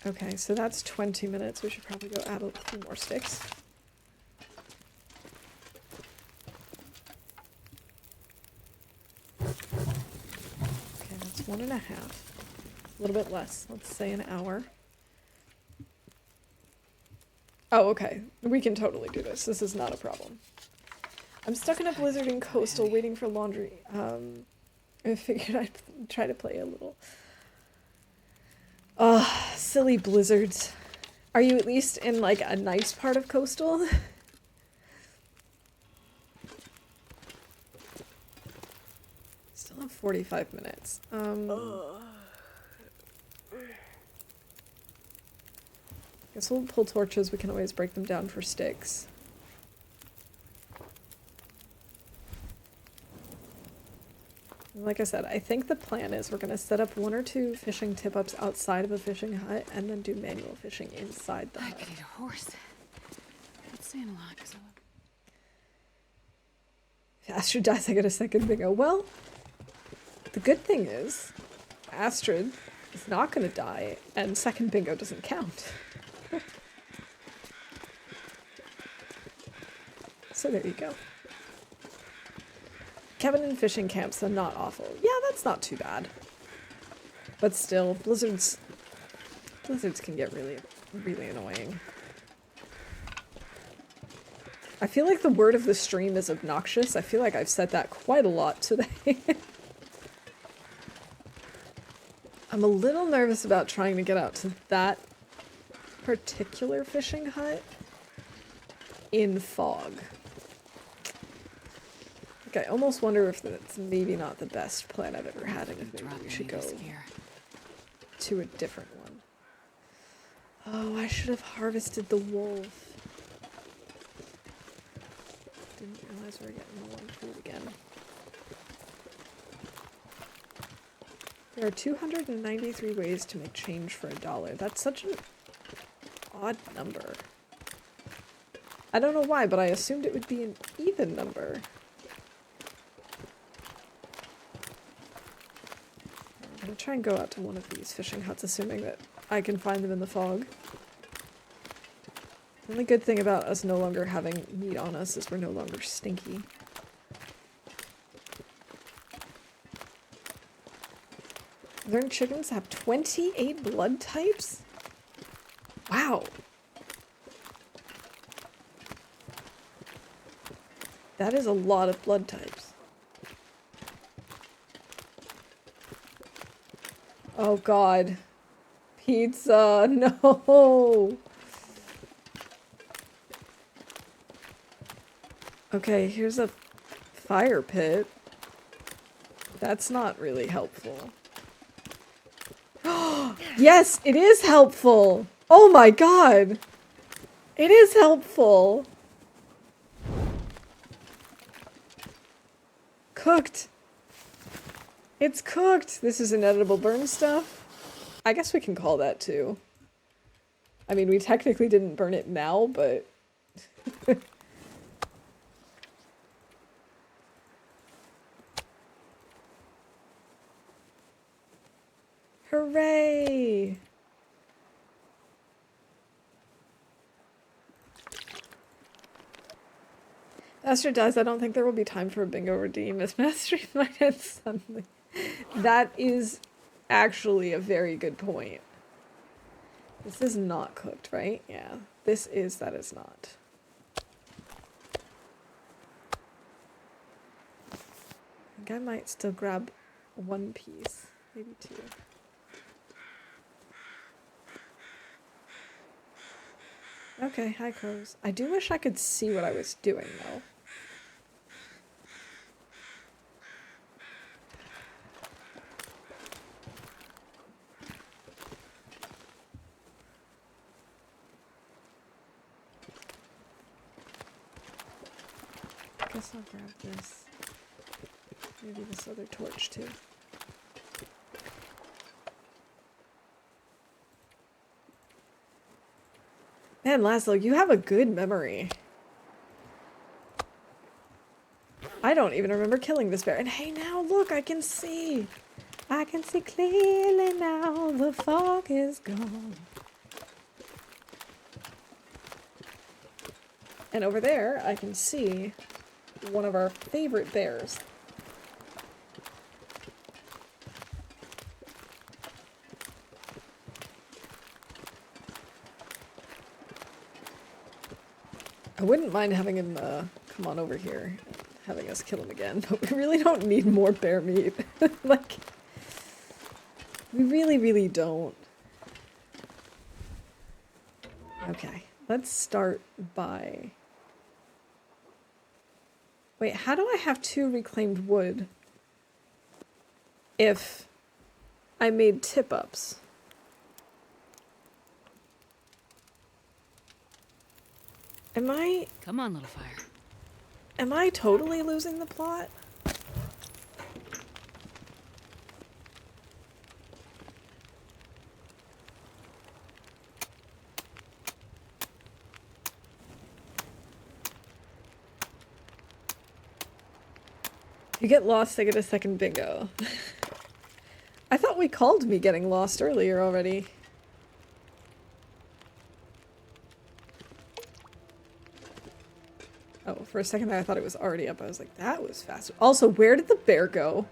[SPEAKER 1] Okay, so that's 20 minutes. We should probably go add a few more sticks. Okay, that's 1.5. A little bit less. Let's say an hour. Oh, okay. We can totally do this. This is not a problem. I'm stuck in a blizzard in Coastal waiting for laundry. I figured I'd try to play a little. Silly blizzards. Are you at least in, like, a nice part of Coastal? Still have 45 minutes. Guess we'll pull torches. We can always break them down for sticks. Like I said, I think the plan is we're going to set up 1 or 2 fishing tip-ups outside of a fishing hut and then do manual fishing inside the
[SPEAKER 2] I
[SPEAKER 1] hut.
[SPEAKER 2] could eat a horse. I'd stand a lot because
[SPEAKER 1] If Astrid dies, I get a second bingo. Well, the good thing is Astrid is not going to die and second bingo doesn't count. So there you go. Cabin and fishing camps are not awful. Yeah, that's not too bad. But still, blizzards can get really, really annoying. I feel like the word of the stream is obnoxious. I feel like I've said that quite a lot today. I'm a little nervous about trying to get out to that particular fishing hut in fog. Like, I almost wonder if that's maybe not the best plan I've ever had, and if maybe we should go to a different one. Oh, I should have harvested the wolf. Didn't realize we were getting low on food again. There are 293 ways to make change for $1. That's such an odd number. I don't know why, but I assumed it would be an even number. I'm gonna try and go out to one of these fishing huts, assuming that I can find them in the fog. The only good thing about us no longer having meat on us is we're no longer stinky. Learned chickens have 28 blood types? Wow. That is a lot of blood types. Oh god. Pizza, no! Okay, here's a fire pit. That's not really helpful. Yes, it is helpful! Oh my god! It is helpful! Cooked! It's cooked! This is inedible burn stuff. I guess we can call that too. I mean, we technically didn't burn it now, but... Hooray! Master dies. I don't think there will be time for a bingo redeem as Mastery might end suddenly. That is actually a very good point. This is not cooked, right? Yeah. This is, that is not. I think I might still grab one piece. Maybe two. Okay, hi crows. I do wish I could see what I was doing though. I guess I'll grab this. Maybe this other torch too. Man, Laszlo, you have a good memory. I don't even remember killing this bear. And hey, now look, I can see. I can see clearly now. The fog is gone. And over there, I can see one of our favorite bears. I wouldn't mind having him come on over here, having us kill him again, but we really don't need more bear meat. Like, we really, really don't. Okay, let's start by... Wait, how do I have 2 reclaimed wood if I made tip-ups?
[SPEAKER 2] Come on, little fire.
[SPEAKER 1] Am I totally losing the plot? You get lost, I get a second bingo. I thought we called me getting lost earlier already. Oh, for a second there I thought it was already up. I was like, that was fast. Also, where did the bear go?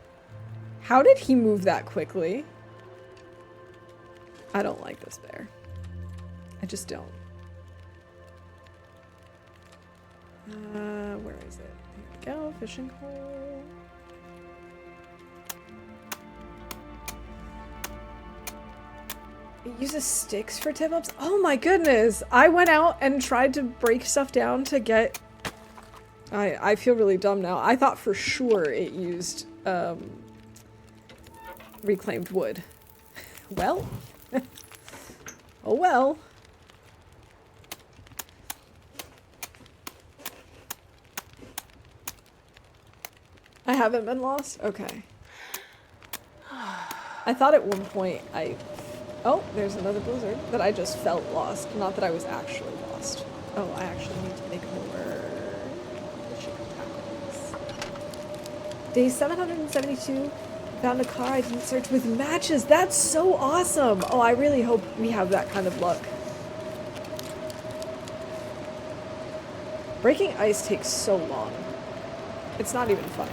[SPEAKER 1] How did he move that quickly? I don't like this bear. I just don't. Where is it? There we go, fishing hole. It uses sticks for tip-ups? Oh my goodness! I went out and tried to break stuff down to get... I feel really dumb now. I thought for sure it used, reclaimed wood. Well. Oh well. I haven't been lost? Okay. I thought at one point oh, there's another blizzard. That I just felt lost. Not that I was actually lost. Oh, I actually need to make more fishing tackles. Day 772. Found a car I didn't search with matches. That's so awesome! Oh, I really hope we have that kind of luck. Breaking ice takes so long. It's not even funny.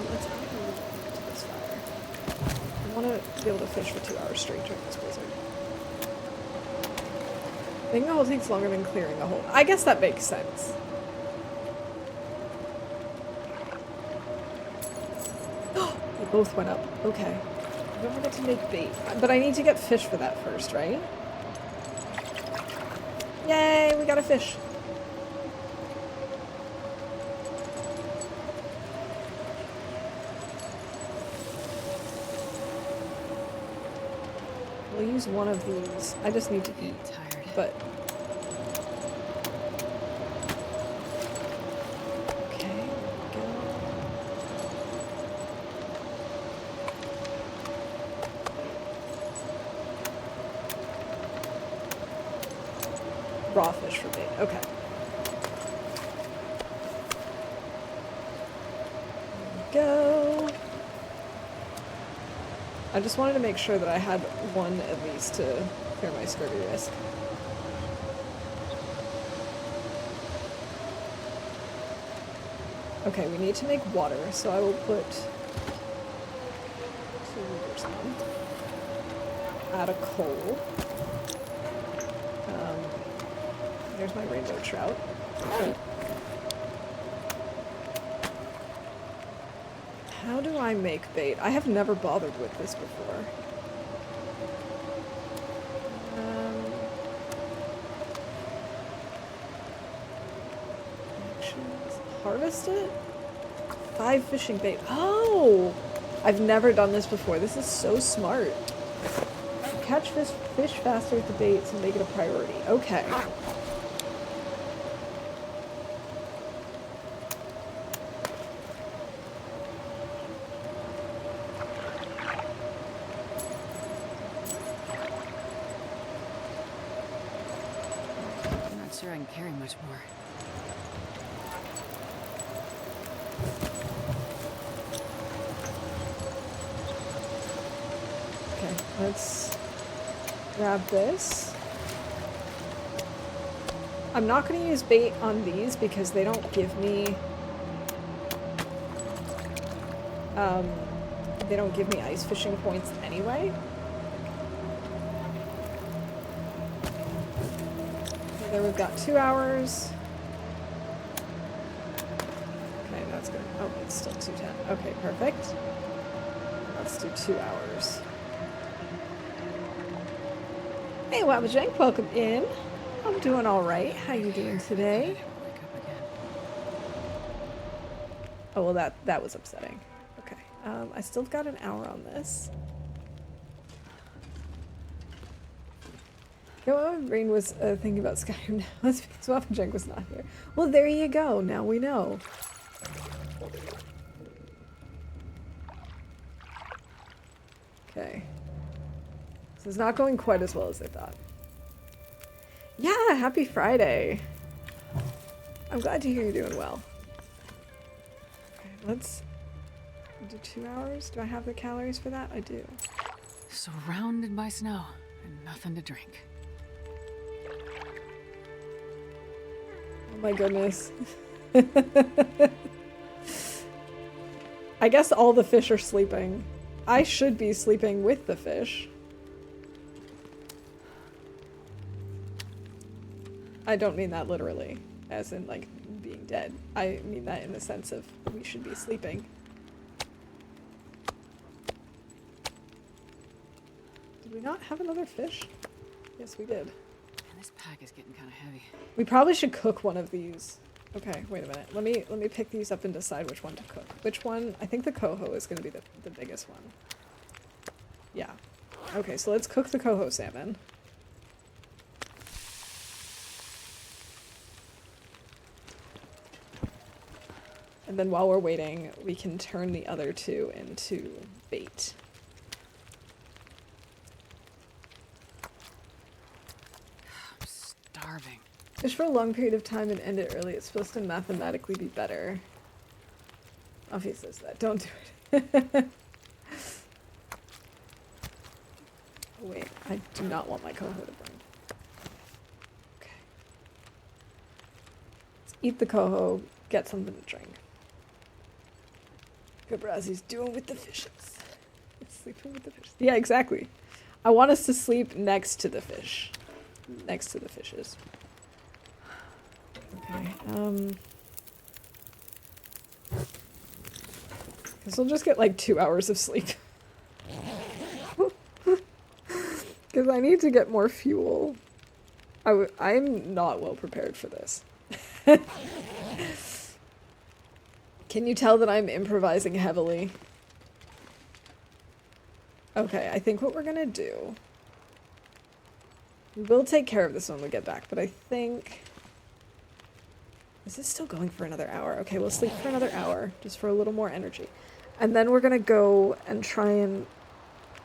[SPEAKER 1] Let's actually move to this fire. I want to be able to fish for 2 hours straight during this blizzard. Making a hole takes longer than clearing a hole. I guess that makes sense. They both went up. Okay. Don't forget to make bait. But I need to get fish for that first, right? Yay, we got a fish. We'll use one of these. I just need to eat,
[SPEAKER 2] Tired.
[SPEAKER 1] but... Okay, go. Raw fish for bait, okay. Go. I just wanted to make sure that I had one at least to clear my scurvy risk. Okay, we need to make water, so I will put 2 liters on. Add a coal. There's my rainbow trout. How do I make bait? I have never bothered with this before. Actions. Harvest it? 5 fishing bait. Oh! I've never done this before. This is so smart. Catch fish faster with the baits and make it a priority. Okay.
[SPEAKER 2] I'm not sure I can carry much more.
[SPEAKER 1] Okay, let's grab this. I'm not going to use bait on these because they don't give me ice fishing points anyway. Okay, there we've got 2 hours. Okay, that's good. Oh, it's still 2:10. Okay, perfect. Let's do 2 hours. Hey, Wabajank, welcome in. I'm doing all right. How you doing today?
[SPEAKER 2] Wake up again.
[SPEAKER 1] Oh, well, that was upsetting. Okay. I still got an hour on this. You know, my brain was thinking about Skyrim now. That's because Wabajank was not here. Well, there you go. Now we know. Okay. This is not going quite as well as I thought. Yeah, happy Friday. I'm glad to hear you're doing well. Okay, let's do 2 hours. Do I have the calories for that? I do.
[SPEAKER 2] Surrounded by snow and nothing to drink.
[SPEAKER 1] Oh my goodness. I guess all the fish are sleeping. I should be sleeping with the fish. I don't mean that literally, as in, like, being dead. I mean that in the sense of we should be sleeping. Did we not have another fish? Yes, we did.
[SPEAKER 2] Man, this pack is getting kind of heavy.
[SPEAKER 1] We probably should cook one of these. Okay, wait a minute. Let me pick these up and decide which one to cook. Which one? I think the coho is going to be the biggest one. Yeah. Okay, so let's cook the coho salmon. And then while we're waiting, we can turn the other 2 into bait.
[SPEAKER 2] I'm starving.
[SPEAKER 1] Fish for a long period of time and end it early. It's supposed to mathematically be better. Obviously says that. Don't do it. Oh, wait, I do not want my coho to burn. Okay. Let's eat the coho, get something to drink. Gabrazi's doing with the fishes. Sleeping with the fishes. Yeah, exactly. I want us to sleep next to the fish. Next to the fishes. Okay, guess we'll just get like 2 hours of sleep. Because I need to get more fuel. I'm not well prepared for this. Can you tell that I'm improvising heavily? Okay, I think what we're gonna do... We will take care of this when we get back, but I think... Is this still going for another hour? Okay, we'll sleep for another hour, just for a little more energy. And then we're gonna go and try and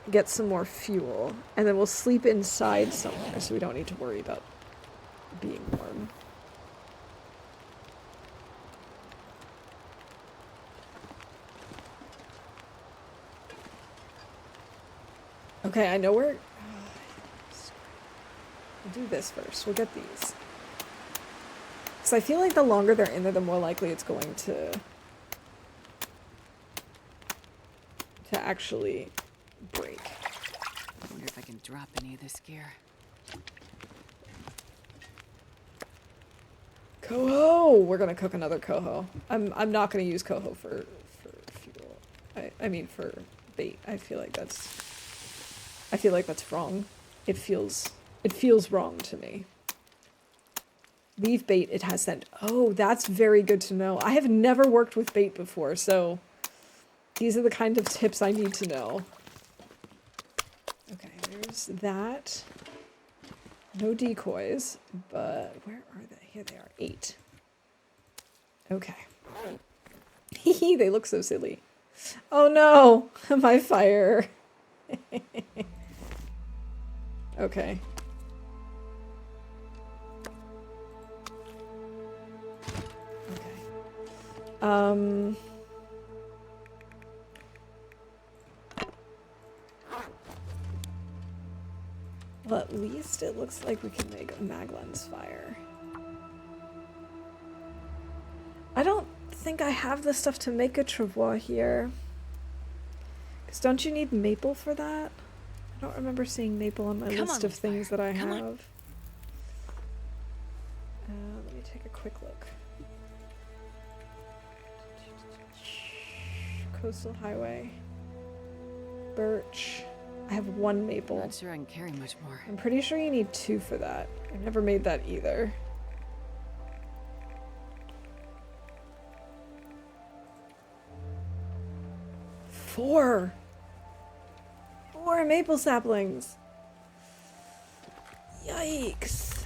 [SPEAKER 1] get some more fuel. And then we'll sleep inside somewhere, so we don't need to worry about being warm. Okay, I know where... We'll do this first. We'll get these. Because I feel like the longer they're in there, the more likely it's going to actually break.
[SPEAKER 2] I wonder if I can drop any of this gear.
[SPEAKER 1] Coho! We're gonna cook another coho. I'm not gonna use coho for fuel. I mean for bait. I feel like that's wrong. It feels wrong to me. Leave bait, it has scent. Oh, that's very good to know. I have never worked with bait before, so these are the kind of tips I need to know. Okay, there's that. No decoys, but where are they? Here they are, 8. Okay. Hehe, they look so silly. Oh no, my fire. Okay. Okay. Well, at least it looks like we can make a Maglen's fire. I don't think I have the stuff to make a travois here. Because don't you need maple for that? I don't remember seeing maple on my list of things that I have. Let me take a quick look. Coastal Highway. Birch. I have 1 maple.
[SPEAKER 2] Not sure I can carry much more.
[SPEAKER 1] I'm pretty sure you need 2 for that. I never made that either. Four maple saplings. Yikes. Yikes.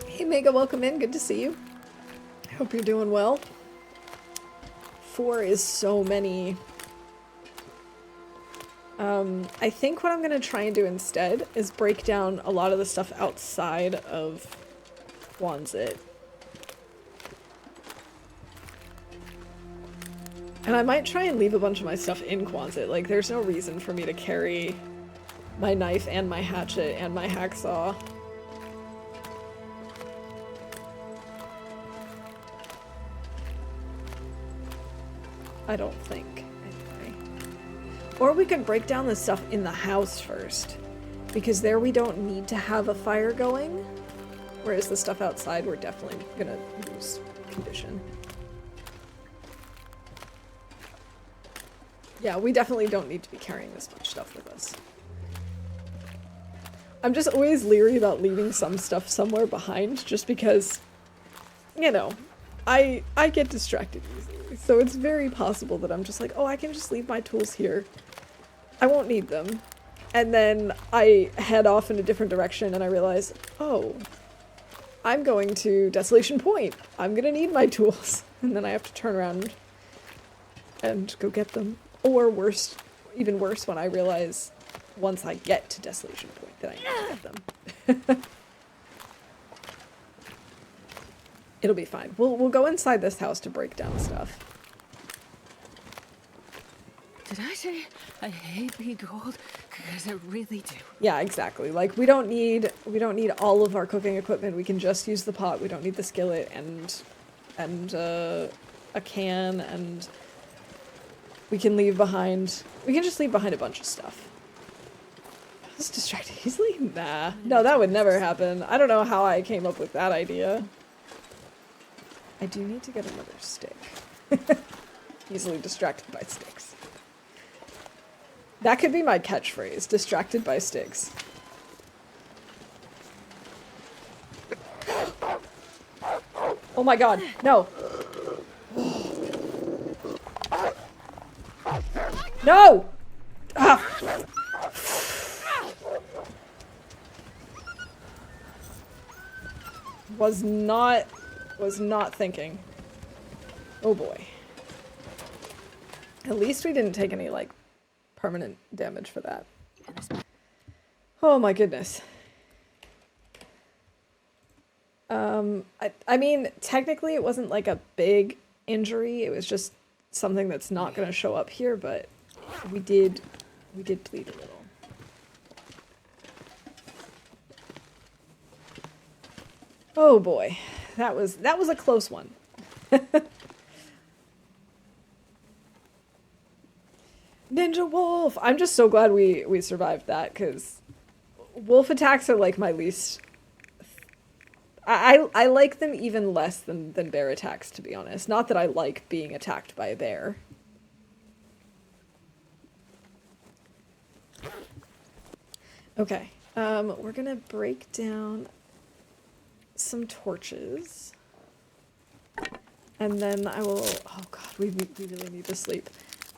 [SPEAKER 1] Hey Mega, welcome in. Good to see you. I hope you're doing well. 4 is so many. I think what I'm gonna try and do instead is break down a lot of the stuff outside of Quonset. And I might try and leave a bunch of my stuff in Quonset. Like, there's no reason for me to carry my knife and my hatchet and my hacksaw. I don't think. Or we could break down the stuff in the house first, because there we don't need to have a fire going, whereas the stuff outside we're definitely gonna lose condition. Yeah, we definitely don't need to be carrying this much stuff with us. I'm just always leery about leaving some stuff somewhere behind, just because, you know, I get distracted easily. So it's very possible that I'm just like, oh, I can just leave my tools here. I won't need them. And then I head off in a different direction and I realize, oh, I'm going to Desolation Point. I'm gonna need my tools. And then I have to turn around and go get them. Or worse, even worse, when I realize once I get to Desolation Point that I need to get them. It'll be fine. We'll go inside this house to break down stuff.
[SPEAKER 2] Did I say I hate being cold? Because I really do.
[SPEAKER 1] Yeah, exactly. Like, we don't need all of our cooking equipment. We can just use the pot. We don't need the skillet and a can, and we can just leave behind a bunch of stuff. I was distracted easily? Nah. No, that would never happen. I don't know how I came up with that idea. I do need to get another stick. Easily distracted by sticks. That could be my catchphrase, distracted by sticks. Oh my god, no! No! Ah. Was not thinking. Oh boy. At least we didn't take any, like, permanent damage for that. Oh my goodness. I mean, technically it wasn't like a big injury, it was just something that's not gonna show up here, but we did bleed a little. Oh boy. That was a close one. Ninja wolf! I'm just so glad we survived that, because wolf attacks are like my least... I like them even less than bear attacks, to be honest. Not that I like being attacked by a bear. Okay, we're gonna break down some torches. And then I will... Oh god, we really need to sleep.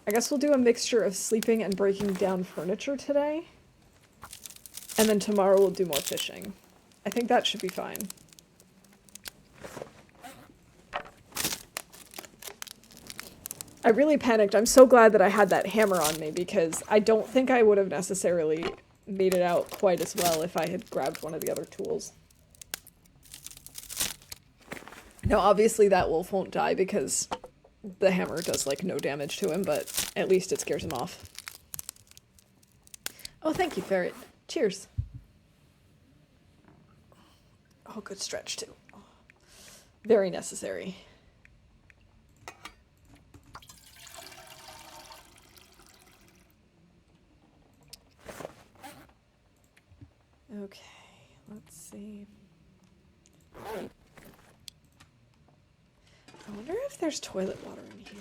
[SPEAKER 1] I guess we'll do a mixture of sleeping and breaking down furniture today. And then tomorrow we'll do more fishing. I think that should be fine. I really panicked. I'm so glad that I had that hammer on me, because I don't think I would have necessarily made it out quite as well if I had grabbed one of the other tools. Now, obviously that wolf won't die because the hammer does, like, no damage to him, but at least it scares him off. Oh, thank you, Ferret. Cheers. Oh, good stretch, too. Oh, very necessary. Okay, let's see. I wonder if there's toilet water in here.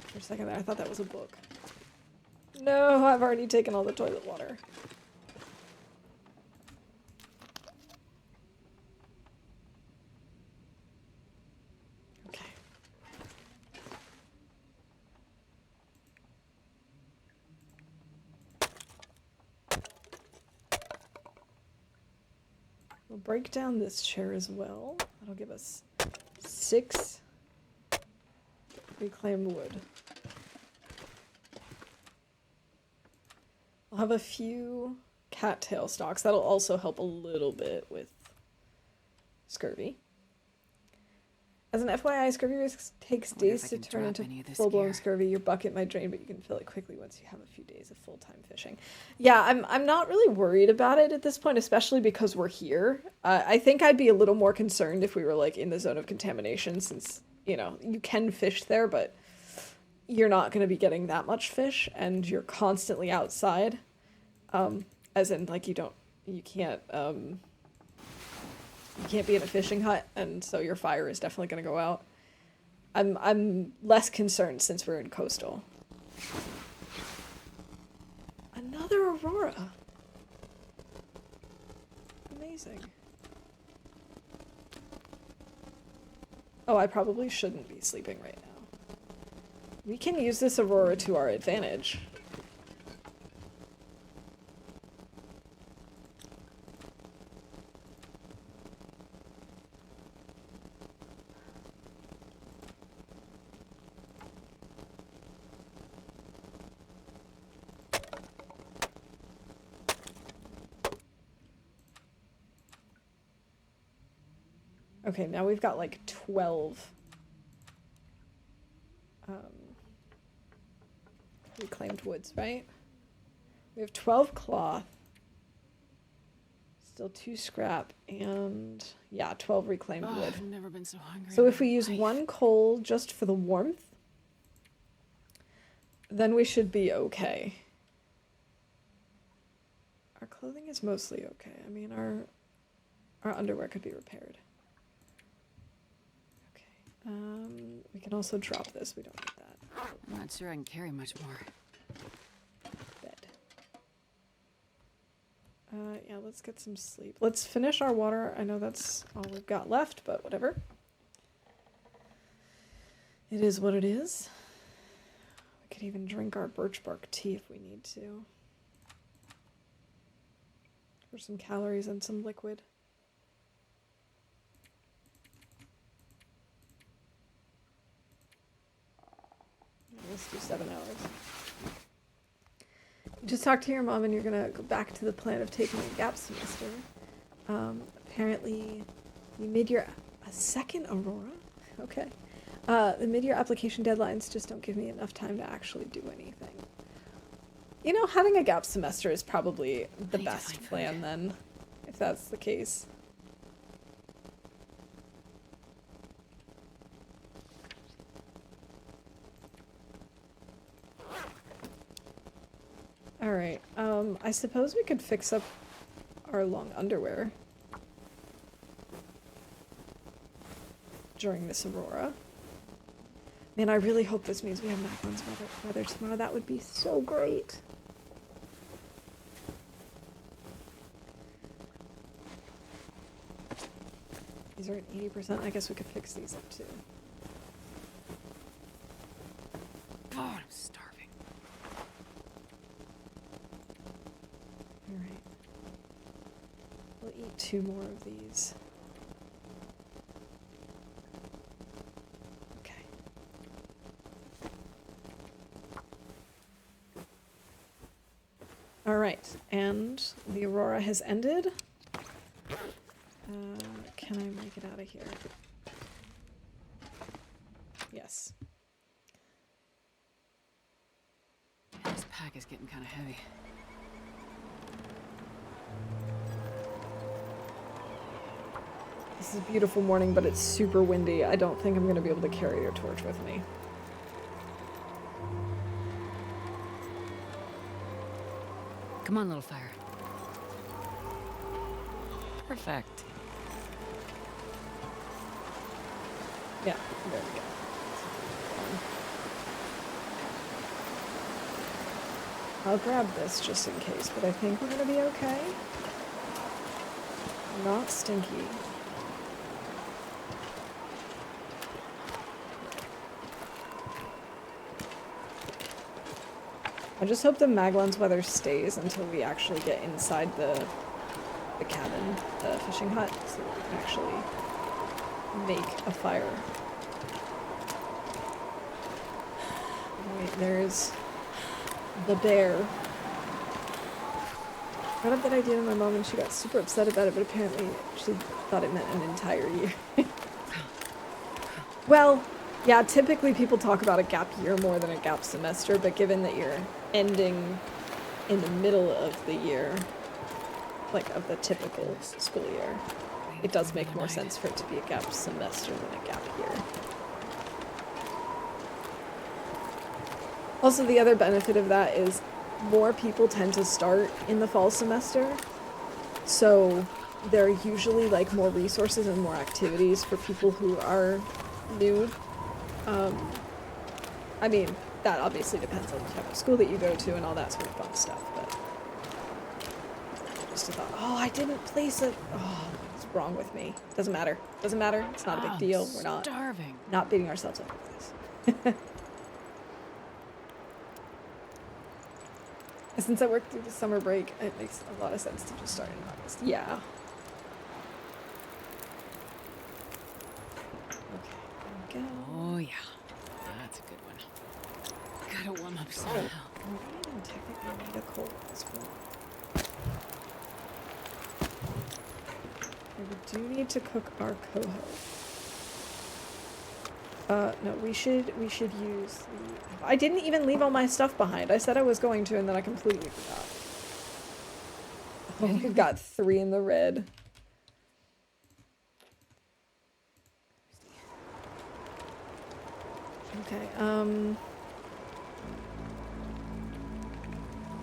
[SPEAKER 1] For a second there, I thought that was a book. No, I've already taken all the toilet water. Okay. We'll break down this chair as well. That'll give us 6 reclaimed wood. I'll have a few cattail stalks. That'll also help a little bit with scurvy. As an FYI, scurvy takes days to turn into full-blown scurvy. Your bucket might drain, but you can fill it quickly once you have a few days of full-time fishing. Yeah, I'm not really worried about it at this point, especially because we're here. I think I'd be a little more concerned if we were, like, in the zone of contamination, since, you know, you can fish there, but you're not going to be getting that much fish, and you're constantly outside. As in, like, you can't be in a fishing hut, and so your fire is definitely going to go out. I'm less concerned since we're in coastal. Another aurora. Amazing. Oh, I probably shouldn't be sleeping right now. We can use this aurora to our advantage. Okay, now we've got like 12 reclaimed woods, right? We have 12 cloth, still 2 scrap, and yeah, 12 reclaimed wood.
[SPEAKER 2] I've never been so hungry.
[SPEAKER 1] So if we use 1 coal just for the warmth, then we should be okay. Our clothing is mostly okay. I mean, our underwear could be repaired. We can also drop this. We don't need that.
[SPEAKER 2] I'm not sure I can carry much more.
[SPEAKER 1] Bed. Yeah, let's get some sleep. Let's finish our water. I know that's all we've got left, but whatever. It is what it is. We could even drink our birch bark tea if we need to. For some calories and some liquid. Let's do 7 hours. You just talked to your mom and you're gonna go back to the plan of taking a gap semester. Apparently you made a second Aurora? Okay. The mid-year application deadlines just don't give me enough time to actually do anything. You know, having a gap semester is probably the best plan then, if that's the case. Alright, I suppose we could fix up our long underwear during this Aurora. Man, I really hope this means we have Maglon's weather tomorrow. That would be so great. These are at 80%. I guess we could fix these up too.
[SPEAKER 2] God, I'm starving.
[SPEAKER 1] Alright. We'll eat 2 more of these. Okay. Alright, and the Aurora has ended. Can I make it out of here? Yes.
[SPEAKER 2] This pack is getting kind of heavy.
[SPEAKER 1] This is a beautiful morning, but it's super windy. I don't think I'm going to be able to carry your torch with me.
[SPEAKER 2] Come on, little fire. Perfect.
[SPEAKER 1] Yeah, there we go. I'll grab this just in case, but I think we're gonna be okay. Not stinky. I just hope the Maglon's weather stays until we actually get inside the cabin, the fishing hut, so that we can actually make a fire. Wait, there's the bear. I brought up that idea to my mom and she got super upset about it, but apparently she thought it meant an entire year. Well, yeah, typically people talk about a gap year more than a gap semester, but given that you're ending in the middle of the year, like of the typical school year, it does make more sense for it to be a gap semester than a gap year. Also, the other benefit of that is more people tend to start in the fall semester, so there are usually like more resources and more activities for people who are new. I mean, that obviously depends on the type of school that you go to and all that sort of fun stuff, but just a thought, oh, I didn't place it. Oh, what's wrong with me? Doesn't matter. Doesn't matter. It's not a big deal. We're not beating ourselves up with this. Since I worked through the summer break, it makes a lot of sense to just start in August. Yeah. Okay, there we go.
[SPEAKER 2] Oh yeah, that's a good one. Gotta warm up somehow.
[SPEAKER 1] We don't even technically need a coal at this point. Okay, we do need to cook our coho. No, we should use the... I didn't even leave all my stuff behind. I said I was going to, and then I completely forgot. Oh, we've got 3 in the red. Okay,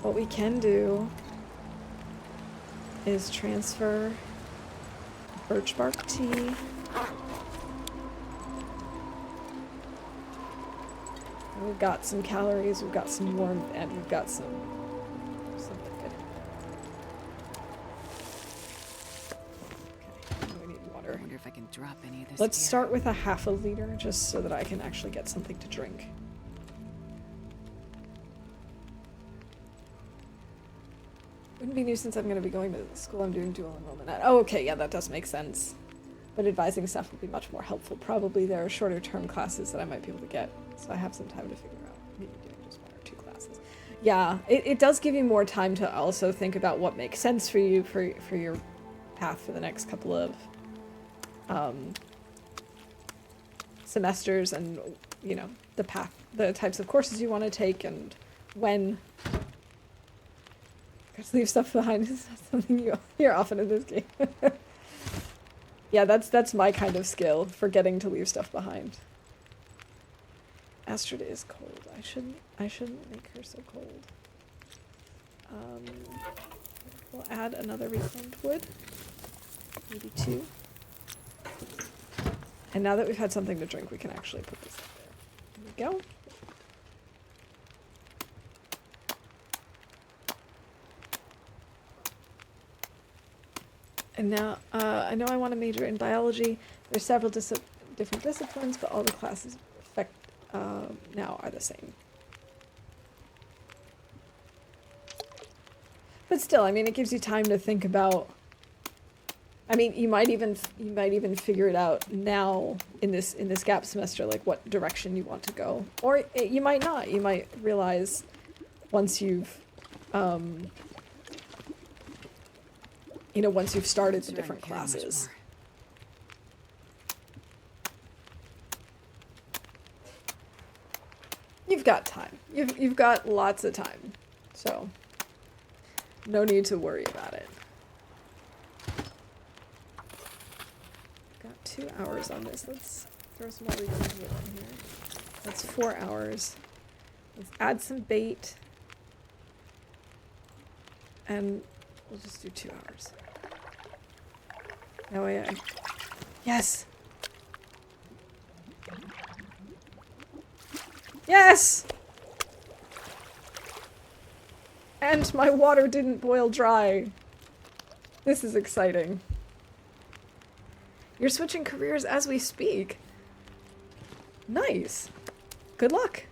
[SPEAKER 1] what we can do is transfer birch bark tea We've got some calories, we've got some warmth, and we've got some liquid. Okay, we need water.
[SPEAKER 2] I wonder if I can drop any of this.
[SPEAKER 1] Let's
[SPEAKER 2] beer.
[SPEAKER 1] start with a half a liter, just so that I can actually get something to drink. Wouldn't be new since I'm going to be going to the school I'm doing dual enrollment at. Oh, okay, yeah, that does make sense. But advising staff would be much more helpful. Probably there are shorter term classes that I might be able to get, so I have some time to figure out maybe doing just 1 or 2 classes. Yeah, it does give you more time to also think about what makes sense for you for your path for the next couple of semesters, and you know, the types of courses you want to take, and when. Because leave stuff behind is not something you hear often in this game. Yeah, that's my kind of skill, forgetting to leave stuff behind. Astrid is cold. I shouldn't make her so cold. We'll add another reclaimed wood. Maybe 2. And now that we've had something to drink, we can actually put this up there. There we go. And now, I know I want to major in biology. There's several different disciplines, but all the classes now are the same. But still, I mean, it gives you time to think about. I mean, you might even figure it out now in this gap semester, like what direction you want to go, or you might not. You might realize once you've. You know, once you've started the different classes. You've got time. You've got lots of time. So, no need to worry about it. Got 2 hours on this. Let's throw some more reclaimed wood in here. That's 4 hours. Let's add some bait. And we'll just do 2 hours. That way Yes! Yes! And my water didn't boil dry. This is exciting. You're switching careers as we speak. Nice. Good luck.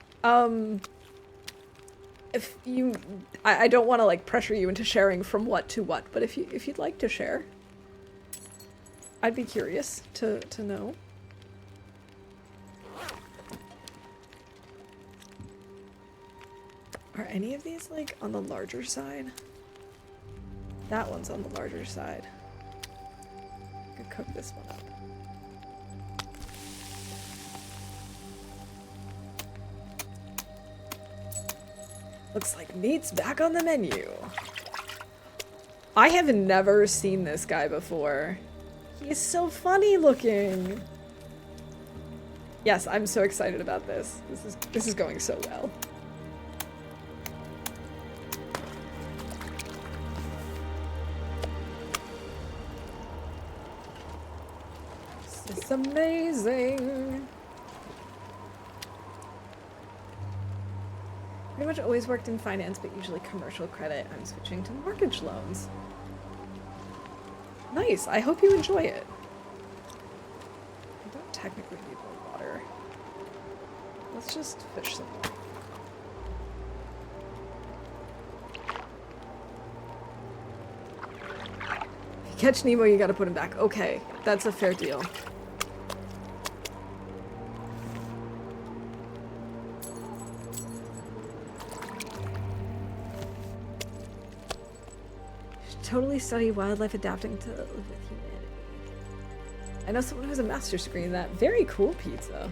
[SPEAKER 1] If you... I don't want to, like, pressure you into sharing from what to what, but if you'd like to share, I'd be curious to know. Are any of these, like, on the larger side? That one's on the larger side. I could cook this one up. Looks like meat's back on the menu. I have never seen this guy before. He's so funny looking. Yes, I'm so excited about this. This is going so well. This is amazing. Pretty much always worked in finance, but usually commercial credit. I'm switching to mortgage loans. Nice. I hope you enjoy it. I don't technically need more water. Let's just fish some more. If you catch Nemo, you gotta put him back. Okay, that's a fair deal. Totally study wildlife adapting to live with humanity. I know someone who has a master's degree in that. Very cool, pizza.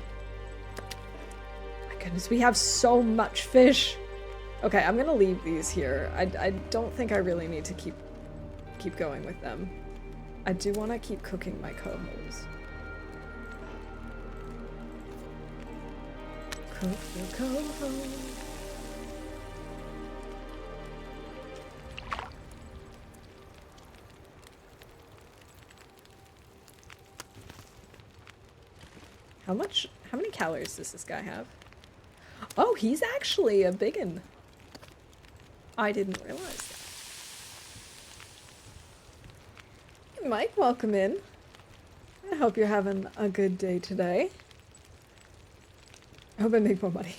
[SPEAKER 1] My goodness, we have so much fish. Okay, I'm gonna leave these here. I don't think I really need to keep going with them. I do want to keep cooking my cohos. Cook your cohos. How many calories does this guy have? Oh, he's actually a biggin. I didn't realize that. Hey, Mike, welcome in. I hope you're having a good day today. I hope I make more money.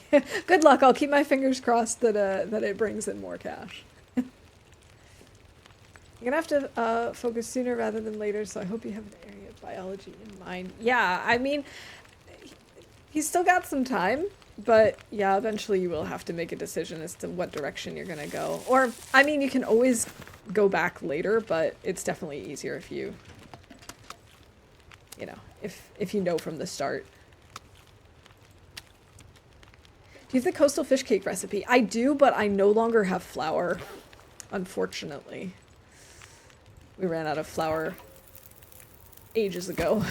[SPEAKER 1] Good luck. I'll keep my fingers crossed that that it brings in more cash. You're gonna have to focus sooner rather than later, so I hope you have an area of biology in mind. Yeah, I mean, he's still got some time, but yeah, eventually you will have to make a decision as to what direction you're gonna go. Or, I mean, you can always go back later, but it's definitely easier if you, you know, if you know from the start. Do you have the coastal fish cake recipe? I do, but I no longer have flour, unfortunately. We ran out of flour ages ago.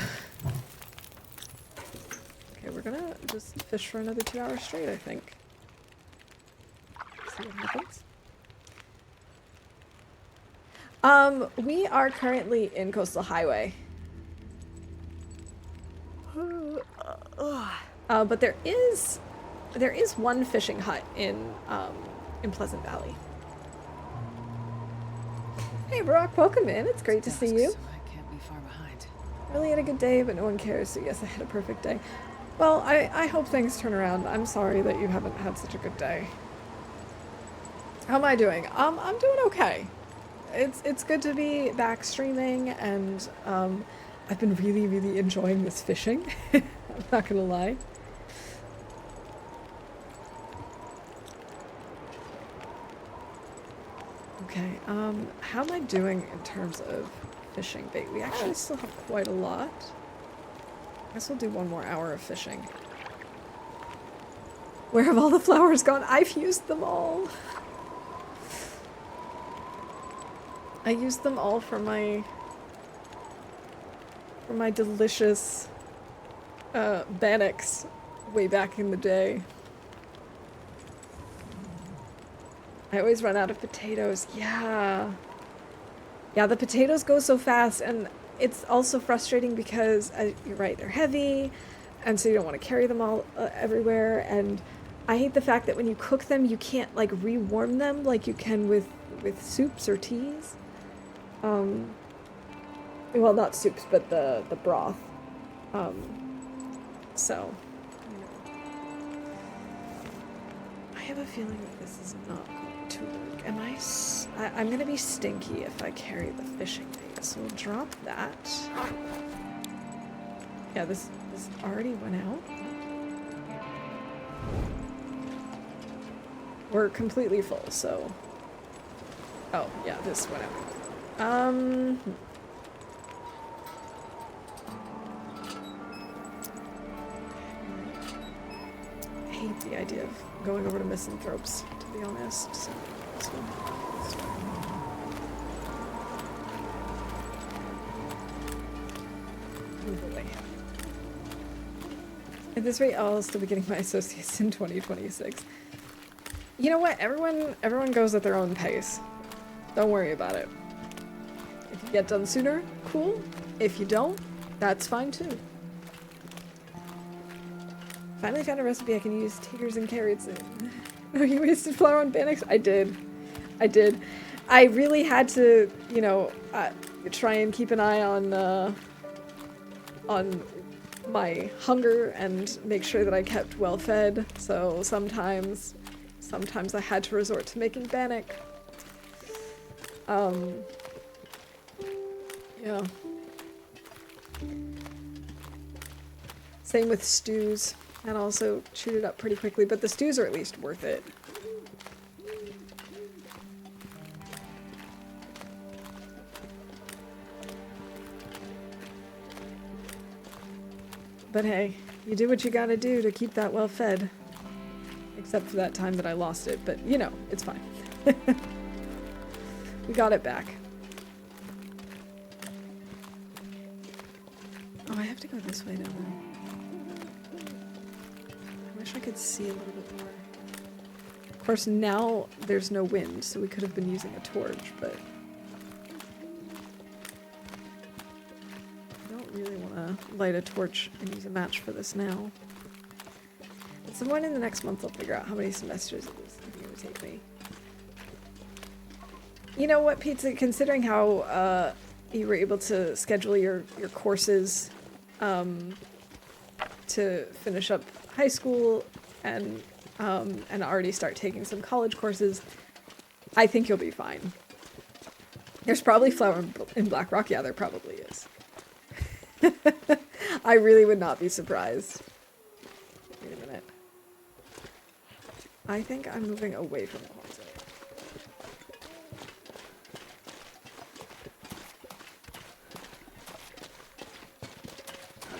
[SPEAKER 1] Okay, we're gonna just fish for another 2 hours straight, I think. See what happens. We are currently in Coastal Highway. But there is one fishing hut in Pleasant Valley. Hey Brock, welcome in. It's great to see you.
[SPEAKER 2] I can't be far behind.
[SPEAKER 1] Really had a good day, but no one cares, so yes, I had a perfect day. Well, I hope things turn around. I'm sorry that you haven't had such a good day. How am I doing? I'm doing okay. It's good to be back streaming, and I've been really enjoying this fishing. I'm not gonna lie. Okay, how am I doing in terms of fishing bait? We actually still have quite a lot. I guess we'll do 1 more hour of fishing. Where have all the flowers gone? I've used them all. I used them all for my delicious bannocks way back in the day. I always run out of potatoes. Yeah. Yeah, the potatoes go so fast, and it's also frustrating because, you're right, they're heavy, and so you don't want to carry them all everywhere, and I hate the fact that when you cook them, you can't, like, rewarm them like you can with soups or teas. Well, not soups, but the broth. So, you know. I have a feeling that this is not going to work. Am I'm gonna be stinky if I carry the fishing bait, so we'll drop that. Yeah, this already went out. We're completely full, so... Oh, yeah, this went out. I hate the idea of going over to misanthropes, to be honest. So this one. Move away. At this rate, I'll still be getting my associates in 2026. You know what? Everyone goes at their own pace. Don't worry about it. If you get done sooner, cool. If you don't, that's fine too. Finally found a recipe I can use taters and carrots in. Oh, you wasted flour on bannocks? I did. I really had to, you know, try and keep an eye on my hunger and make sure that I kept well fed. So sometimes I had to resort to making bannock. Yeah. Same with stews. And also chewed it up pretty quickly, but the stews are at least worth it. But hey, you do what you gotta do to keep that well fed. Except for that time that I lost it, but you know, it's fine. We got it back. Oh, I have to go this way now. I wish I could see a little bit more. Of course, now there's no wind, so we could have been using a torch, but I don't really want to light a torch and use a match for this now. At some point in the next month, I'll figure out how many semesters it is going to take me. You know what, Pizza? Considering how you were able to schedule your courses to finish up high school and already start taking some college courses, I think you'll be fine. There's probably flour in Black Rock. Yeah, there probably is. I really would not be surprised. Wait a minute. I think I'm moving away from Kwanzaa.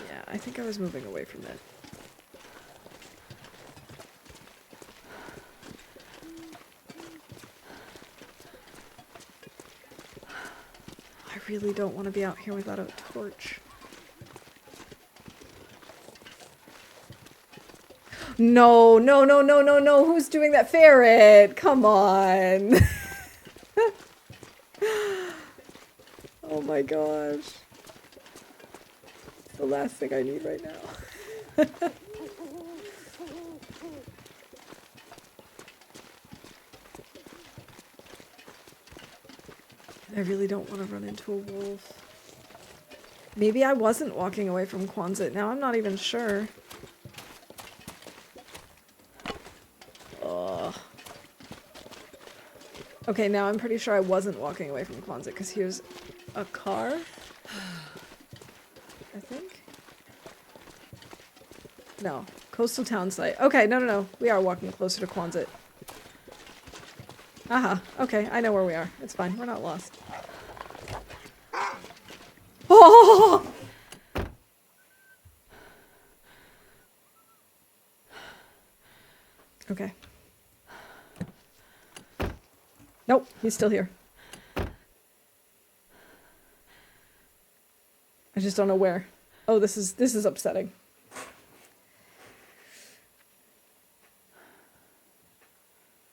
[SPEAKER 1] Yeah, I think I was moving away from it. I really don't want to be out here without a torch. No, no, no, no, no, no. Who's doing that ferret? Come on. Oh my gosh. It's the last thing I need right now. I really don't want to run into a wolf. Maybe I wasn't walking away from Kwanzaa. Now I'm not even sure. Ugh. Okay, now I'm pretty sure I wasn't walking away from Kwanzaa because here's a car. I think. No. Coastal town site. Okay, no, no, no. We are walking closer to Kwanzaa. Aha. Okay, I know where we are. It's fine. We're not lost. Oh! Okay. Nope, he's still here. I just don't know where. Oh, this is upsetting.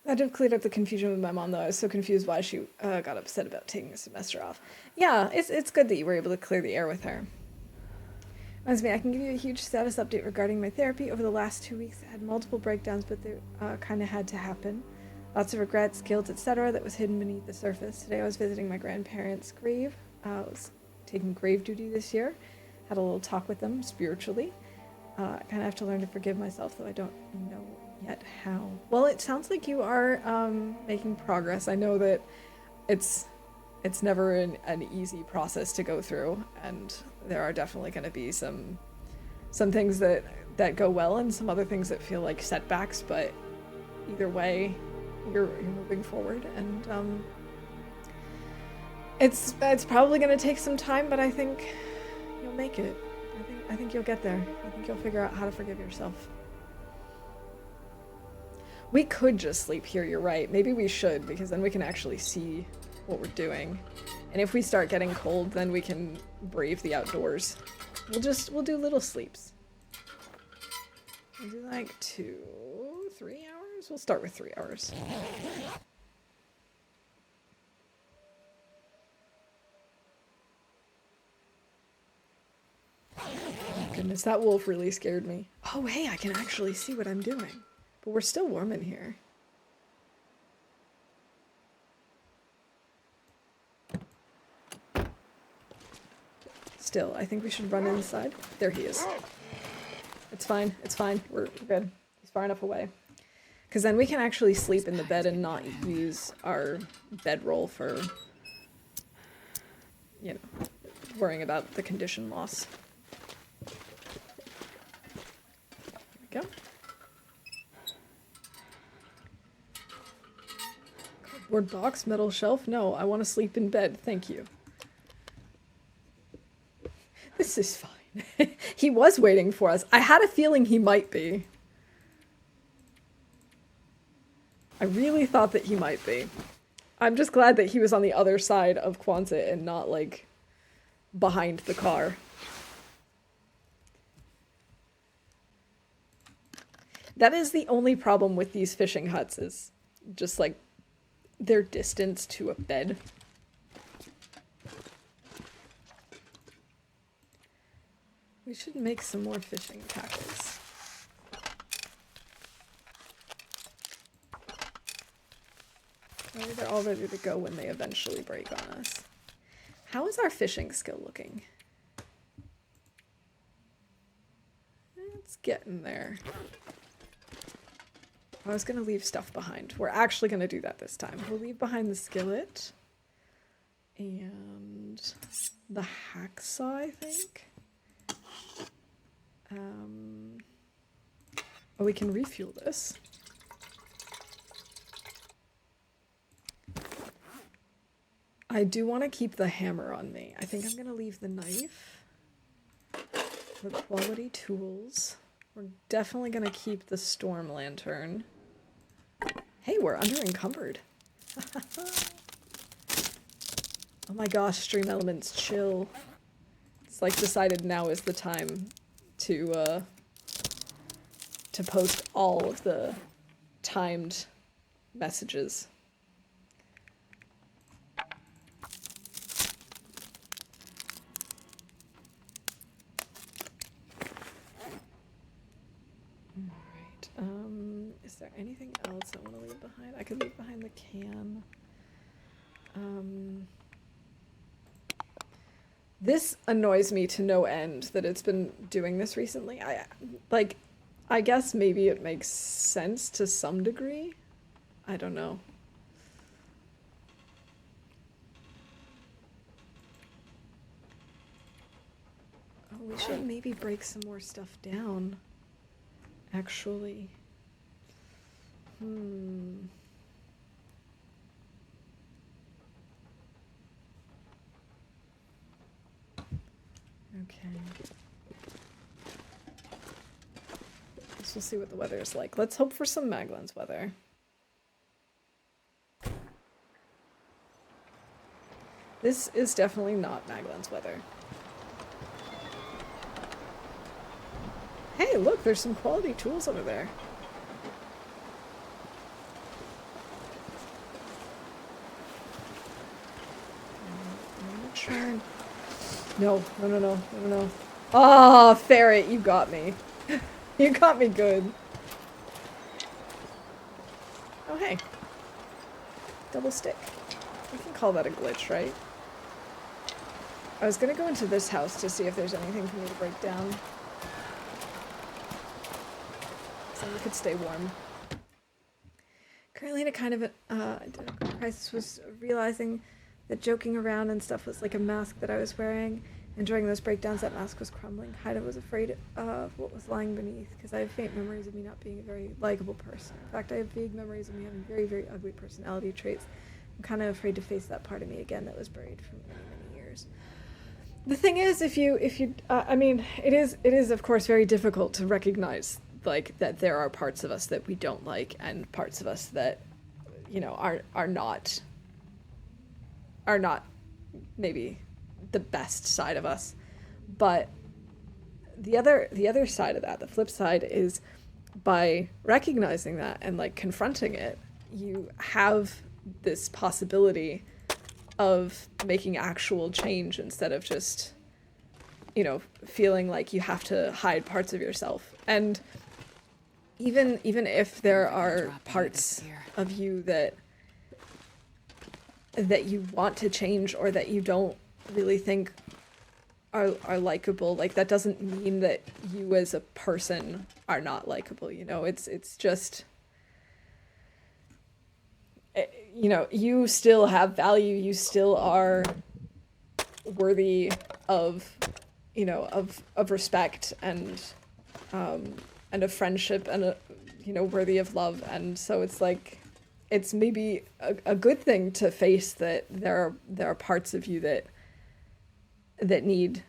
[SPEAKER 1] I'd have cleared up the confusion with my mom, though. I was so confused why she got upset about taking a semester off. Yeah, it's good that you were able to clear the air with her. Reminds me, I can give you a huge status update regarding my therapy. Over the last 2 weeks, I had multiple breakdowns, but they kind of had to happen. Lots of regrets, guilt, etc. that was hidden beneath the surface. Today I was visiting my grandparents' grave. I was taking grave duty this year. Had a little talk with them spiritually. I kind of have to learn to forgive myself, though I don't know yet how. Well, it sounds like you are making progress. I know that it's never an easy process to go through, and there are definitely going to be some things that go well and some other things that feel like setbacks, but either way, you're moving forward, and it's probably going to take some time, but I think you'll make it. I think you'll get there. I think you'll figure out how to forgive yourself. We could just sleep here, you're right. Maybe we should, because then we can actually see what we're doing. And if we start getting cold, then we can brave the outdoors. We'll do little sleeps. We'll do like 2, 3 hours? We'll start with 3 hours. Goodness, that wolf really scared me. Oh, hey, I can actually see what I'm doing. But we're still warm in here. Still, I think we should run inside. There he is. It's fine. It's fine. We're good. He's far enough away. Because then we can actually sleep in the bed and not use our bedroll for, you know, worrying about the condition loss. There we go. Cardboard box, metal shelf? No, I want to sleep in bed. Thank you. This is fine. He was waiting for us. I had a feeling he might be. I really thought that he might be. I'm just glad that he was on the other side of Kwanzaa and not, like, behind the car. That is the only problem with these fishing huts, is just, like, their distance to a bed. We should make some more fishing tackles. all ready to go when they eventually break on us. How is our fishing skill looking? It's getting there. I was gonna leave stuff behind. We're actually gonna do that this time. We'll leave behind the skillet and the hacksaw, I think. Oh, we can refuel this. I do want to keep the hammer on me. I think I'm gonna leave the knife. The quality tools. We're definitely gonna keep the storm lantern. Hey, we're under-encumbered. Oh my gosh, Stream Elements, chill. It's like decided now is the time to post all of the timed messages. Is there anything else I want to leave behind? I could leave behind the can. This annoys me to no end that it's been doing this recently. I guess maybe it makes sense to some degree. I don't know. Oh, we should maybe break some more stuff down. Actually. Okay. Guess we'll see what the weather is like. Let's hope for some Maglan's weather. This is definitely not Maglan's weather. Hey, look, there's some quality tools over there. Turn. No. Ah, ferret, you got me. You got me good. Oh, hey. Double stick. We can call that a glitch, right? I was gonna go into this house to see if there's anything for me to break down. So we could stay warm. Currently in a kind of identical crisis, was realizing that joking around and stuff was like a mask that I was wearing, and during those breakdowns that mask was crumbling. Kind of was afraid of what was lying beneath, because I have faint memories of me not being a very likable person. In fact, I have vague memories of me having very, very ugly personality traits. I'm kind of afraid to face that part of me again that was buried for many, many years. The thing is, I mean, it is of course very difficult to recognize like that there are parts of us that we don't like and parts of us that, you know, are not maybe the best side of us. But the other side of that, the flip side, is by recognizing that and like confronting it, you have this possibility of making actual change instead of just, you know, feeling like you have to hide parts of yourself. And even if there are parts of you that you want to change or that you don't really think are likable, like that doesn't mean that you as a person are not likable, you know. It's just, you know, you still have value, you still are worthy of, you know, of respect and of friendship and you know, worthy of love. And so it's like, it's maybe a good thing to face that there are parts of you that need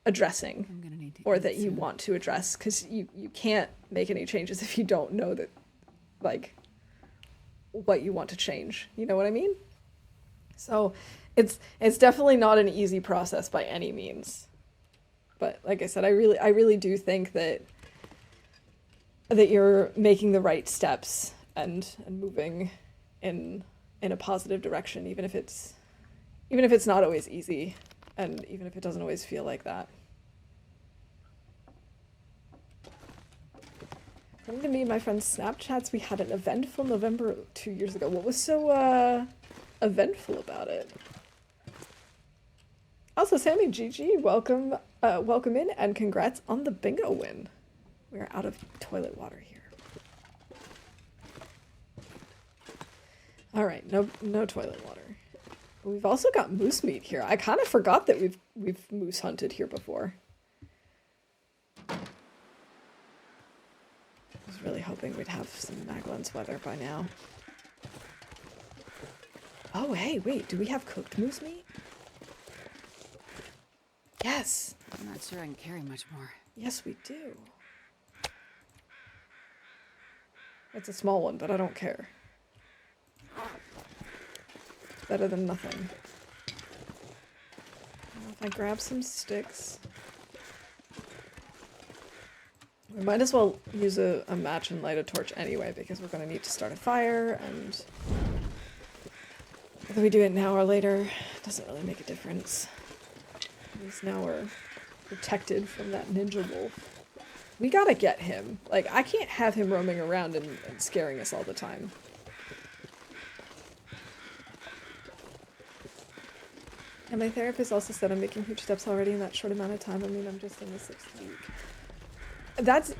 [SPEAKER 1] addressing or that you want to address, because you can't make any changes if you don't know that, like, what you want to change. You know what I mean? So it's definitely not an easy process by any means. But like I said, I really do think that you're making the right steps and moving in a positive direction, even if it's not always easy, and even if it doesn't always feel like that. According to me and my friend's Snapchats, we had an eventful November 2 years ago. What was so eventful about it. Also, Sammy GG, welcome in, and congrats on the bingo win. We're out of toilet water here. All right, no toilet water. We've also got moose meat here. I kind of forgot that we've moose hunted here before. I was really hoping we'd have some Maglan's weather by now. Oh, hey, wait, do we have cooked moose meat? Yes.
[SPEAKER 2] I'm not sure I can carry much more.
[SPEAKER 1] Yes, we do. It's a small one, but I don't care. Better than nothing. If I grab some sticks... We might as well use a match and light a torch anyway, because we're going to need to start a fire, and... whether we do it now or later, it doesn't really make a difference. At least now we're protected from that ninja wolf. We gotta get him. Like, I can't have him roaming around and scaring us all the time. And my therapist also said I'm making huge steps already in that short amount of time. I mean, I'm just in the 6th week. That's,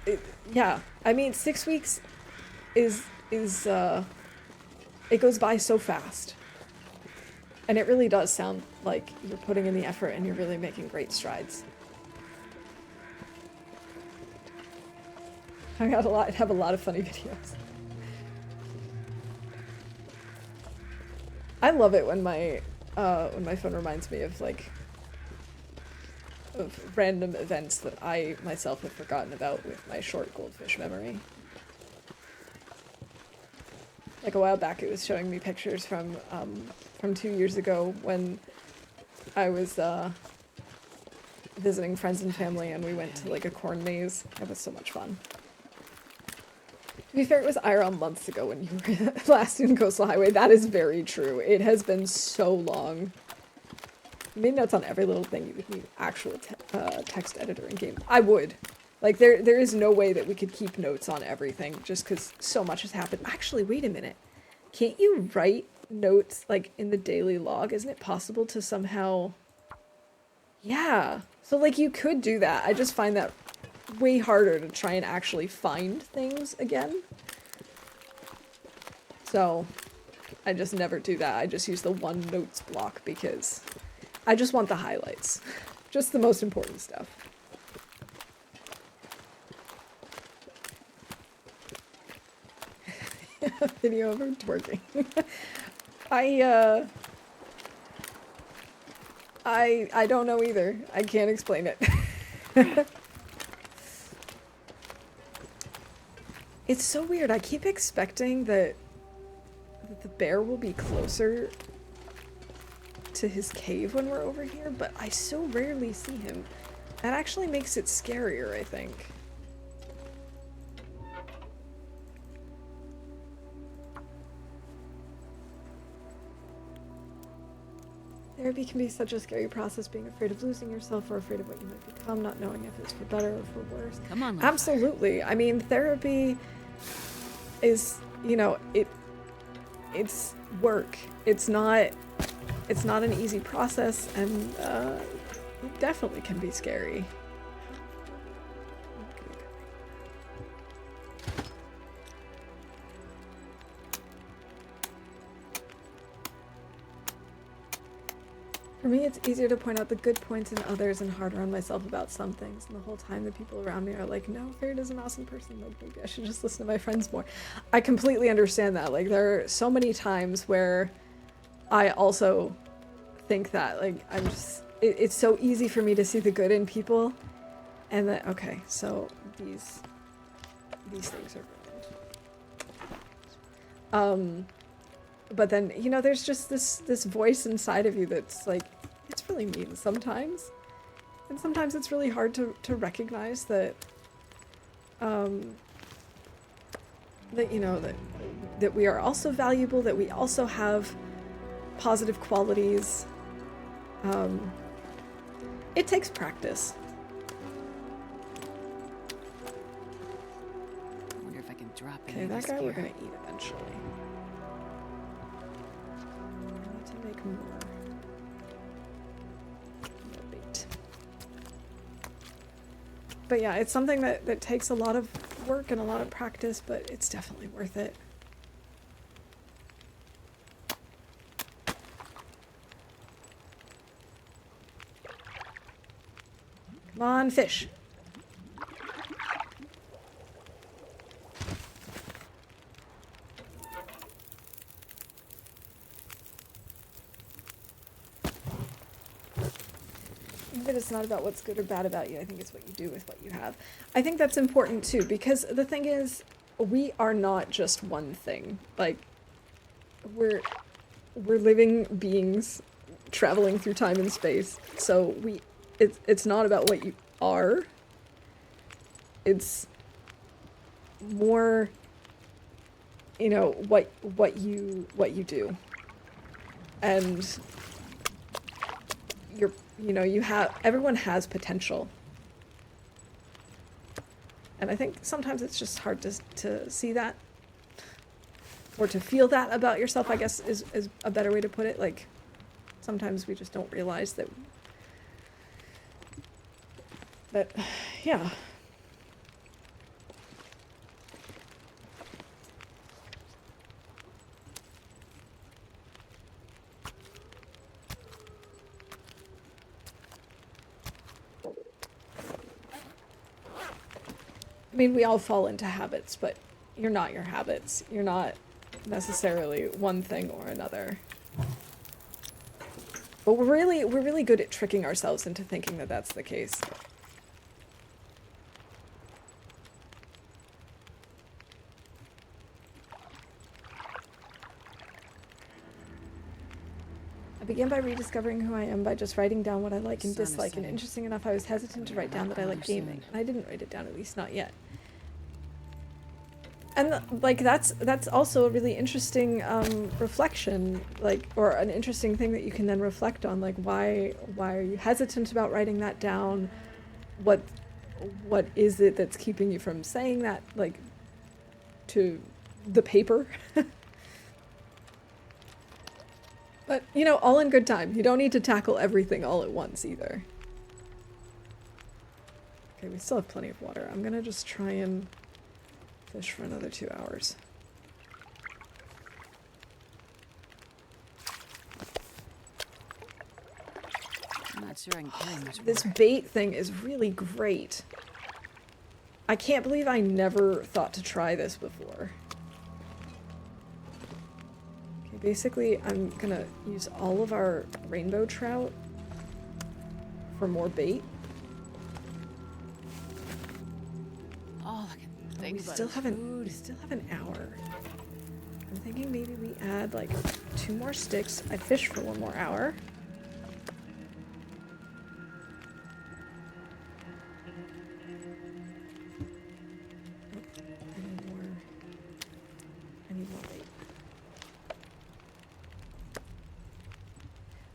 [SPEAKER 1] yeah. I mean, 6 weeks is it goes by so fast. And it really does sound like you're putting in the effort and you're really making great strides. I have a lot of funny videos. I love it when my phone reminds me of random events that I myself have forgotten about with my short goldfish memory. Like a while back, it was showing me pictures from 2 years ago when I was visiting friends and family, and we went to like a corn maze. It was so much fun. To be fair, it was IRL months ago when you were last in Coastal Highway. That is very true. It has been so long. You made notes on every little thing. You would need actual text editor in game. I would. Like, there is no way that we could keep notes on everything just because so much has happened. Actually, wait a minute. Can't you write notes, like, in the daily log? Isn't it possible to somehow... Yeah. So, like, you could do that. I just find that way harder to try and actually find things again. So, I just never do that. I just use the one notes block because I just want the highlights. Just the most important stuff. Video of her twerking. I don't know either. I can't explain it. It's so weird. I keep expecting that the bear will be closer to his cave when we're over here, but I so rarely see him. That actually makes it scarier, I think. Therapy can be such a scary process, being afraid of losing yourself or afraid of what you might become, not knowing if it's for better or for worse.
[SPEAKER 2] Come on, Loper.
[SPEAKER 1] Absolutely. I mean, therapy is, you know, it's work. It's not an easy process, and it definitely can be scary. For me, it's easier to point out the good points in others and harder on myself about some things. And the whole time the people around me are like, no, Farid is an awesome person. Like, maybe I should just listen to my friends more. I completely understand that. Like, there are so many times where I also think that, like, I'm just... It's so easy for me to see the good in people. And that, okay, so these things are ruined. But then, you know, there's just this voice inside of you that's like, it's really mean sometimes. And sometimes it's really hard to recognize that, that, you know, that we are also valuable, that we also have positive qualities. It takes practice.
[SPEAKER 2] I wonder if I can drop
[SPEAKER 1] Okay, that guy we're gonna eat eventually. make more bait. But yeah, it's something that takes a lot of work and a lot of practice, but it's definitely worth it. Come on, fish. That it's not about what's good or bad about you. I think it's what you do with what you have. I think that's important too, because the thing is, we are not just one thing. Like, we're living beings traveling through time and space. So it's not about what you are. It's more, you know, what you do. And you know, everyone has potential. And I think sometimes it's just hard to see that. Or to feel that about yourself, I guess, is a better way to put it. Like, sometimes we just don't realize that, yeah. I mean, we all fall into habits, but you're not your habits. You're not necessarily one thing or another. But we're really good at tricking ourselves into thinking that that's the case. I began by rediscovering who I am by just writing down what I like and dislike, and interesting enough, I was hesitant to write down that I like gaming, and I didn't write it down, at least not yet. And like that's also a really interesting reflection, like, or an interesting thing that you can then reflect on, like why are you hesitant about writing that down? What is it that's keeping you from saying that, like, to the paper? But, you know, all in good time. You don't need to tackle everything all at once, either. Okay, we still have plenty of water. I'm gonna just try and fish for another 2 hours.
[SPEAKER 2] I'm not sure I can carry much more.
[SPEAKER 1] This bait thing is really great. I can't believe I never thought to try this before. Basically, I'm gonna use all of our rainbow trout for more bait.
[SPEAKER 2] All I can think
[SPEAKER 1] We
[SPEAKER 2] about
[SPEAKER 1] still
[SPEAKER 2] is
[SPEAKER 1] have
[SPEAKER 2] food.
[SPEAKER 1] we still have an hour. I'm thinking maybe we add like 2 more sticks. I fish for 1 more hour. I need more bait.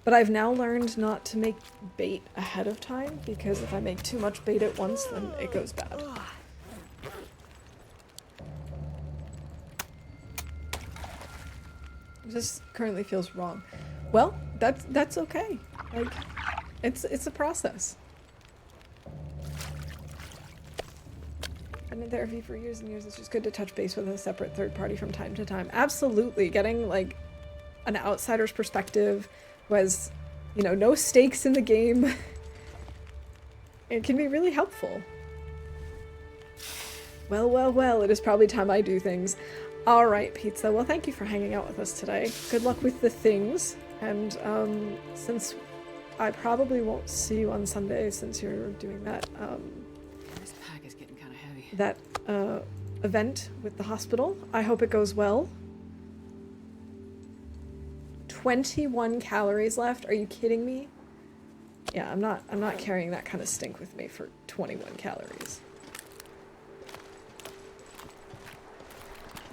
[SPEAKER 1] But I've now learned not to make bait ahead of time, because if I make too much bait at once, then it goes bad. This currently feels wrong. Well, that's okay. Like, it's a process. Been in therapy for years and years. It's just good to touch base with a separate third party from time to time. Absolutely, getting like an outsider's perspective was, you know, no stakes in the game. It can be really helpful. Well, it is probably time I do things. Alright, Pizza, well thank you for hanging out with us today. Good luck with the things, and since I probably won't see you on Sunday since you're doing that,
[SPEAKER 2] This pack is getting kind of heavy.
[SPEAKER 1] that event with the hospital, I hope it goes well. 21 calories left? Are you kidding me? Yeah, I'm not carrying that kind of stink with me for 21 calories.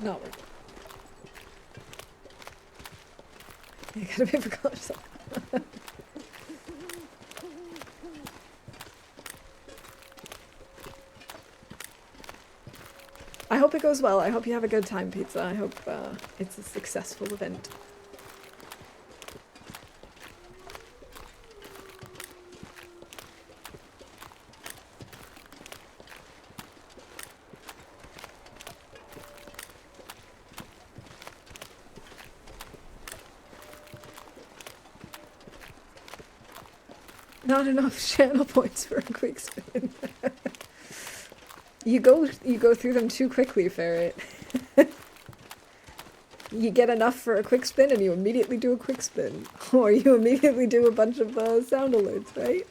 [SPEAKER 1] Not worth it. You gotta pay for colors. I hope it goes well. I hope you have a good time, Pizza. I hope it's a successful event. not enough channel points for a quick spin. You go through them too quickly, Ferret. You get enough for a quick spin and you immediately do a quick spin. Or you immediately do a bunch of sound alerts, right?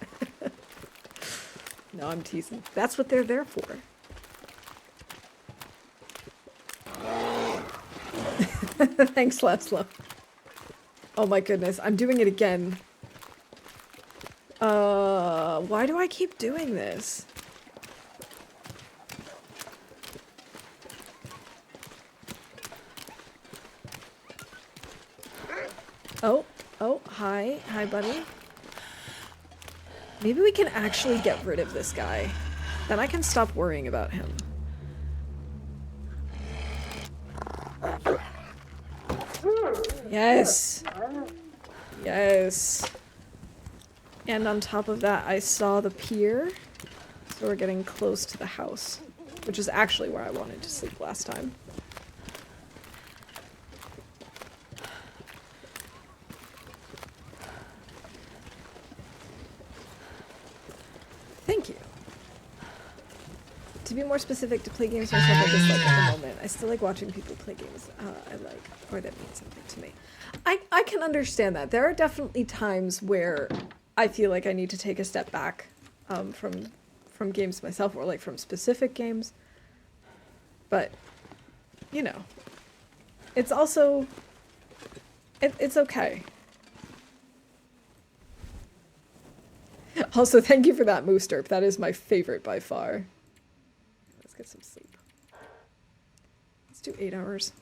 [SPEAKER 1] No, I'm teasing. That's what they're there for. Thanks, Laszlo. Oh my goodness, I'm doing it again. Why do I keep doing this? Oh, hi. Hi, buddy. Maybe we can actually get rid of this guy. Then I can stop worrying about him. Yes! Yes! And on top of that, I saw the pier. So we're getting close to the house. Which is actually where I wanted to sleep last time. Thank you. To be more specific, to play games myself I dislike at the moment. I still like watching people play games I like, or that mean something to me. I can understand that. There are definitely times where I feel like I need to take a step back from games myself, or like from specific games. But, you know, it's also, it's okay. Also, thank you for that, Moose Derp. That is my favorite by far. Let's get some sleep. Let's do 8 hours.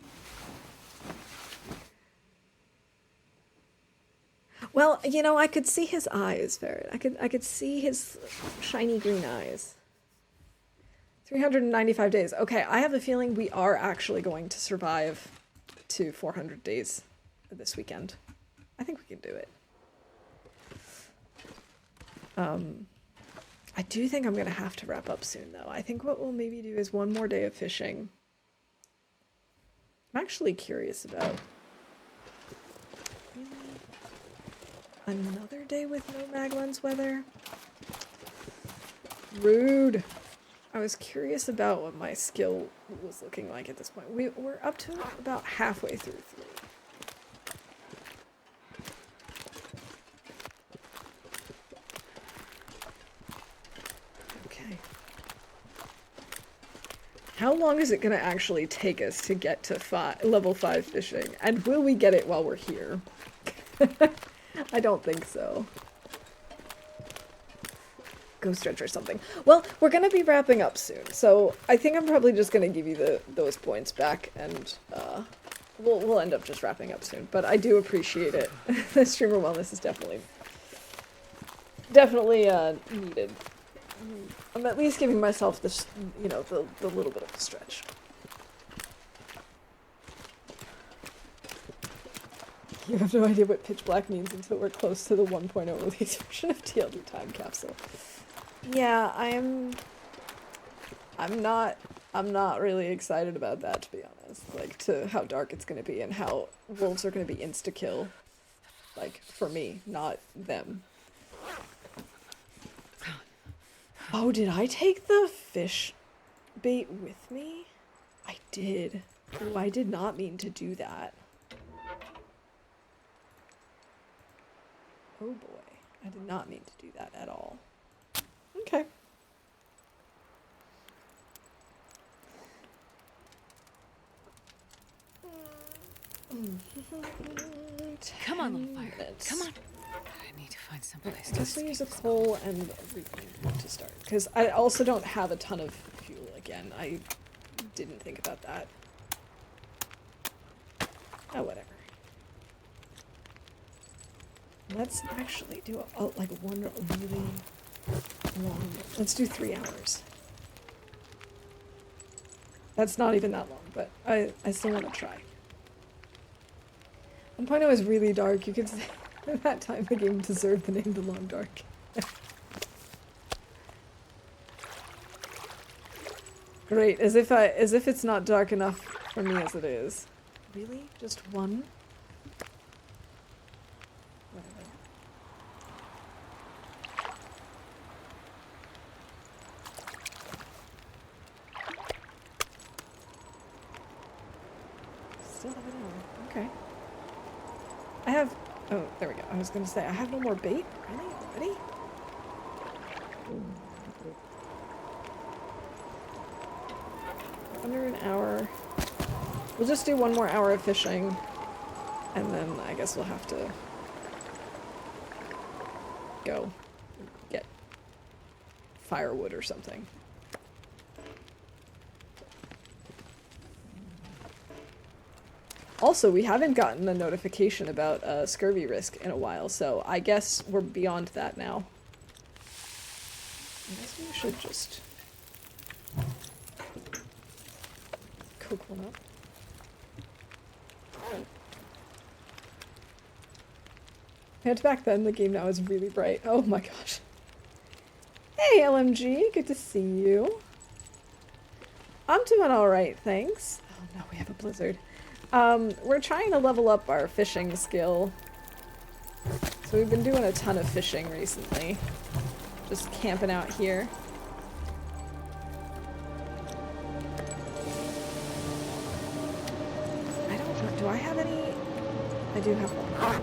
[SPEAKER 1] Well, you know, I could see his eyes, Ferret. I could see his shiny green eyes. 395 days. Okay, I have a feeling we are actually going to survive to 400 days this weekend. I think we can do it. I do think I'm gonna have to wrap up soon, though. I think what we'll maybe do is one more day of fishing. I'm actually curious about another day with no Maglens weather. Rude. I was curious about what my skill was looking like at this point. We're up to about halfway through 3. Okay. How long is it going to actually take us to get to level 5 fishing? And will we get it while we're here? I don't think so. Go stretch or something. Well, we're going to be wrapping up soon, so I think I'm probably just going to give you those points back, and we'll end up just wrapping up soon. But I do appreciate it. The streamer wellness is definitely needed. I'm at least giving myself this, you know, the little bit of a stretch. You have no idea what pitch black means until we're close to the 1.0 release version of TLD Time Capsule. Yeah, I'm not really excited about that, to be honest. Like, to how dark it's gonna be and how wolves are gonna be insta-kill. Like, for me, not them. Oh, did I take the fish bait with me? I did. Oh, I did not mean to do that. Oh boy, I did not mean to do that at all. Okay.
[SPEAKER 2] Come on, little fire. Come on. I need to find some place to
[SPEAKER 1] Just use a coal and everything to start. Because I also don't have a ton of fuel again. I didn't think about that. Oh, whatever. Let's actually do like one really long. Let's do 3 hours. That's not even that long, but I still want to try. 1.0 is really dark. You could say at that time the game deserved the name The Long Dark. Great, as if it's not dark enough for me as it is. Really? Just one? Whatever. still have an hour. Okay. I have... Oh, there we go. I was going to say, I have no more bait? Really? Already? Under an hour. We'll just do 1 more hour of fishing. And then I guess we'll have to go get firewood or something. Also, we haven't gotten a notification about scurvy risk in a while, so I guess we're beyond that now. I guess we should just cook one up. And back then, the game now is really bright. Oh my gosh. Hey, LMG, good to see you. I'm doing alright, thanks. Oh no, we have a blizzard. We're trying to level up our fishing skill. So we've been doing a ton of fishing recently. Just camping out here. I don't know, do I have any? I do have one.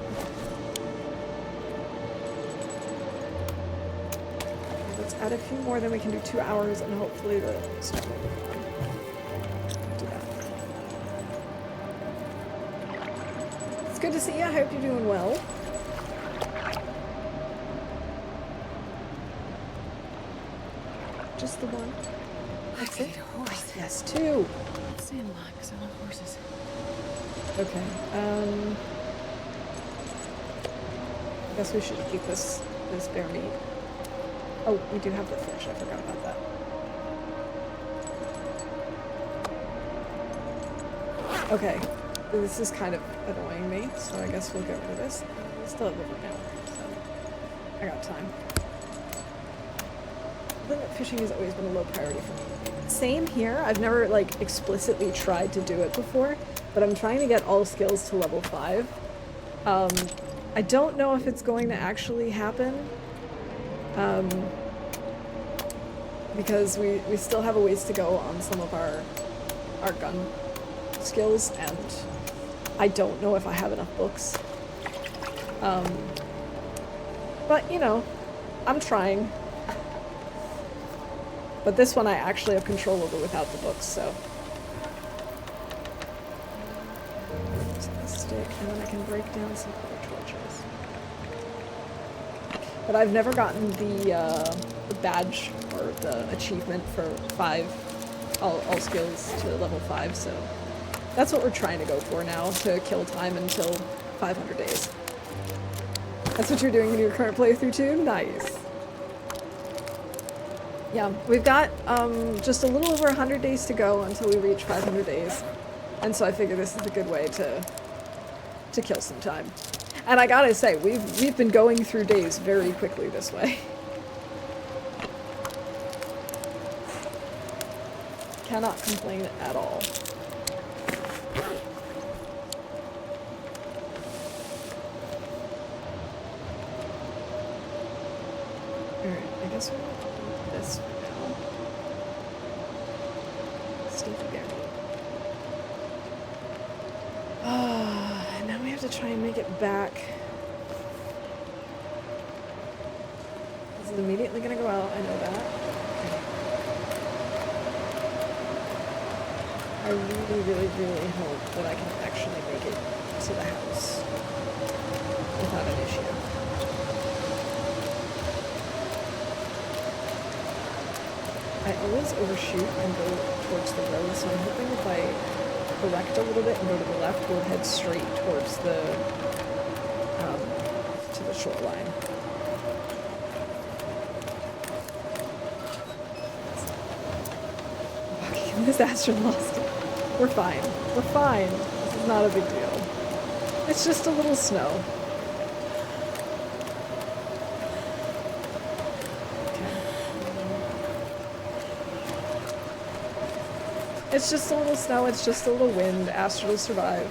[SPEAKER 1] Let's add a few more, then we can do 2 hours and hopefully the storm will be gone. Do that. It's good to see you. I hope you're doing well. Just the one. That's it.
[SPEAKER 2] Horse.
[SPEAKER 1] Yes, 2.
[SPEAKER 2] I'm saying a lot because I love horses.
[SPEAKER 1] Okay. I guess we should keep this bear meat. Oh, we do have the fish. I forgot about that. Okay. This is kind of annoying me, so I guess we'll get rid of this. We still have over an hour, so I got time. I think that fishing has always been a low priority for me. Same here. I've never, like, explicitly tried to do it before, but I'm trying to get all skills to level 5. I don't know if it's going to actually happen, because we still have a ways to go on some of our gun skills, and I don't know if I have enough books. But, you know, I'm trying. But this one I actually have control over without the books, so. Take the stick, and then I can break down some other torches. But I've never gotten the badge or the achievement for 5, all skills to level 5, so that's what we're trying to go for now, to kill time until 500 days. That's what you're doing in your current playthrough too? Nice. Yeah, we've got just a little over 100 days to go until we reach 500 days, and so I figure this is a good way to kill some time. And I gotta say, we've been going through days very quickly this way. Cannot complain at all. Alright, I guess we'll do this for now. Stinky bear meat. And now we have to try and make it back. This is immediately gonna go out, I know that. Okay. I really, really, really hope that I can actually make it to the house without an issue. I always overshoot and go towards the road, so I'm hoping if I correct a little bit and go to the left, we'll head straight towards the, to the shoreline. Fucking disaster lost it. We're fine. We're fine. This is not a big deal. It's just a little snow. It's just a little snow, it's just a little wind. Astrid will survive.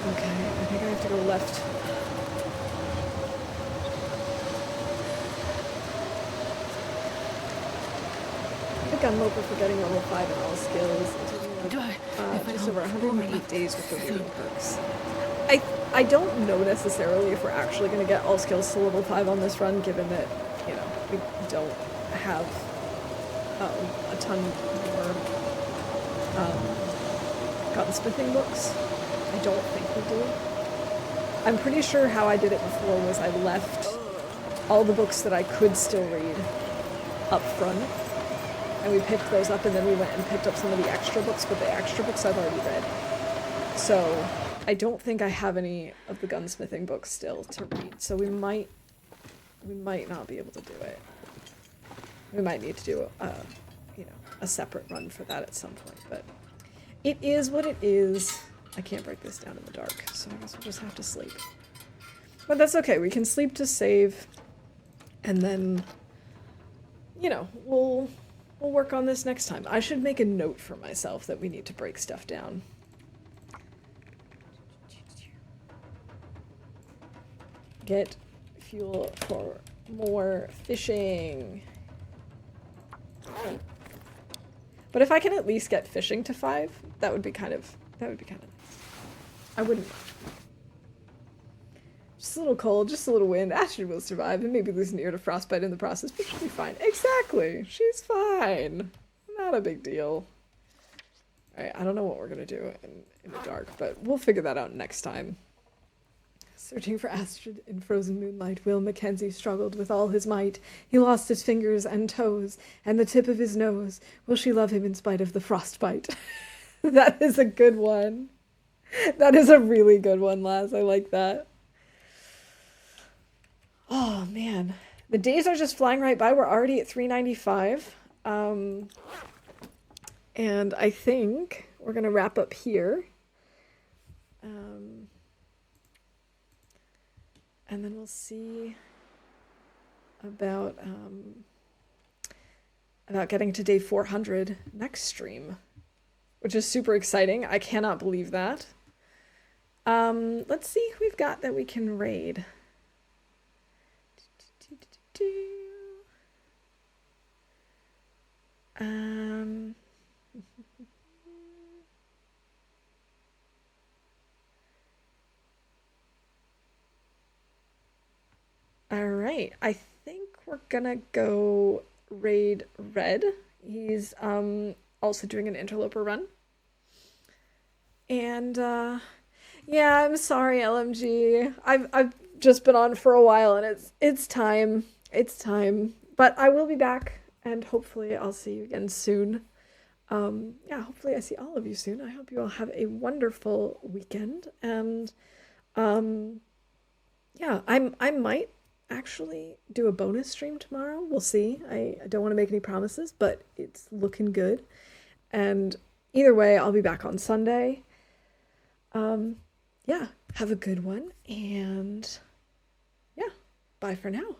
[SPEAKER 1] Okay, I think I have to go left. on Loper for getting level 5 in all skills. It took me just over 108 days with the reading perks. I don't know necessarily if we're actually going to get all skills to level 5 on this run, given that, you know, we don't have a ton more gunsmithing books. I don't think we do. I'm pretty sure how I did it before was I left all the books that I could still read up front, and we picked those up, and then we went and picked up some of the extra books, but the extra books I've already read. So I don't think I have any of the gunsmithing books still to read, so we might not be able to do it. We might need to do a separate run for that at some point, but it is what it is. I can't break this down in the dark, so I guess we'll just have to sleep. But that's okay, we can sleep to save, and then, you know, we'll work on this next time. I should make a note for myself that we need to break stuff down. Get fuel for more fishing. But if I can at least get fishing to 5, that would be kind of nice. I wouldn't mind. Just a little cold, just a little wind. Astrid will survive and maybe lose an ear to frostbite in the process, but she'll be fine. Exactly. She's fine. Not a big deal. Alright, I don't know what we're gonna do in the dark, but we'll figure that out next time. Searching for Astrid in frozen moonlight, Will Mackenzie struggled with all his might. He lost his fingers and toes, and the tip of his nose. Will she love him in spite of the frostbite? That is a good one. That is a really good one, Laz. I like that. Oh, man. The days are just flying right by. We're already at 395. And I think we're going to wrap up here. And then we'll see about getting to day 400 next stream, which is super exciting. I cannot believe that. Let's see who we've got that we can raid. All right, I think we're gonna go raid Red. He's also doing an interloper run. And yeah, I'm sorry, LMG. I've just been on for a while, and it's time. It's time. But I will be back, and hopefully I'll see you again soon. Yeah, hopefully I see all of you soon. I hope you all have a wonderful weekend, and yeah, I might actually do a bonus stream tomorrow. We'll see. I don't want to make any promises, but it's looking good. And either way, I'll be back on Sunday. Yeah, have a good one, and yeah, bye for now.